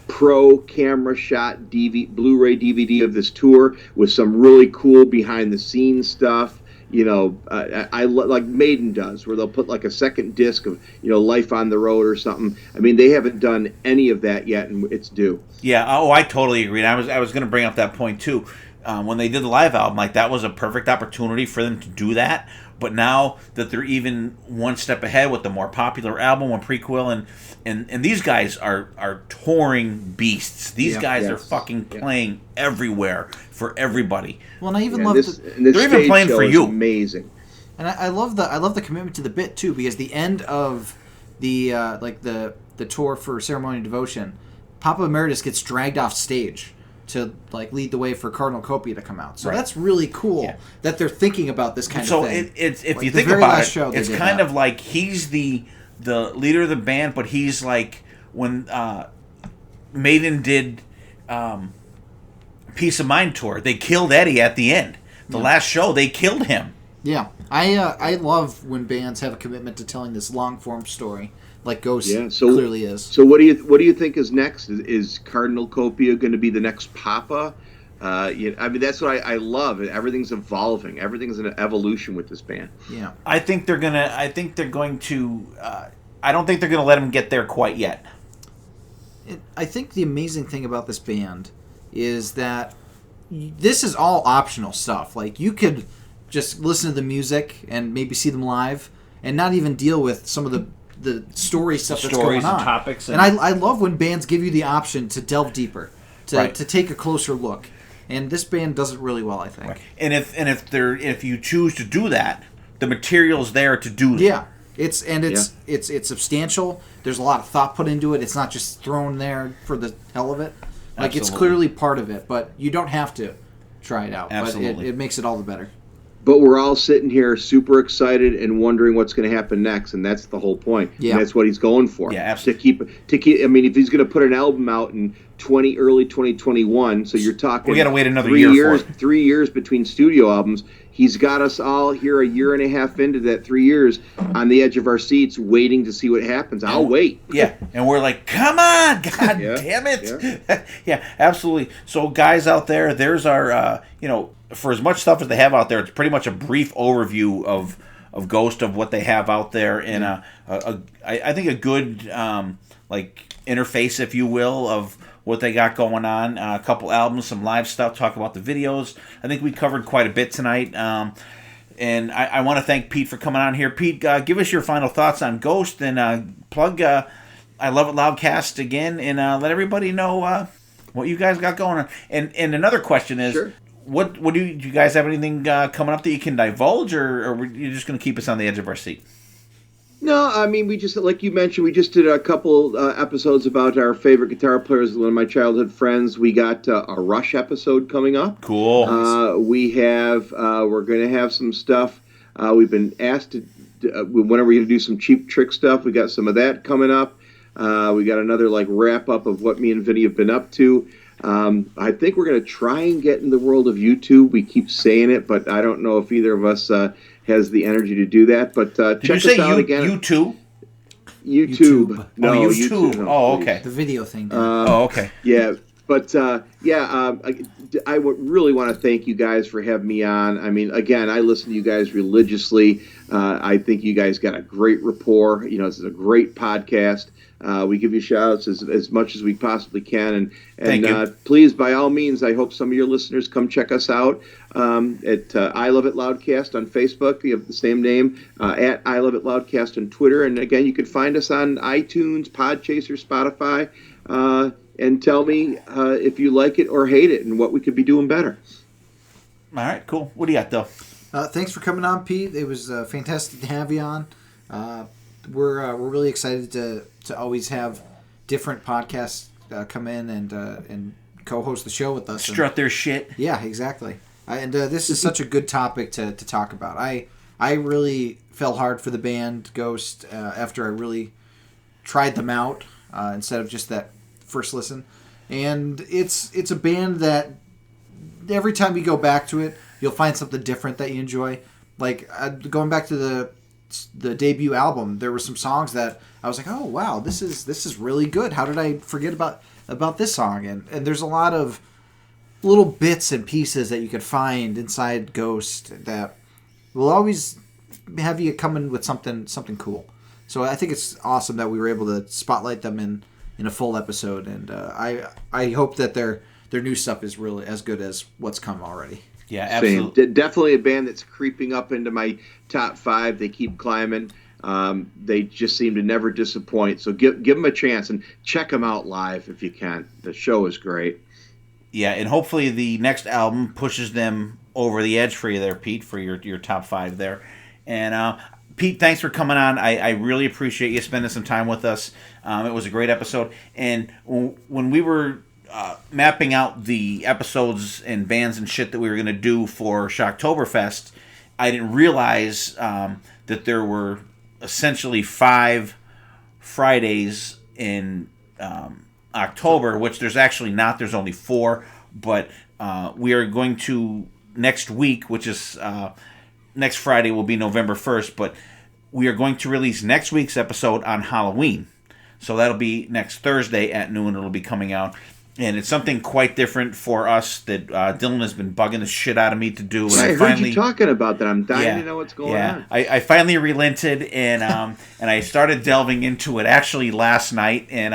pro camera shot Blu-ray DVD of this tour with some really cool behind the scenes stuff. I like Maiden does, where they'll put like a second disc of Life on the Road or something. I mean, they haven't done any of that yet, and it's due. Yeah. Oh, I totally agree. And I was going to bring up that point too. When they did the live album, like, that was a perfect opportunity for them to do that. But now that they're even one step ahead with the more popular album, a prequel, and these guys are touring beasts. These guys are fucking playing everywhere for everybody. Well, and I even Yeah, love this They're even stage playing show for is you. Amazing. and I love the commitment to the bit too, because the end of the the tour for Ceremony of Devotion, Papa Emeritus gets dragged off stage to lead the way for Cardinal Copia to come out. So that's really cool that they're thinking about this kind of thing. So it's if Like, you the think very about last it, show they it's did kind that. of like he's the leader of the band, but he's like when Maiden did Peace of Mind tour. They killed Eddie at the end. The last show, they killed him. Yeah, I love when bands have a commitment to telling this long form story, like Ghost clearly is. So what do you think is next? Is Cardinal Copia going to be the next Papa? I mean, that's what I love. Everything's evolving. Everything's an evolution with this band. Yeah, I think they're going to. I don't think they're going to let him get there quite yet. I think the amazing thing about this band is that this is all optional stuff. Like, you could just listen to the music and maybe see them live and not even deal with some of the story stuff that's going on. And topics. And I love when bands give you the option to delve deeper, to take a closer look. And this band does it really well, I think. Right. And if you choose to do that, the material's there to do that. Yeah. It's substantial. There's a lot of thought put into it. It's not just thrown there for the hell of it. Like, Absolutely. it's clearly part of it, but you don't have to try it out. Absolutely. But it makes it all the better. But we're all sitting here super excited and wondering what's going to happen next, and that's the whole point. Yeah. And that's what he's going for. Yeah, absolutely. To keep. I mean, if he's going to put an album out in early 2021, so you're talking. We got to wait another 3 year years. for it. 3 years between studio albums. He's got us all here a year and a half into that 3 years on the edge of our seats, waiting to see what happens. I'll wait. Yeah, and we're like, come on, God Yeah, damn it. Yeah, absolutely. So, guys out there, there's our, for as much stuff as they have out there, it's pretty much a brief overview of Ghost, of what they have out there, and I think a good interface, if you will, of what they got going on. A couple albums, some live stuff, talk about the videos. I think we covered quite a bit tonight. And I want to thank Pete for coming on here. Pete, give us your final thoughts on Ghost, and plug I Love It Loudcast again, and let everybody know what you guys got going on. And another question is, Sure. What do you guys have anything coming up that you can divulge, or are you just going to keep us on the edge of our seat? No, I mean, we just, like you mentioned, we just did a couple episodes about our favorite guitar players, one of my childhood friends. We got a Rush episode coming up. Cool. We're going to have some stuff. We've been asked to, when are we going to do some Cheap Trick stuff? We got some of that coming up. We got another wrap up of what me and Vinny have been up to. I think we're going to try and get in the world of YouTube. We keep saying it, but I don't know if either of us has the energy to do that. But check us out again. YouTube? YouTube. No, YouTube. no, Oh, please. okay. The video thing. Okay. Yeah, but I would really want to thank you guys for having me on. I mean, again, I listen to you guys religiously. I think you guys got a great rapport. This is a great podcast. We give you shout-outs as much as we possibly can. And please, by all means, I hope some of your listeners come check us out at I Love It Loudcast on Facebook. You have the same name, at I Love It Loudcast on Twitter. And again, you can find us on iTunes, Podchaser, Spotify. And tell me if you like it or hate it and what we could be doing better. All right, cool. What do you got, though? Thanks for coming on, Pete. It was fantastic to have you on. We're really excited to always have different podcasts come in and co-host the show with us. Strut their shit. Yeah, exactly. And this is such a good topic to talk about. I really fell hard for the band Ghost after I really tried them out instead of just that first listen. And it's a band that every time you go back to it, you'll find something different that you enjoy. Like going back to the debut album, there were some songs that I was like, oh wow, this is really good. How did I forget about this song? And there's a lot of little bits and pieces that you could find inside Ghost that will always have you come in with something cool. So I think it's awesome that we were able to spotlight them in a full episode, and I hope that their new stuff is really as good as what's come already. Yeah, absolutely. Same. Definitely a band that's creeping up into my top 5. They keep climbing. They just seem to never disappoint. So give them a chance and check them out live if you can. The show is great. Yeah, and hopefully the next album pushes them over the edge for you there, Pete, for your top 5 there. And Pete, thanks for coming on. I really appreciate you spending some time with us. It was a great episode. And when we were mapping out the episodes and bands and shit that we were going to do for Shocktoberfest, I didn't realize that there were essentially 5 Fridays in October, which there's actually not. There's only 4. But we are going to, next week, which is next Friday will be November 1st, but we are going to release next week's episode on Halloween. So that'll be next Thursday at noon. It'll be coming out. And it's something quite different for us that Dylan has been bugging the shit out of me to do. And I heard you talking about that. I'm dying to know what's going on. I finally relented, and and I started delving into it actually last night, and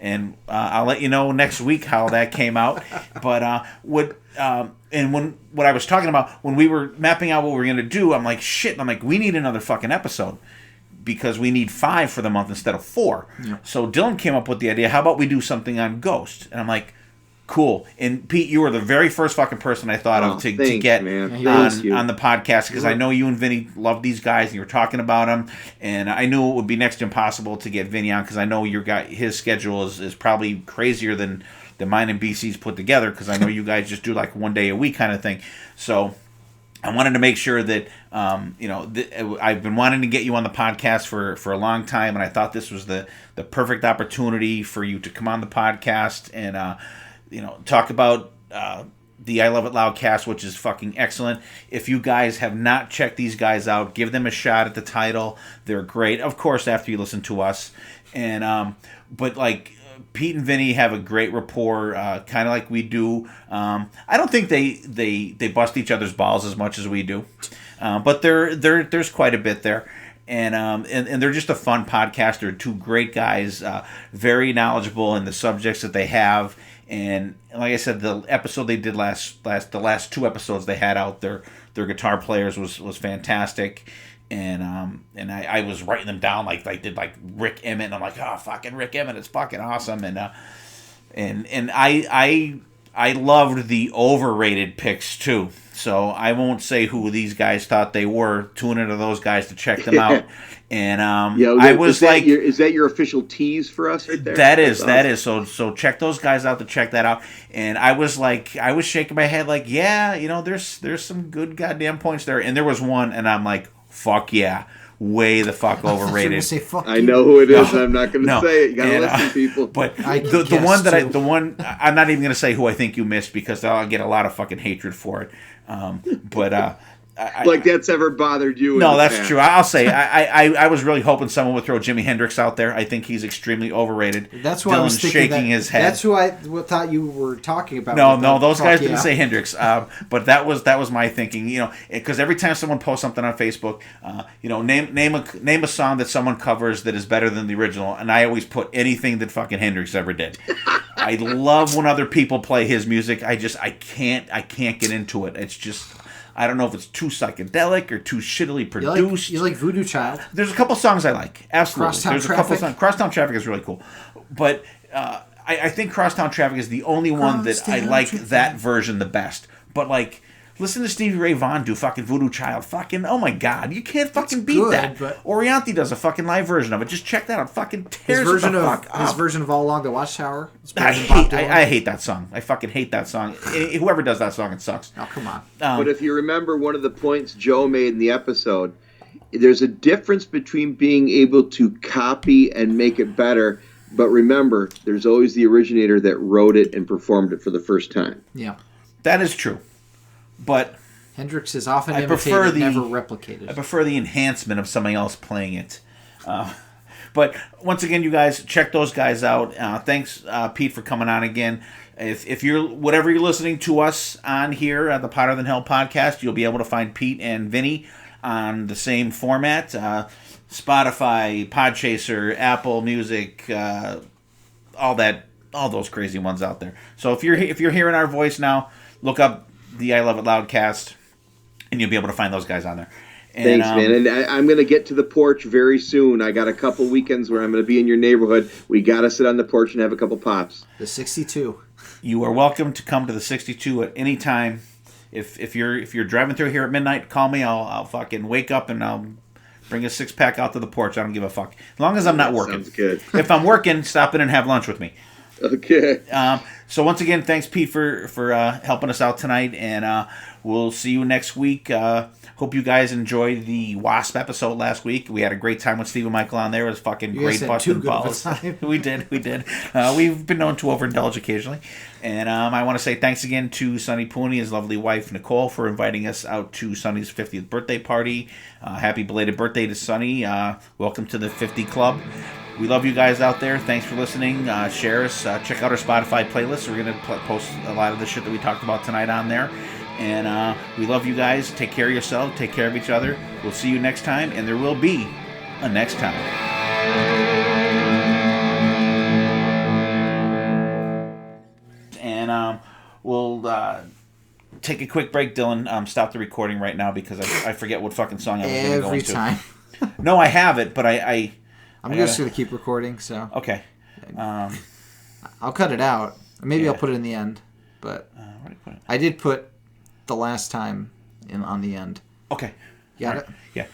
and I'll let you know next week how that came out. But what I was talking about when we were mapping out what we were gonna do, I'm like, shit. I'm like, we need another fucking episode because we need 5 for the month instead of 4. Yeah. So Dylan came up with the idea. How about we do something on Ghost? And I'm like, cool. And Pete, you were the very first fucking person I thought of to get on the podcast because I know you and Vinny love these guys and you were talking about them, and I knew it would be next to impossible to get Vinny on because I know his schedule is probably crazier than mine and BC's put together because I know you guys just do like 1 day a week kind of thing. So I wanted to make sure that I've been wanting to get you on the podcast for a long time, and I thought this was the perfect opportunity for you to come on the podcast and talk about the I Love It Loudcast, which is fucking excellent. If you guys have not checked these guys out, give them a shot at the title. They're great, of course, after you listen to us. And but like Pete and Vinny have a great rapport, kind of like we do. I don't think they bust each other's balls as much as we do, but there's quite a bit there. And they're just a fun podcast. They're 2 great guys, very knowledgeable in the subjects that they have. And like I said, the episode they did the last 2 episodes they had out, their guitar players was fantastic. And I was writing them down like I did like Rick Emmett, and I'm like, oh fucking Rick Emmett, it's fucking awesome. And I loved the overrated picks too. So I won't say who these guys thought they were. Tune into those guys to check them out. And I was like, is that your official tease for us right there? That is. So check those guys out to check that out. And I was shaking my head like, yeah, there's some good goddamn points there. And there was one, and I'm like, fuck yeah, way the fuck overrated. I know who it is, and I'm not going to say it. You got to listen, people. But the one I'm not even going to say who I think you missed because I'll get a lot of fucking hatred for it. Like that's ever bothered you? No, that's true. I'll say I was really hoping someone would throw Jimi Hendrix out there. I think he's extremely overrated. That's why I was shaking his head. That's who I thought you were talking about. No, those guys didn't say Hendrix. But that was my thinking. Because every time someone posts something on Facebook, name a song that someone covers that is better than the original, and I always put anything that fucking Hendrix ever did. I love when other people play his music. I can't get into it. It's just. I don't know if it's too psychedelic or too shittily produced. You like Voodoo Child? There's a couple songs I like. Absolutely. Crosstown Traffic. Crosstown Traffic is really cool. But I think Crosstown Traffic is the only one that I like that version the best. But like, listen to Stevie Ray Vaughan do fucking Voodoo Child. Fucking, oh my God. You can't fucking beat that. Orianthi does a fucking live version of it. Just check that out. Fucking tears it the fuck up. His version of All Along the Watchtower. I hate that song. I fucking hate that song. Whoever does that song, it sucks. Oh, come on. But if you remember one of the points Joe made in the episode, there's a difference between being able to copy and make it better. But remember, there's always the originator that wrote it and performed it for the first time. Yeah. That is true. But Hendrix is often imitated, never replicated. I prefer the enhancement of somebody else playing it. But once again, you guys, check those guys out. Thanks, Pete, for coming on again. If you're whatever you're listening to us on here at the Potter Than Hell podcast, you'll be able to find Pete and Vinny on the same format. Spotify, Podchaser, Apple Music, all those crazy ones out there. So if you're hearing our voice now, look up the I Love It Loudcast, and you'll be able to find those guys on there. And, thanks, man. And I'm going to get to the porch very soon. I got a couple weekends where I'm going to be in your neighborhood. We got to sit on the porch and have a couple pops. The 62. You are welcome to come to the 62 at any time. If you're driving through here at midnight, call me. I'll fucking wake up and I'll bring a 6-pack out to the porch. I don't give a fuck. As long as I'm not working. Sounds good. If I'm working, stop in and have lunch with me. Okay. So once again, thanks, Pete, for helping us out tonight, and we'll see you next week. Hope you guys enjoyed the Wasp episode last week. We had a great time with Steve and Michael on there. It was fucking great busting balls. We did. We've been known to overindulge occasionally. And I want to say thanks again to Sonny Pooney, his lovely wife, Nicole, for inviting us out to Sonny's 50th birthday party. Happy belated birthday to Sonny. Welcome to the 50 Club. We love you guys out there. Thanks for listening. Share us. Check out our Spotify playlist. We're going to post a lot of the shit that we talked about tonight on there. And we love you guys. Take care of yourself. Take care of each other. We'll see you next time. And there will be a next time. we'll take a quick break. Dylan, stop the recording right now because I forget what fucking song I was going to go Every into. time. No, I have it, but I'm just going to keep recording, so. Okay. I'll cut it out. Maybe I'll put it in the end, but where did I put it? I did put the last time on the end. Okay. Got it? Yeah.